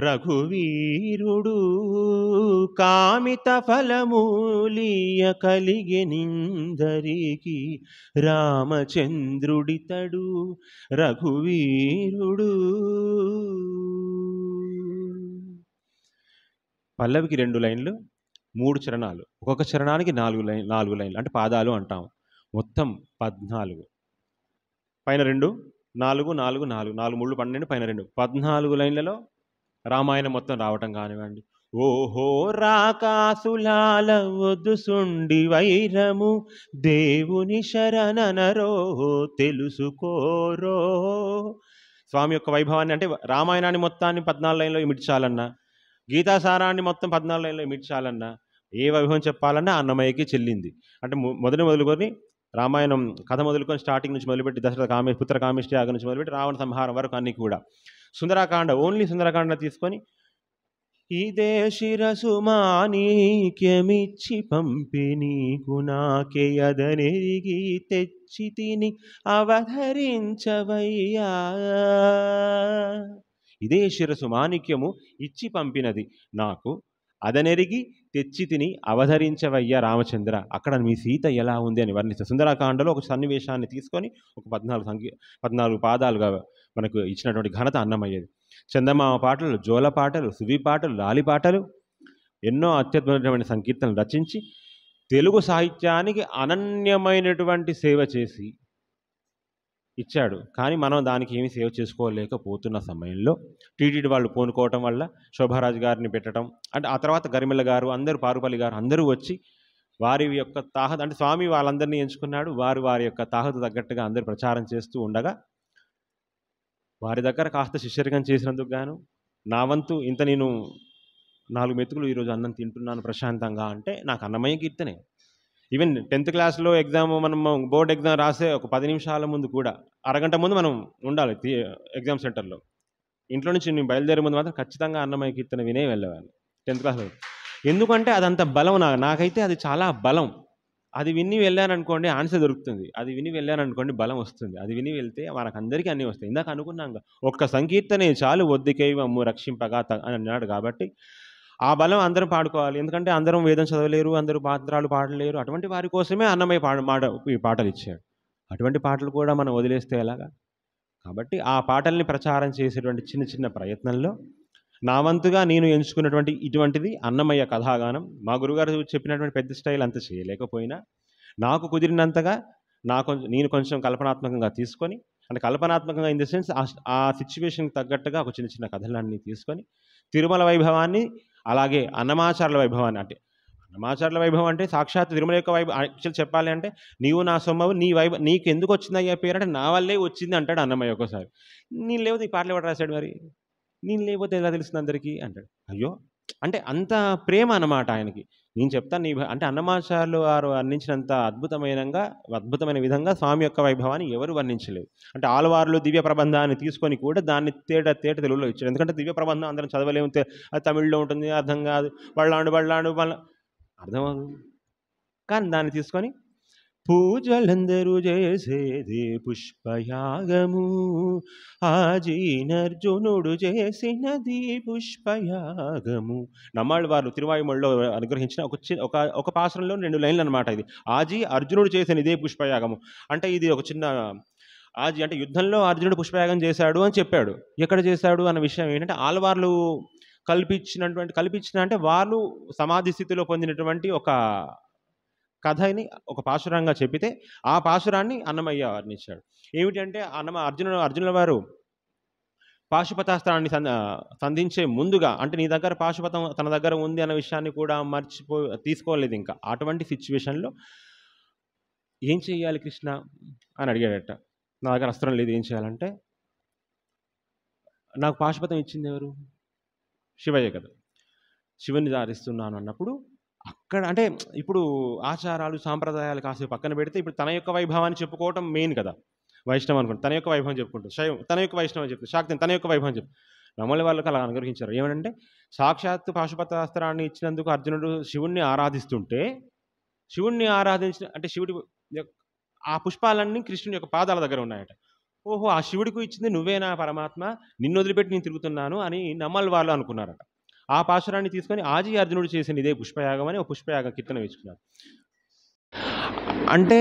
రఘువీరుడు కామిత ఫలమూలియ కలిగెనిందరికి రామచంద్రుడితడు రఘువీరుడు. పల్లవికి 2 లైన్లు, 3 చరణాలు, ఒక్కొక్క చరణానికి 4 లైన్లు అంటే పాదాలు అంటాం. మొత్తం 14, పైన 2, 4 4 4 4 3 12, పైన 2 14 లైన్లలో రామాయణం మొత్తం రావటం కానివ్వండి. ఓహో రాకాసులాల వదుసుండి వైరము దేవుని శరణనరో తెలుసుకోరో. స్వామి యొక్క వైభవాన్ని అంటే రామాయణాన్ని మొత్తాన్ని 14 లైన్లో ఇమిడ్చాలన్నా, గీతాసారాన్ని మొత్తం 14 లైన్లో ఇమిడ్చాలన్నా, ఏ వైభవం చెప్పాలన్నా అన్నమయ్యకి చెల్లింది. అంటే మొదలుకొని రామాయణం కథ మొదలుకొని స్టార్టింగ్ నుంచి మొదలుపెట్టి దశరథ పుత్ర కామిష్టి యాగం నుంచి మొదలుపెట్టి రావణ సంహారం వరకు అన్నీ కూడా సుందరాకాండ, ఓన్లీ సుందరాకాండ తీసుకొని ఇదే శిరసు మాణిక్యమిచ్చి పంపి నీకు నాకెయదనెరిగి తెచ్చి తిని అవధరించవయ్యా. ఇదే శిరసు మాణిక్యము ఇచ్చి పంపినది నాకు, అదనెరిగి తెచ్చి తిని అవధరించవయ్యా రామచంద్ర. అక్కడ మీ సీత ఎలా ఉంది అని వర్ణిస్తారు. సుందరాకాండలో ఒక సన్నివేశాన్ని తీసుకొని ఒక 14 పాదాలుగా మనకు ఇచ్చినటువంటి ఘనత అన్నమయ్యేది. చందమామ పాటలు, జోల పాటలు, సువి పాటలు, లాలి పాటలు, ఎన్నో అత్యద్భుతమైన సంకీర్తనలు రచించి తెలుగు సాహిత్యానికి అనన్యమైనటువంటి సేవ చేసి ఇచ్చాడు. కానీ మనం దానికి ఏమి సేవ చేసుకోలేకపోతున్న సమయంలో టీటీడీ వాళ్ళు పూనుకోవటం వల్ల శోభారాజు గారిని పెట్టడం, అంటే ఆ తర్వాత గరిమెల్ల గారు, అందరూ పారుపల్లి గారు అందరూ వచ్చి వారి యొక్క తాహత, అంటే స్వామి వాళ్ళందరినీ ఎంచుకున్నాడు, వారి యొక్క తాహత తగ్గట్టుగా అందరూ ప్రచారం చేస్తూ ఉండగా వారి దగ్గర కాస్త శిష్యరికం చేసినందుకు గాను నా వంతు ఇంత నేను 4 మెతుకులు ఈరోజు అన్నం తింటున్నాను ప్రశాంతంగా అంటే నాకు అన్నమయ్య కీర్తనే. ఈవెన్ 10th క్లాస్లో ఎగ్జామ్, మనం బోర్డ్ ఎగ్జామ్ రాసే ఒక 10 నిమిషాల ముందు కూడా, అరగంట ముందు మనం ఉండాలి ఎగ్జామ్ సెంటర్లో. ఇంట్లో నుంచి నేను బయలుదేరే ముందు మాత్రం ఖచ్చితంగా అన్నమయ్య కీర్తన వినే వెళ్ళేవాడిని 10th క్లాస్లో. ఎందుకంటే అదంత బలం, నాకైతే అది చాలా బలం. అది విని వెళ్ళాననుకోండి ఆన్సర్ దొరుకుతుంది, అది విని వెళ్ళాననుకోండి బలం వస్తుంది, అది విని వెళ్తే మనకందరికీ అన్నీ వస్తాయి. ఇందాక అనుకున్నాక ఒక్క సంకీర్తనే చాలు ఒద్దికైవమ్ము రక్షింపగా అని అన్నాడు. కాబట్టి ఆ బలం అందరం పాడుకోవాలి. ఎందుకంటే అందరం వేదం చదవలేరు, అందరూ పాత్రాలు పాడలేరు. అటువంటి వారి కోసమే అన్నమయ్య ఈ పాటలు ఇచ్చాడు. అటువంటి పాటలు కూడా మనం వదిలేస్తే ఎలాగా? కాబట్టి ఆ పాటల్ని ప్రచారం చేసేటువంటి చిన్న చిన్న ప్రయత్నంలో నా వంతుగా నేను ఎంచుకున్నటువంటి ఇటువంటిది అన్నమయ్య కథాగానం. మా గురుగారు చెప్పినటువంటి పెద్ద స్టైల్ అంత చేయలేకపోయినా నాకు కుదిరినంతగా నేను కొంచెం కల్పనాత్మకంగా తీసుకొని, అంటే కల్పనాత్మకంగా ఇన్ ద సెన్స్ ఆ సిచ్యువేషన్కి తగ్గట్టుగా ఒక చిన్న చిన్న కథలన్నీ తీసుకొని తిరుమల వైభవాన్ని, అలాగే అన్నమాచార్యుల వైభవాన్ని, అంటే అన్నమాచార్యుల వైభవం అంటే సాక్షాత్ తిరుమల యొక్క వైభవం. యాక్చువల్ చెప్పాలి అంటే నీవు నా సొమ్మవు, నీ వైభవం నీకు ఎందుకు వచ్చింది అయ్యా పేరు అంటే నా వల్లే వచ్చింది అంటాడు అన్నమయ్య ఒక్కోసారి. నేను లేకపోతే ఈ పాటలు ఎవరు రాశాడు మరి, నేను లేకపోతే ఎలా తెలుస్తుంది అందరికీ అంటాడు. అయ్యో, అంటే అంత ప్రేమ అన్నమాట ఆయనకి. నేను చెప్తాను నీ అంటే అన్నమాచార్యులు వారు వర్ణించినంత అద్భుతమైన విధంగా స్వామి యొక్క వైభవాన్ని ఎవరు వర్ణించలేదు. అంటే ఆలవారులు దివ్య ప్రబంధాన్ని తీసుకొని కూడా దాన్ని తేట తెలుగులో ఇచ్చాడు. ఎందుకంటే దివ్య ప్రబంధం అందరం చదవలేము, అది తమిళ్లో ఉంటుంది, అర్థం కాదు, బళ్ళాండు అర్థమవుతుంది. కానీ దాన్ని తీసుకొని పూజలందరూ చేసేది పుష్పయాగము, ఆజీనర్జునుడు చేసినది పుష్పయాగము. నమ్మాళ్ళు వారు తిరువాయుమొழிలో అనుగ్రహించిన ఒక పాసరంలో 2 లైన్లు అనమాట. ఇది ఆజీ అర్జునుడు చేసిన ఇదే పుష్పయాగము అంటే ఇది ఒక చిన్న ఆజీ అంటే యుద్ధంలో అర్జునుడు పుష్పయాగం చేశాడు అని చెప్పాడు. ఎక్కడ చేశాడు అన్న విషయం ఏంటంటే ఆలవార్లు కల్పించిన అంటే వాళ్ళు సమాధి స్థితిలో పొందినటువంటి ఒక కథని ఒక పాశురంగా చెప్పితే ఆ పాశురాన్ని అన్నమయ్య వర్ణించాడు. ఏమిటంటే అర్జునుల వారు పాశుపతాస్త్రాన్ని సంధించే ముందుగా, అంటే నీ దగ్గర పాశుపతం తన దగ్గర ఉంది అన్న విషయాన్ని కూడా తీసుకోలేదు ఇంకా. అటువంటి సిచ్యువేషన్లో ఏం చేయాలి కృష్ణ అని అడిగాడట. నా దగ్గర అస్త్రం లేదు, ఏం చేయాలంటే నాకు పాశుపతం ఇచ్చింది ఎవరు? శివయ్య కదా. శివుని ధారిస్తున్నాను అన్నప్పుడు అక్కడ అంటే ఇప్పుడు ఆచారాలు సాంప్రదాయాలు కాసేపు పక్కన పెడితే ఇప్పుడు తన యొక్క వైభవాన్ని చెప్పుకోవటం మెయిన్ కదా. వైష్ణవం అనుకుంటే తన యొక్క వైభవం చెప్పుకుంటారు, శైవం తన యొక్క వైష్ణవం చెప్తారు, శాక్తం తన యొక్క వైభవం చెప్తారు. నమ్మల వాళ్ళకి అలా అనుగ్రహించారు. ఏమంటే సాక్షాత్తు పాశుపతాస్త్రాన్ని ఇచ్చినందుకు అర్జునుడు శివుణ్ణి ఆరాధిస్తుంటే, శివుణ్ణి ఆరాధించిన అంటే శివుడి ఆ పుష్పాలన్నీ కృష్ణుని యొక్క పాదాల దగ్గర ఉన్నాయట. ఓహో! ఆ శివుడికి ఇచ్చింది నువ్వేనా పరమాత్మ, నిన్ను వదిలిపెట్టి నేను తిరుగుతున్నాను అని నమ్మల్ వాళ్ళు అనుకున్నారట. ఆ పాశురాన్ని తీసుకొని ఆజీ అర్జునుడు చేసిన ఇదే పుష్పయాగం అని ఒక పుష్పయాగ కీర్తన వేసుకున్నారు. అంటే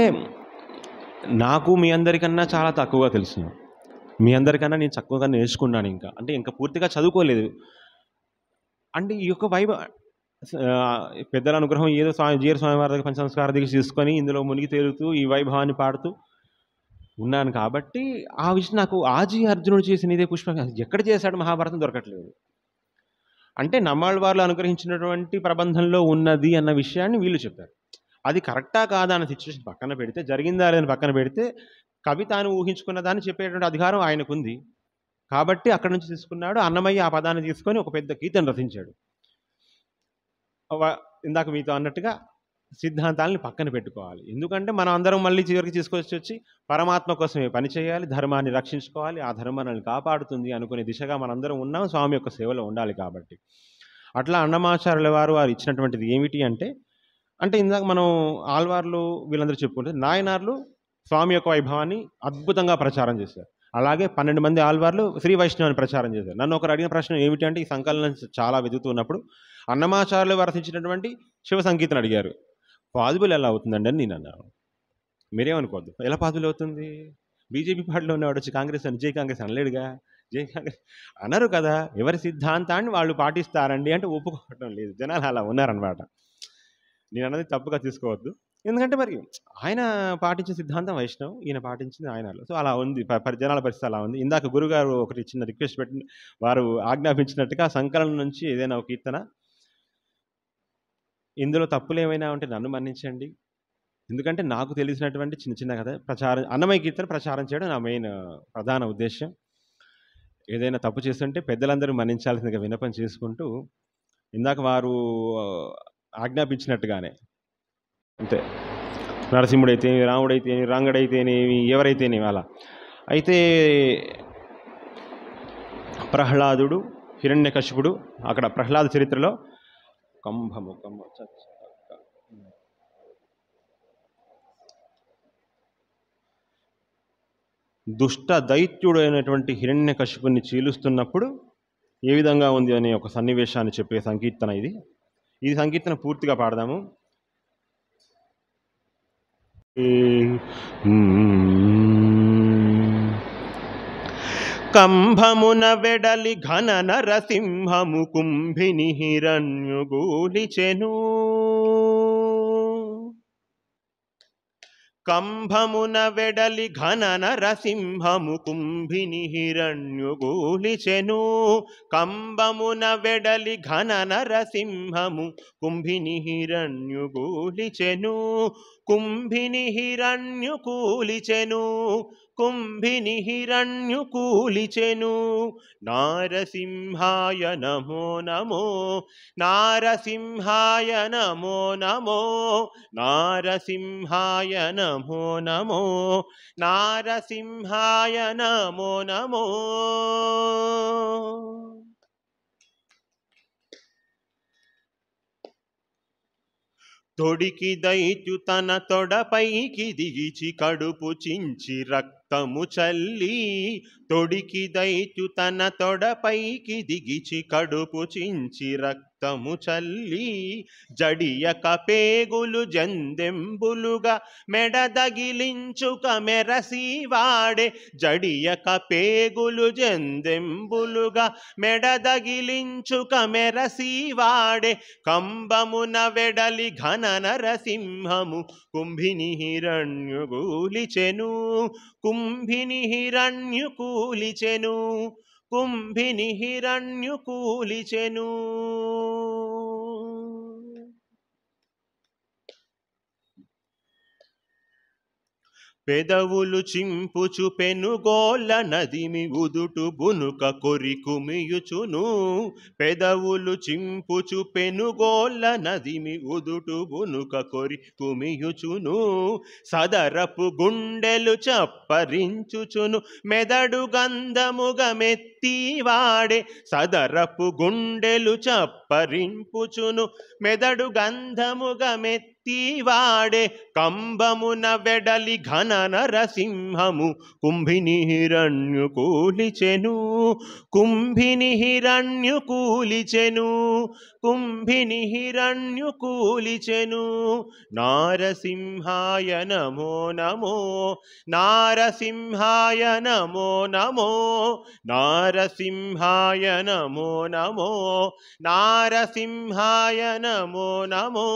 నాకు మీ అందరికన్నా చాలా తక్కువగా తెలుసు. మీ అందరికన్నా నేను తక్కువగా నేర్చుకున్నాను ఇంకా. అంటే ఇంకా పూర్తిగా చదువుకోలేదు. అంటే ఈ యొక్క పెద్దల అనుగ్రహం ఏదో జీర స్వామివారి దగ్గర పంచసంస్కార దీక్ష తీసుకొని ఇందులో మునిగి తేలుతూ ఈ వైభవాన్ని పాడుతూ ఉన్నాను కాబట్టి ఆ విషయం నాకు ఆజీ అర్జునుడు చేసిన ఇదే పుష్ప ఎక్కడ చేశాడు మహాభారతం దొరకట్లేదు. అంటే నమ్మాళ్ళవార్లు అనుగ్రహించినటువంటి ప్రబంధంలో ఉన్నది అన్న విషయాన్ని వీళ్ళు చెప్పారు. అది కరెక్టా కాదా అన్న సిచ్యువేషన్ పక్కన పెడితే, జరిగిందా లేదని పక్కన పెడితే, కవి తాను ఊహించుకున్న దాన్ని చెప్పేటువంటి అధికారం ఆయనకుంది కాబట్టి అక్కడి నుంచి తీసుకున్నాడు. అన్నమయ్య ఆ పదాన్ని తీసుకొని ఒక పెద్ద కీర్తన రచించాడు. ఇందాక మీతో అన్నట్టుగా సిద్ధాంతాలని పక్కన పెట్టుకోవాలి. ఎందుకంటే మనం అందరం మళ్ళీ చివరికి తీసుకొచ్చి పరమాత్మ కోసమే పని చేయాలి, ధర్మాన్ని రక్షించుకోవాలి, ఆ ధర్మాన్ని కాపాడుతుంది అనుకునే దిశగా మనందరం ఉన్నాం, స్వామి యొక్క సేవలో ఉండాలి కాబట్టి. అట్లా అన్నమాచార్యుల వారు ఇచ్చినటువంటిది ఏమిటి అంటే ఇందాక మనం ఆల్వార్లు వీళ్ళందరూ చెప్పుకుంటే నాయనార్లు స్వామి యొక్క వైభవాన్ని అద్భుతంగా ప్రచారం చేశారు. అలాగే 12 మంది ఆల్వార్లు శ్రీ వైష్ణవాన్ని ప్రచారం చేశారు. నన్ను ఒకరు అడిగిన ప్రశ్న ఏమిటి అంటే, ఈ సంకలనం చాలా వెతుకుతున్నప్పుడు అన్నమాచార్యులు వర్తించినటువంటి శివ సంగీతం అడిగారు. పాజిబుల్ ఎలా అవుతుందండి అని నేను అన్నాను. మీరేమనుకోవద్దు, ఎలా పాజిబుల్ అవుతుంది? బీజేపీ పార్టీలో ఉన్నవాడు వచ్చి కాంగ్రెస్ అని జై కాంగ్రెస్ అనలేడుగా. జై కాంగ్రెస్ అనరు కదా. ఎవరి సిద్ధాంతాన్ని వాళ్ళు పాటిస్తారండి అంటే ఒప్పుకోవటం లేదు. జనాలు అలా ఉన్నారనమాట. నేను అన్నది తప్పుగా తీసుకోవద్దు. ఎందుకంటే మరి ఆయన పాటించిన సిద్ధాంతం వైష్ణవం, ఈయన పాటించింది ఆయనలో. సో అలా ఉంది, జనాల పరిస్థితి అలా ఉంది. ఇందాక గురుగారు ఒకటి చిన్న రిక్వెస్ట్ పెట్టి వారు ఆజ్ఞాపించినట్టుగా సంకలనం నుంచి ఏదైనా ఒక కీర్తన, ఇందులో తప్పులు ఏమైనా ఉంటే నన్ను మన్నించండి. ఎందుకంటే నాకు తెలిసినటువంటి చిన్న చిన్న కథ ప్రచారం, అన్నమయ్య కీర్తన ప్రచారం చేయడం నా మెయిన్ ప్రధాన ఉద్దేశం. ఏదైనా తప్పు చేస్తుంటే పెద్దలందరూ మన్నించాల్సిందిగా విన్నపం చేసుకుంటూ, ఇందాక వారు ఆజ్ఞాపించినట్టుగానే అంతే, నరసింహుడైతేనేమి, రాముడైతేనేమి, రంగడైతేనేమి, ఎవరైతేనేమి అలా. అయితే ప్రహ్లాదుడు, హిరణ్యకశిపుడు, అక్కడ ప్రహ్లాద చరిత్రలో దుష్ట దైత్యుడు అయినటువంటి హిరణ్యకశిపుని చీలుస్తున్నప్పుడు ఏ విధంగా ఉంది అనే ఒక సన్నివేశాన్ని చెప్పే సంకీర్తన ఇది. ఈ సంకీర్తన పూర్తిగా పాడదాము. కంభమున వెడలి ఘన నరసింహము కుంభిని హిరణ్యుగూలిచెను. కంభమున వెడలి ఘన నరసింహము కుంభిని హిరణ్యుగూలిచెను. కంభమున వెడలి ఘన నరసింహము కుంభిని హిరణ్యుగూలిచెను. కుంభిని హిరణ్యుకూలిచెను. కుంభిని హిరణ్యుకూలిచెను. నారసింహాయ నమో నమో, నారసింహాయ నమో నమో, నారసింహాయ నమో నమో, నారసింహాయ నమో నమో. తొడికి దైత్యు తన తొడపైకి దిగిచి కడుపు చించి రక్తము చల్లి. తొడికి దైత్యు తన తొడపైకి దిగిచి కడుపు చించి రక్తము చల్లి. జడియక పేగులు జందెంబులుగా మెడదగిలించుక మెరసి వాడే. జడియక పేగులు జందెంబులుగా మెడదగిలించుక మెరసి వాడే. కంబమున వెడలి ఘన నరసింహము కుంభిని హిరణ్యుగూలిచెను. కుంభిని హిరణ్యుకూలిచెను. కుంభిని హిరణ్యుకూలిచెను. పెదవులు చింపుచు పెనుగోళ్ళ నదిమి ఉదుటు బునుక కొరి కుమియుచును. పెదవులు చింపుచు పెనుగోళ్ళ నదిమి ఉదుటు బునుక కొరి కుమియుచును. సదరపు గుండెలు చప్పరించుచును మెదడు గంధముగ మెత్తివాడే. సదరపు గుండెలు చప్పరింపుచును మెదడు గంధముగ మెత్తివాడే. కంబమున వెడలి ఘన నరసింహము కుంభిని హిరణ్యు కూలిచెను. కుంభిని హిరణ్యు కూలిచెను. కుంభిని హిరణ్యు కూలిచెను. నారసింహాయ నమో నమో. నారసింహాయ నమో నమో. నారసింహాయ నమో నమో. నారసింహాయ నమో నమో.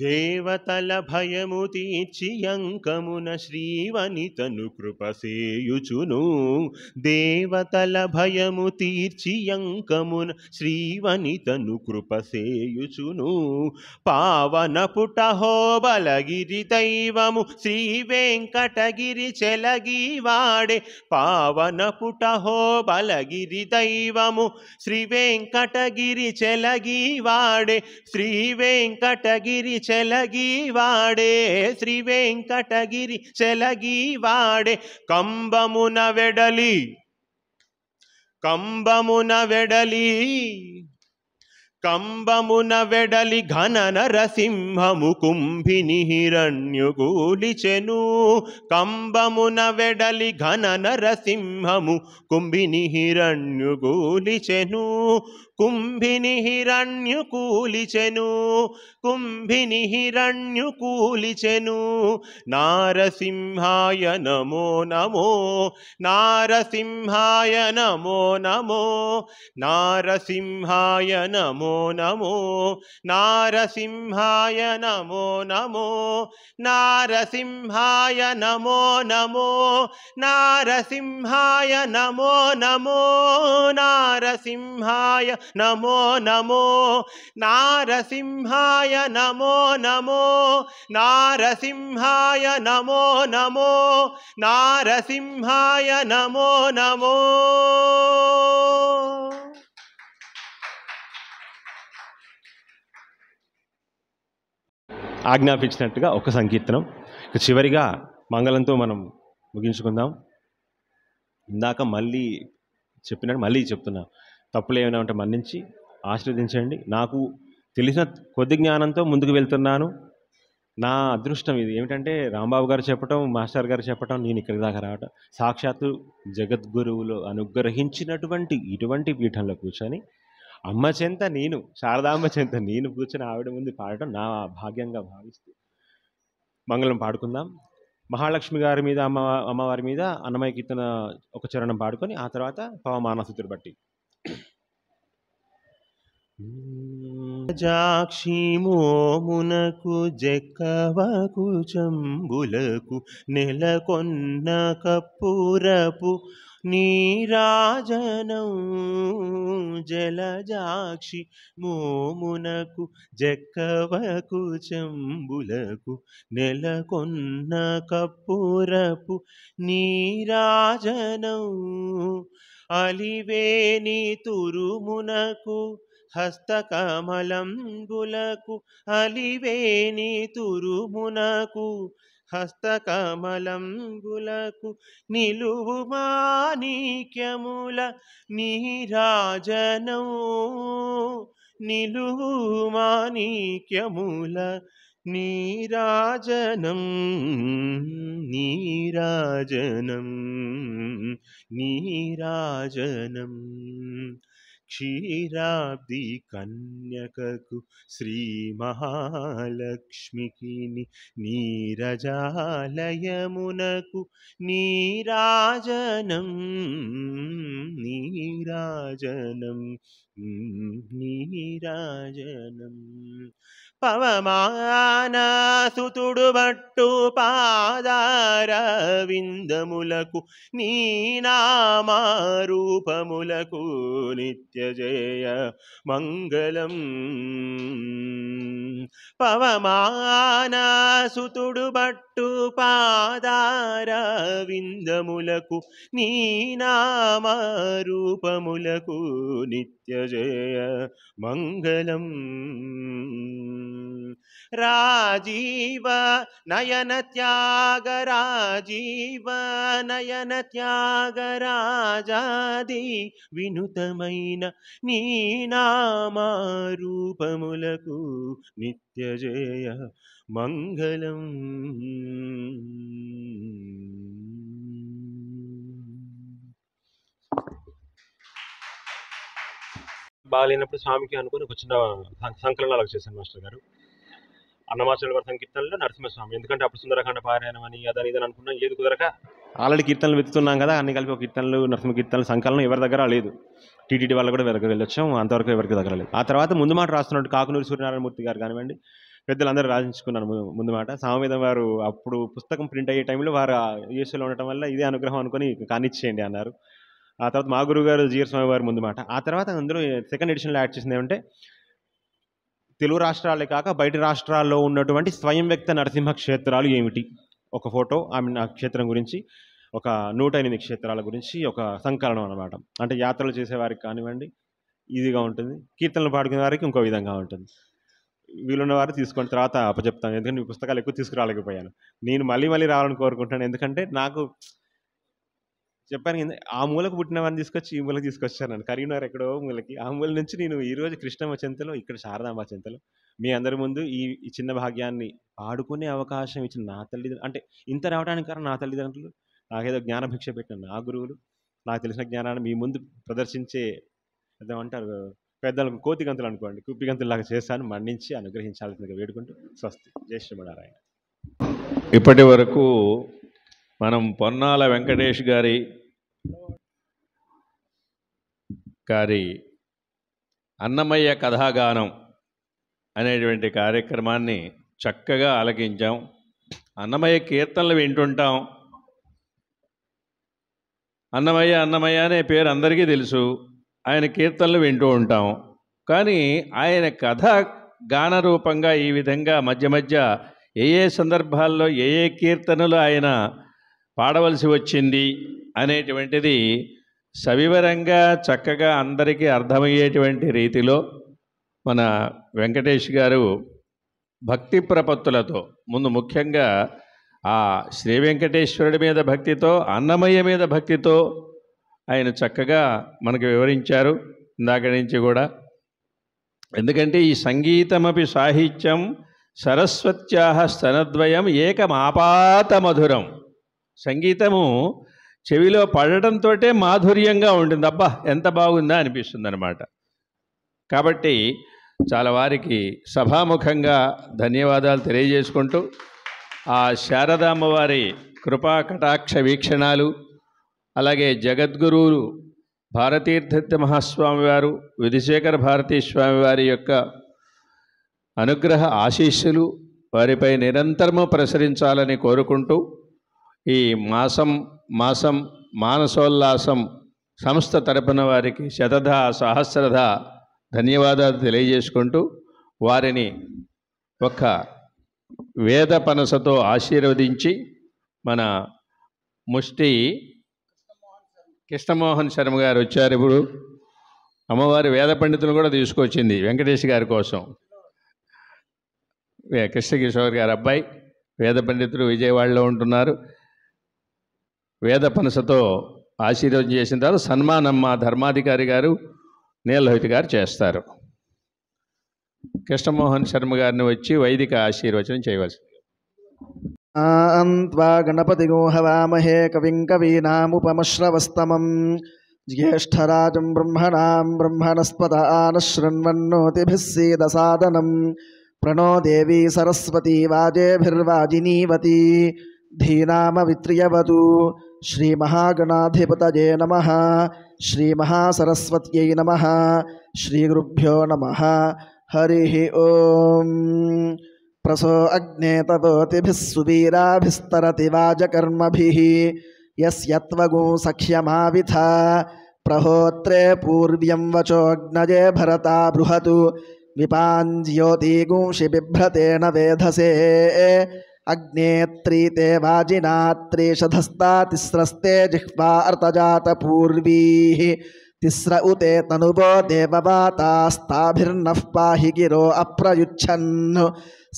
దేవతల భయము తీర్చి అంకమున శ్రీవనితను కృపసేయుచును. దేవతల భయము తీర్చి అంకమున శ్రీవనితను కృపసేయుచును. పావన పుటహో బలగిరి దైవము శ్రీ వెంకటగిరి చెలగివాడే. పావన పుటహో బలగిరి దైవము శ్రీ వెంకటగిరి చెలగివాడే. శ్రీ వెంకటగిరి చెలగివాడే. శ్రీ వెంకటగిరి చెలగివాడే. కంబమున వెడలి కంబమున వెడలి కంబమున వెడలి ఘన నరసింహము కుంభిని హిరణ్యు కూలిచెను. కంబమున వెడలి ఘన నరసింహము కుంభిని హిరణ్యు కూలిచెను. కుంభిని హిరణ్యు కూలిచెను. కుంభిని హిరణ్యు కూలిచెను. నారసింహాయ నమో నమో. నారసింహాయ నమో నమో. నారసింహాయ నమో నమో. నారసింహాయ నమో నమో. నారసింహాయ నమో నమో. నారసింహాయ నమో నమో. నారసింహాయ నమో నమో. నారసింహాయ నమో నమో. నారసింహాయ నమో నమో. నారసింహాయ నమో నమో. ఆజ్ఞాపించినట్టుగా ఒక సంకీర్తనం. ఇక చివరిగా మంగళంతో మనం ముగించుకుందాం. ఇందాక మళ్ళీ చెప్పినట్టు మళ్ళీ చెప్తున్నా, తప్పులు ఏమైనా ఉంటే మన్నించి ఆశీర్వదించండి. నాకు తెలిసిన కొద్ది జ్ఞానంతో ముందుకు వెళ్తున్నాను. నా అదృష్టం ఇది ఏమిటంటే రాంబాబు గారు చెప్పటం, మాస్టర్ గారు చెప్పటం, నేను ఇక్కడి దాకా రావటం, సాక్షాత్తు జగద్గురువులు అనుగ్రహించినటువంటి ఇటువంటి పీఠంలో కూర్చొని అమ్మ చెంత నేను, శారదాంబ చెంత నేను కూర్చొని ఆవిడ ముందు పాడటం నా భాగ్యంగా భావిస్తూ మంగళం పాడుకుందాం. మహాలక్ష్మి గారి మీద అమ్మవారి మీద అన్నమయ్య కీర్తన ఒక చరణం పాడుకొని ఆ తర్వాత పవమానసుతుడు బట్టి జాక్షి మోమునకు జెక్కవకు చంబులకు నెలకొన్న కప్పురపు నీరాజనం. జలజాక్షి మోమునకు జెక్కవకు చంబులకు నెలకొన్న కప్పురపు నీరాజనం. అలివేని తురుమునకు హస్తకమలంబులకు. అలివేని తురుమునకు హస్తకమలంబులకు నిలువు మాణిక్యముల నీరాజనం. నిలువు మాణిక్యముల నీరాజనం. నీరాజనం. నీరాజనం. క్షీరాబ్ది కన్యకకు శ్రీ మహాలక్ష్మికి నీరజాలయమునకు నీరాజనం. నీరాజనం. నీరాజనం. పవమానసుతుడు బట్టు పాదార విందములకు నీ నామరూపములకు నిత్య నిత్యజయ మంగళం. పవమానసుతుడు బట్టు పాదార విందములకు నీ నామ రూపములకు నిత్యజయ మంగళం. రాజీవ నయన త్యాగ రాజీవ నయన త్యాగ రాజాది వినుతమైన నీ నామ రూపములకు నిత్యజయ మంగళం. బాగాలేనప్పుడు స్వామికి అనుకుని ఒక చిన్న సంకలనాలు చేశాను మాస్టర్ గారు. అన్నమాచార్యుల వారి సంకీర్తనలో నరసింహస్వామి, ఎందుకంటే అప్పుడు సుందరకాండ పారాయణం అని అదని ఇదని అనుకున్నాం, ఏది కుదరక ఆల్రెడీ కీర్తనలు వెతుకుతున్నాం కదా, అన్ని కలిపి ఒక కీర్తనలు నరసింహ కీర్తనలు సంకలనం ఎవరి దగ్గర లేదు. టీటీడీ వాళ్ళు కూడా దగ్గర వెళ్ళొచ్చాం, అంతవరకు ఎవరికి దగ్గర లేదు. ఆ తర్వాత ముందు మాట రాస్తున్నట్టు కాకునూరి సూర్యనారాయణమూర్తి గారు కానివ్వండి, పెద్దలందరూ రాయించుకున్నాను ముందు మాట. సామవేదం వారు అప్పుడు పుస్తకం ప్రింట్ అయ్యే టైంలో వారు యూఎస్లో ఉండటం వల్ల ఇదే అనుగ్రహం అనుకుని కానిచ్చేయండి అన్నారు. ఆ తర్వాత మా గురువు గారు జీఆర్ స్వామి వారు ముందు మాట. ఆ తర్వాత అందులో సెకండ్ ఎడిషన్లో యాడ్ చేసింది ఏమంటే, తెలుగు రాష్ట్రాలే కాక బయట రాష్ట్రాల్లో ఉన్నటువంటి స్వయం వ్యక్త నరసింహ క్షేత్రాలు ఏమిటి, ఒక ఫోటో ఆమె ఆ క్షేత్రం గురించి, ఒక 108 క్షేత్రాల గురించి ఒక సంకలనం అనమాట. అంటే యాత్రలు చేసేవారికి కానివ్వండి ఈజీగా ఉంటుంది, కీర్తనలు పాడుకునే వారికి ఇంకో విధంగా ఉంటుంది. వీలున్న వారు తీసుకొని తర్వాత అప్పచెప్తాను, ఎందుకంటే ఈ పుస్తకాలు ఎక్కువ తీసుకురాలేకపోయాను. నేను మళ్ళీ రావాలని కోరుకుంటున్నాను, ఎందుకంటే నాకు చెప్పాను కదా, ఆ మూలకు పుట్టిన వారిని తీసుకొచ్చి ఈ మూలకు తీసుకొచ్చాను. కరీంనగర్ ఎక్కడో మూలకి, ఆ మూల నుంచి నేను ఈరోజు కృష్ణమ్మ చెంతలో, ఇక్కడ శారదాంబ చెంతలో మీ అందరి ముందు ఈ చిన్న భాగ్యాన్ని ఆడుకునే అవకాశం ఇచ్చిన నా తల్లిదండ్రులు, అంటే ఇంత రావడానికి కారణం నా తల్లిదండ్రులు, నాకేదో జ్ఞానభిక్ష పెట్టిన నా గురువులు, నాకు తెలిసిన జ్ఞానాన్ని మీ ముందు ప్రదర్శించే ఏమంటారు పెద్దలకు కోతిగంతులు అనుకోండి, కుప్పిగంతుల్లాగా చేశాను, మన్నించి అనుగ్రహించాల్సిందిగా వేడుకుంటూ స్వస్తి. జై శ్రీమన్నారాయణ. ఇప్పటి వరకు మనం పొన్నాల వెంకటేష్ గారి అన్నమయ్య కథాగానం అనేటువంటి కార్యక్రమాన్ని చక్కగా ఆలకించాం. అన్నమయ్య కీర్తనలు వింటుంటాం, అన్నమయ్య అనే పేరు అందరికీ తెలుసు, ఆయన కీర్తనలు వింటూ ఉంటాం. కానీ ఆయన కథ గాన రూపంగా ఈ విధంగా మధ్య మధ్య ఏ సందర్భాల్లో ఏ కీర్తనలు ఆయన పాడవలసి వచ్చింది అనేటువంటిది సవివరంగా చక్కగా అందరికీ అర్థమయ్యేటువంటి రీతిలో మన వెంకటేష్ గారు భక్తి ప్రపత్తులతో, ముందు ముఖ్యంగా ఆ శ్రీ వెంకటేశ్వరుడి మీద భక్తితో, అన్నమయ్య మీద భక్తితో ఆయన చక్కగా మనకు వివరించారు ఇందాక నుంచి కూడా. ఎందుకంటే ఈ సంగీతమపి సాహిత్యం సరస్వత్యాః స్తనద్వయం ఏకమాపాత మధురం. సంగీతము చెవిలో పడటంతో మాధుర్యంగా ఉంటుంది, అబ్బా ఎంత బాగుందా అనిపిస్తుంది అన్నమాట. కాబట్టి చాలా వారికి సభాముఖంగా ధన్యవాదాలు తెలియజేసుకుంటూ, ఆ శారదాంబ వారి కృపా కటాక్ష వీక్షణాలు, అలాగే జగద్గురువులు భారతీతీర్థ మహాస్వామి వారు, విధిశేఖర భారతీ స్వామి వారి యొక్క అనుగ్రహ ఆశీస్సులు వారిపై నిరంతరము ప్రసరించాలని కోరుకుంటూ, ఈ మాసం మానసోల్లాసం సంస్థ తరపున వారికి శతధా సహస్రధా ధన్యవాదాలు తెలియజేసుకుంటూ, వారిని ఒక వేద పనసతో ఆశీర్వదించి మన ముష్టి కృష్ణమోహన్ శర్మ గారు వచ్చారు. ఇప్పుడు అమ్మవారి వేద పండితులు కూడా తీసుకొచ్చింది వెంకటేష్ గారి కోసం. కృష్ణకిషోర్ గారి అబ్బాయి వేద పండితులు విజయవాడలో ఉంటున్నారు. వేద పనసతో ఆశీర్వదం చేసిన తర్వాత సన్మానం మా ధర్మాధికారి గారు నీలలోహిత గారు చేస్తారు. కృష్ణమోహన్ శర్మ గారిని వచ్చి వైదిక ఆశీర్వచనం చేయవలసింది. అంత్వా గణపతి గోహవామహే కవిం కవీనాముపమశ్రవస్తమం జ్యేష్ఠరాజం బ్రహ్మణాం బ్రహ్మణస్పత ఆనశృణ్వన్నోతిభిः సీదసాదనం ప్రణో దేవీ సరస్వతీ వాజేభిర్వాజినీవతి ధీనామవిత్రియవతు. శ్రీమహాగణాధిపతయే నమః. శ్రీమహాసరస్వత్యై నమః. శ్రీగురుభ్యో నమః. హరి ఓం. ప్రసో అగ్నే తవోతిభిः సువీరాభిస్తరతి వాజకర్మభిः యస్యత్వగో సఖ్యమావిథ प्रहोत्रे पूर्व्यं वचोऽग्नये भरता बृहतु विपाञ्ज्योतिगुंषि बिभ्रतेन वेधसे अग्नेत्रीते वाजिनात्रीषधस्ता तिस्रस्ते जिह्वा अर्तजातपूर्वीः तिस्र उते तनुवो देववातास्ताभिर्नः पाहि गिरो अप्रयुच्छन्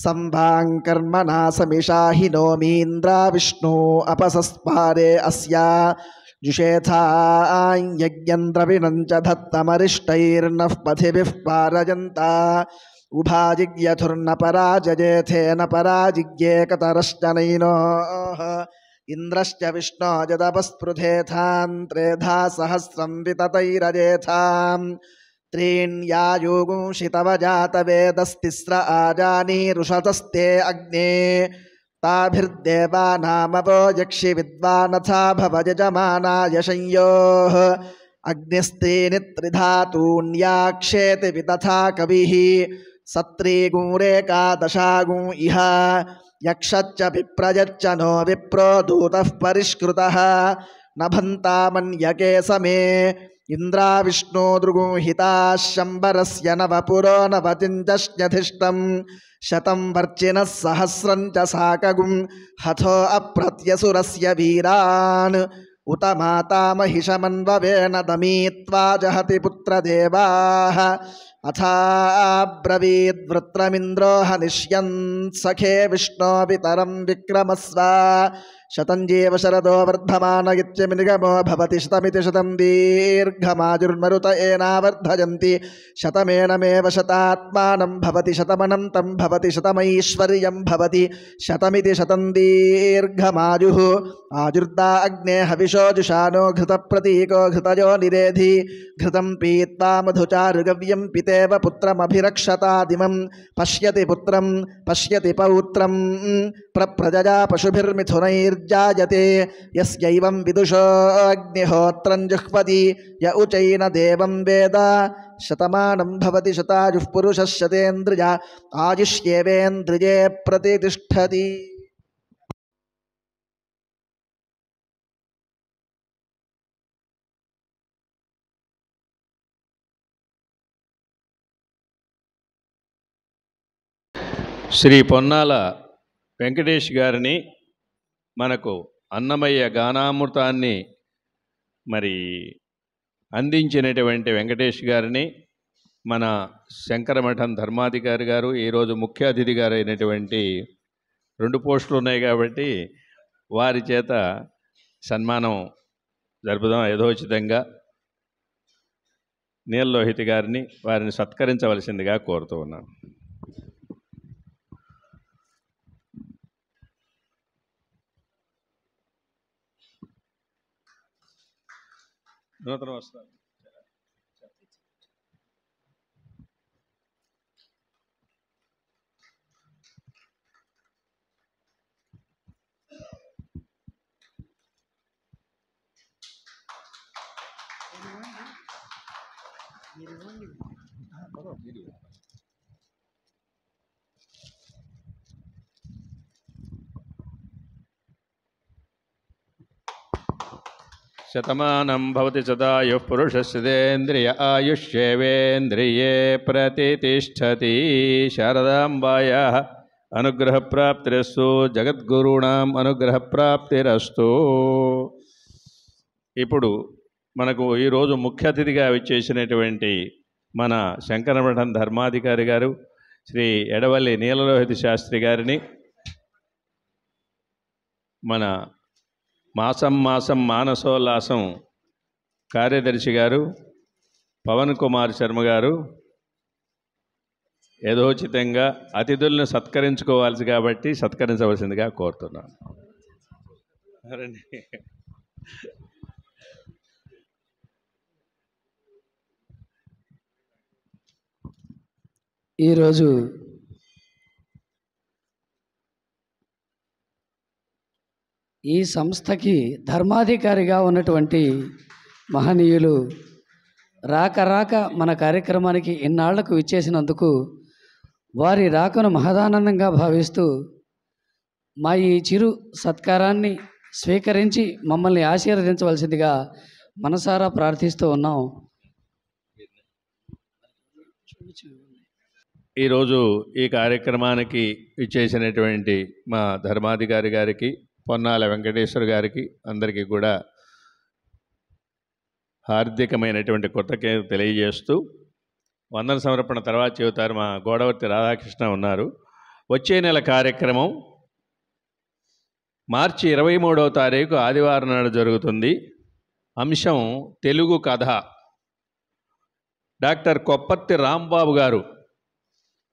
संवाङ्कर्मणा समिषाहि नोमीन्द्रा विष्णु अपसस्पारे अस्या जुषेथायज्ञन्द्रविणं च धत्तमरिष्टैर्नः पथिभिः पारयन्ता उभाजिज्ञथुर्न पराजयेथेन पराजिज्ञे कतरश्च नैनोः इन्द्रश्च विष्णो यदपस्पृथेथां त्रेधा सहस्रं विततैरजेथां त्रीण्यायुगुंषि तव जातवेदस्तिस्र आजानीरुषतस्ते अग्ने ताभिर्देवानामवो यक्षि विद्वानथा भवयजमानाय संयोः अग्निस्त्रीणि त्रिधातून्याक्षेति वितथा कविः सत्रीगुरेकादशागुं इह यक्षच्च विप्रयच्च नो विप्रो दूतः परिष्कृतः नभन्तामन्यके समे इन्द्राविष्णो दृगुंहिताः शम्बरस्य नवपुरो नवतिञ्जश्न्यधिष्ठं शतं वर्चिनः सहस्रं च साकगुं हथो अप्रत्यसुरस्य वीरान् उत मातामहिषमन्ववेन दमीत्वा जहति पुत्रदेवाः अथाब्रवीद्वृत्रमिन्द्रो हनिष्यन् सखे विष्णो वितरं विक्रमस्व शतं जीव शरदो वर्धमान इत्यमिनिगमो भवति शतमिति शतं दीर्घमाजुर्मरुत एनावर्धयन्ति शतमेनमेव शतात्मानं भवति शतमनन्तं भवति शतमैश्वर्यं भवति शतमिति शतं दीर्घमायुः आजुर्दा अग्ने हविषो जुषानो घृतप्रतीको घृतयो निरेधि घृतं पीत्वा मधुचारुगव्यं पितेव पुत्रमभिरक्षतादिमं पश्यति पुत्रं पश्यति पौत्रं प्रप्रजया पशुभिर्मिथुनैर्जायते यस्यैवं विदुषो अग्निहोत्रं जुह्वति य उचैन देवं वेद शतमानं भवति शतायुः पुरुषः शतेन्द्रिय आयुष्येवेन्द्रिये प्रतिष्ठति। శ్రీ పొన్నాల వెంకటేష్ గారిని మనకు అన్నమయ్య గానామృతాన్ని మరి అందించినటువంటి వెంకటేష్ గారిని మన శంకరమఠం ధర్మాధికారి గారు ఈరోజు ముఖ్య అతిథి గారు అయినటువంటి 2 పోస్టులు ఉన్నాయి కాబట్టి వారి చేత సన్మానం జరుపుదాం యథోచితంగా. నీలలోహిత గారిని వారిని సత్కరించవలసిందిగా కోరుతూ ఉన్నాను. నూతన వస్త్రాలు శతమానం భవతి సదాయుః పురుషస్యేంద్రియ ఆయుష్యేవేంద్రియే ప్రతిష్టతి. శారదాంబాయాః అనుగ్రహప్రాప్తిరస్తు. జగద్గురుణాం అనుగ్రహప్రాప్తిరస్తు. ఇప్పుడు మనకు ఈరోజు ముఖ్య అతిథిగా విచ్చేసినటువంటి మన శంకరమఠం ధర్మాధికారి గారు శ్రీ ఎడవల్లి నీలలోహిత శాస్త్రి గారిని మన మాసం మానసోల్లాసం కార్యదర్శి గారు పవన్ కుమార్ శర్మ గారు యథోచితంగా అతిథులను సత్కరించుకోవాల్సి కాబట్టి సత్కరించవలసిందిగా కోరుతున్నాను. ఈరోజు ఈ సంస్థకి ధర్మాధికారిగా ఉన్నటువంటి మహనీయులు రాక మన కార్యక్రమానికి ఇన్నాళ్లకు విచ్చేసినందుకు వారి రాకను మహదానందంగా భావిస్తూ మా ఈ చిరు సత్కారాన్ని స్వీకరించి మమ్మల్ని ఆశీర్వదించవలసిందిగా మనసారా ప్రార్థిస్తూ ఉన్నాం. ఈరోజు ఈ కార్యక్రమానికి ఇచ్చేసినటువంటి మా ధర్మాధికారి గారికి, పొన్నాల వెంకటేశ్వర గారికి అందరికీ కూడా హార్దికమైనటువంటి కృతజ్ఞతలు తెలియజేస్తూ, వందన సమర్పణ తర్వాత చెబుతారు మా గోడవర్తి రాధాకృష్ణ ఉన్నారు. వచ్చే నెల కార్యక్రమం మార్చి 23వ తారీఖు ఆదివారం నాడు జరుగుతుంది. అంశం తెలుగు కథ. డాక్టర్ కొప్పర్తి రాంబాబు గారు,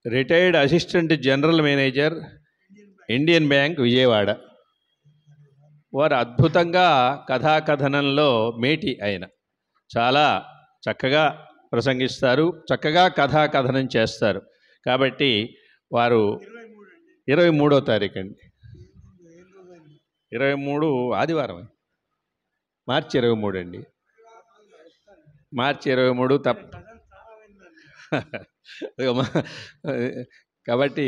retired assistant general manager, Indian bank, Vijayawada. వారు అద్భుతంగా కథాకథనంలో మేటి ఆయన. చాలా చక్కగా ప్రసంగిస్తారు, చక్కగా కథాకథనం చేస్తారు. కాబట్టి వారు 23వ తారీఖు అండి, 23 ఆదివారం, మార్చి 23 అండి, మార్చి 23 కాబట్టి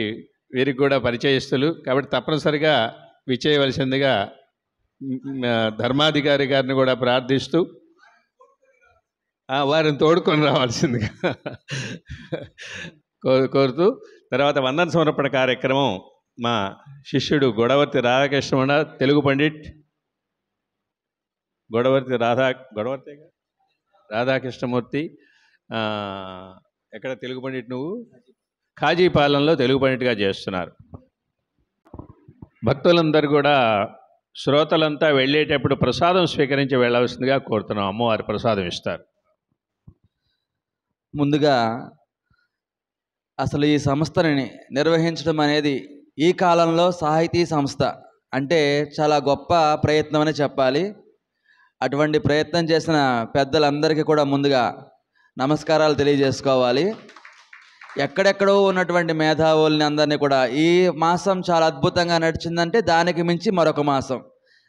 వీరికి కూడా పరిచయస్తులు కాబట్టి తప్పనిసరిగా విచ్చేయవలసిందిగా ధర్మాధికారి గారిని కూడా ప్రార్థిస్తూ వారిని తోడుకొని రావాల్సిందిగా కోరుతూ, తర్వాత వందన సమర్పణ కార్యక్రమం మా శిష్యుడు గొడవర్తి రాధాకృష్ణ, తెలుగు పండిట్ గొడవర్తి రాధాకృష్ణమూర్తి. ఎక్కడ తెలుగు పండిట్? నువ్వు కాజీపాలెంలో తెలుగు పండిట్గా చేస్తున్నారు. భక్తులందరూ కూడా, శ్రోతలంతా వెళ్ళేటప్పుడు ప్రసాదం స్వీకరించి వెళ్ళవలసిందిగా కోరుతున్నాం. అమ్మవారి ప్రసాదం ఇస్తారు. ముందుగా అసలు ఈ సంస్థని నిర్వహించడం అనేది ఈ కాలంలో సాహితీ సంస్థ అంటే చాలా గొప్ప ప్రయత్నం అని చెప్పాలి. అటువంటి ప్రయత్నం చేసిన పెద్దలందరికీ కూడా ముందుగా నమస్కారాలు తెలియజేసుకోవాలి. ఎక్కడెక్కడో ఉన్నటువంటి మేధావుల్ని అందరినీ కూడా ఈ మాసం చాలా అద్భుతంగా నడిచిందంటే దానికి మించి మరొక మాసం,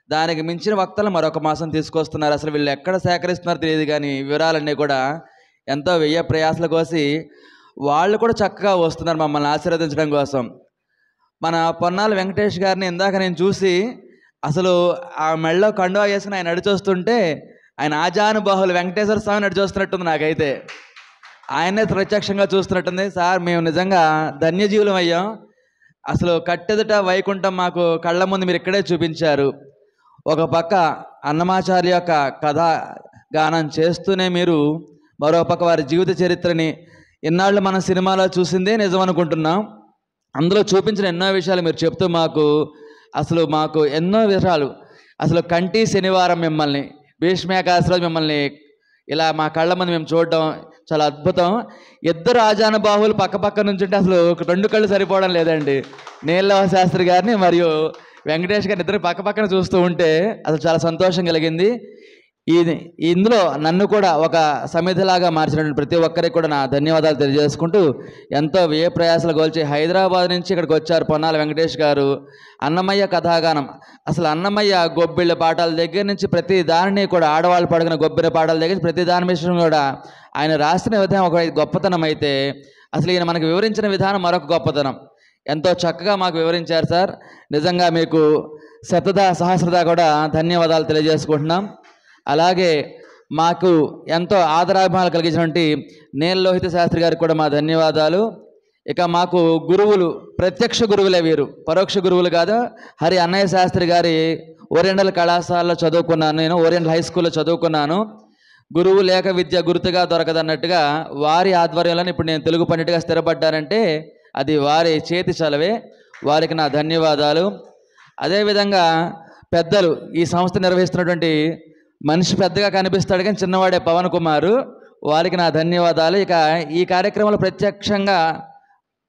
దానికి మించిన వక్తలు మరొక మాసం తీసుకొస్తున్నారు. అసలు వీళ్ళు ఎక్కడ సేకరిస్తున్నారో తెలియదు, కానీ వివరాలన్నీ కూడా ఎంతో వ్యయ ప్రయాసల కోసి వాళ్ళు కూడా చక్కగా వస్తున్నారు మమ్మల్ని ఆశీర్వదించడం కోసం. మన పొన్నాల వెంకటేష్ గారిని ఇందాక నేను చూసి అసలు ఆ మెళ్ళలో కండువా వేసుకుని ఆయన నడిచొస్తుంటే ఆయన ఆజానుబాహులు వెంకటేశ్వర స్వామి నడిచొస్తున్నట్టుంది. నాకైతే ఆయనే ప్రత్యక్షంగా చూస్తున్నట్టుంది. సార్, మేము నిజంగా ధన్యజీవులం అయ్యాం. అసలు కట్టెదుట వైకుంఠం మాకు కళ్ళ ముందు మీరు ఇక్కడే చూపించారు. ఒక పక్క అన్నమాచార్య యొక్క కథా గానం చేస్తూనే మీరు మరో పక్క వారి జీవిత చరిత్రని ఎన్నాళ్ళు మనం సినిమాలో చూసిందే నిజం అనుకుంటున్నాం. అందులో చూపించిన ఎన్నో విషయాలు మీరు చెప్తూ మాకు ఎన్నో విషయాలు, అసలు కంటి శనివారం మిమ్మల్ని, భీష్మేకాశలో మిమ్మల్ని ఇలా మా కళ్ళ ముందు మేము చూడడం చాలా అద్భుతం. ఇద్దరు ఆజానుబాహువులు పక్క పక్క నుంచి ఉంటే అసలు 2 కళ్ళు సరిపోవడం లేదండి. నీలవ శాస్త్రి గారిని మరియు వెంకటేష్ గారిని ఇద్దరు పక్క పక్కన చూస్తూ ఉంటే అసలు చాలా సంతోషం కలిగింది. ఇందులో నన్ను కూడా ఒక సమిధిలాగా మార్చినటువంటి ప్రతి ఒక్కరికి కూడా నా ధన్యవాదాలు తెలియజేసుకుంటూ, ఎంతో వ్యయ ప్రయాసాలు గోల్చి హైదరాబాద్ నుంచి ఇక్కడికి వచ్చారు పొన్నాల వెంకటేష్ గారు. అన్నమయ్య కథాగానం, అసలు అన్నమయ్య గొబ్బిళ్ళ పాటల దగ్గర నుంచి ప్రతి దానిని కూడా, ఆడవాళ్ళు పడుకున్న గొబ్బిళ్ళ పాటల దగ్గర ప్రతి దాని విషయం కూడా ఆయన రాసిన విధానం ఒక గొప్పతనం అయితే, అసలు ఈయన మనకు వివరించిన విధానం మరొక గొప్పతనం. ఎంతో చక్కగా మాకు వివరించారు సార్. నిజంగా మీకు సహస్రదా కూడా ధన్యవాదాలు తెలియజేసుకుంటున్నాం. అలాగే మాకు ఎంతో ఆదరాభిమానాలు కలిగించినటువంటి నీలలోహిత శాస్త్రి గారికి కూడా మా ధన్యవాదాలు. ఇక మాకు గురువులు, ప్రత్యక్ష గురువులే వీరు, పరోక్ష గురువులు కాదు. హరి అన్నయ్య శాస్త్రి గారి ఓరియంటల్ కళాశాలలో చదువుకున్నాను నేను, ఓరియంటల్ హై స్కూల్లో చదువుకున్నాను. గురువు లేక విద్య గుర్తుగా దొరకదన్నట్టుగా వారి ఆధ్వర్యంలో ఇప్పుడు నేను తెలుగు పండిట్గా స్థిరపడ్డానంటే అది వారి చేతి చలవే. వారికి నా ధన్యవాదాలు. అదేవిధంగా పెద్దలు, ఈ సంస్థ నిర్వహిస్తున్నటువంటి మనిషి పెద్దగా కనిపిస్తాడు కానీ చిన్నవాడే పవన్ కుమారు, వారికి నా ధన్యవాదాలు. ఇక ఈ కార్యక్రమంలో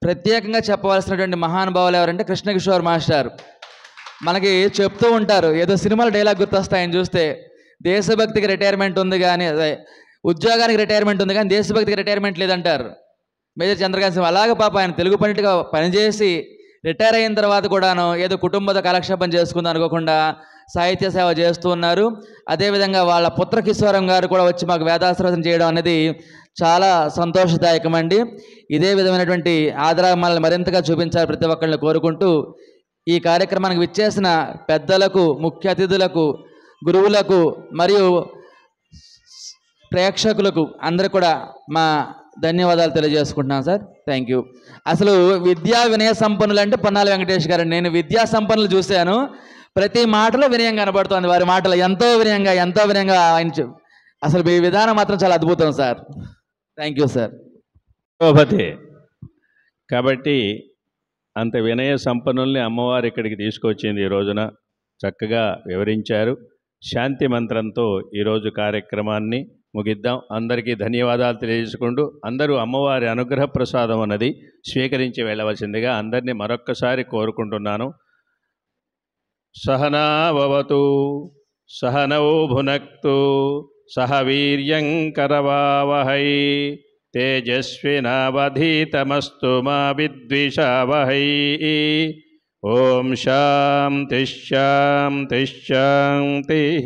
ప్రత్యేకంగా చెప్పవలసినటువంటి మహానుభావులు ఎవరంటే కృష్ణకిషోర్ మాస్టర్. మనకి చెప్తూ ఉంటారు, ఏదో సినిమాల డైలాగ్ గుర్తొస్తాయని చూస్తే, దేశభక్తికి రిటైర్మెంట్ ఉంది కానీ, అదే ఉద్యోగానికి రిటైర్మెంట్ ఉంది కానీ దేశభక్తికి రిటైర్మెంట్ లేదంటారు మేజర్ చంద్రకాంత్ సింహ. అలాగే పాప ఆయన తెలుగు పండిట్గా పనిచేసి రిటైర్ అయిన తర్వాత కూడాను ఏదో కుటుంబతో కాలక్షేపం చేసుకుందాం అనుకోకుండా సాహిత్య సేవ చేస్తూ ఉన్నారు. అదేవిధంగా వాళ్ళ పుత్ర కిశోరం గారు కూడా వచ్చి మాకు వేదాశ్రవచనం చేయడం అనేది చాలా సంతోషదాయకమండి. ఇదే విధమైనటువంటి ఆదరాభిమానాలను మరింతగా చూపించాలి ప్రతి ఒక్కరిని కోరుకుంటూ, ఈ కార్యక్రమానికి విచ్చేసిన పెద్దలకు, ముఖ్య అతిథులకు, గురువులకు మరియు ప్రేక్షకులకు అందరూ కూడా మా ధన్యవాదాలు తెలియజేసుకుంటున్నాను సార్. Thank you. అసలు విద్యా వినయ సంపన్నులు అంటే పొన్నాల వెంకటేష్ గారు. నేను విద్యా సంపన్నులు చూశాను, ప్రతి మాటలో వినయం కనబడుతుంది. వారి మాటలు ఎంతో వినయంగా ఆయన అసలు మీ విధానం మాత్రం చాలా అద్భుతం సార్. Thank you sir. శోభతే. కాబట్టి అంత వినయ సంపన్నుల్ని అమ్మవారు ఇక్కడికి తీసుకొచ్చింది. ఈ రోజున చక్కగా వివరించారు. శాంతి మంత్రంతో ఈరోజు కార్యక్రమాన్ని ముగిద్దాం. అందరికీ ధన్యవాదాలు తెలియజేసుకుంటూ అందరూ అమ్మవారి అనుగ్రహ ప్రసాదం అన్నది స్వీకరించి వెళ్ళవలసిందిగా అందరినీ మరొక్కసారి కోరుకుంటున్నాను. సహనావతు సహనౌ భునక్తు సహ వీర్యం కరవావహై తేజస్వినావధీతమస్తు మా విద్విషావహై. ఓం శాంతి శాంతి శాంతి.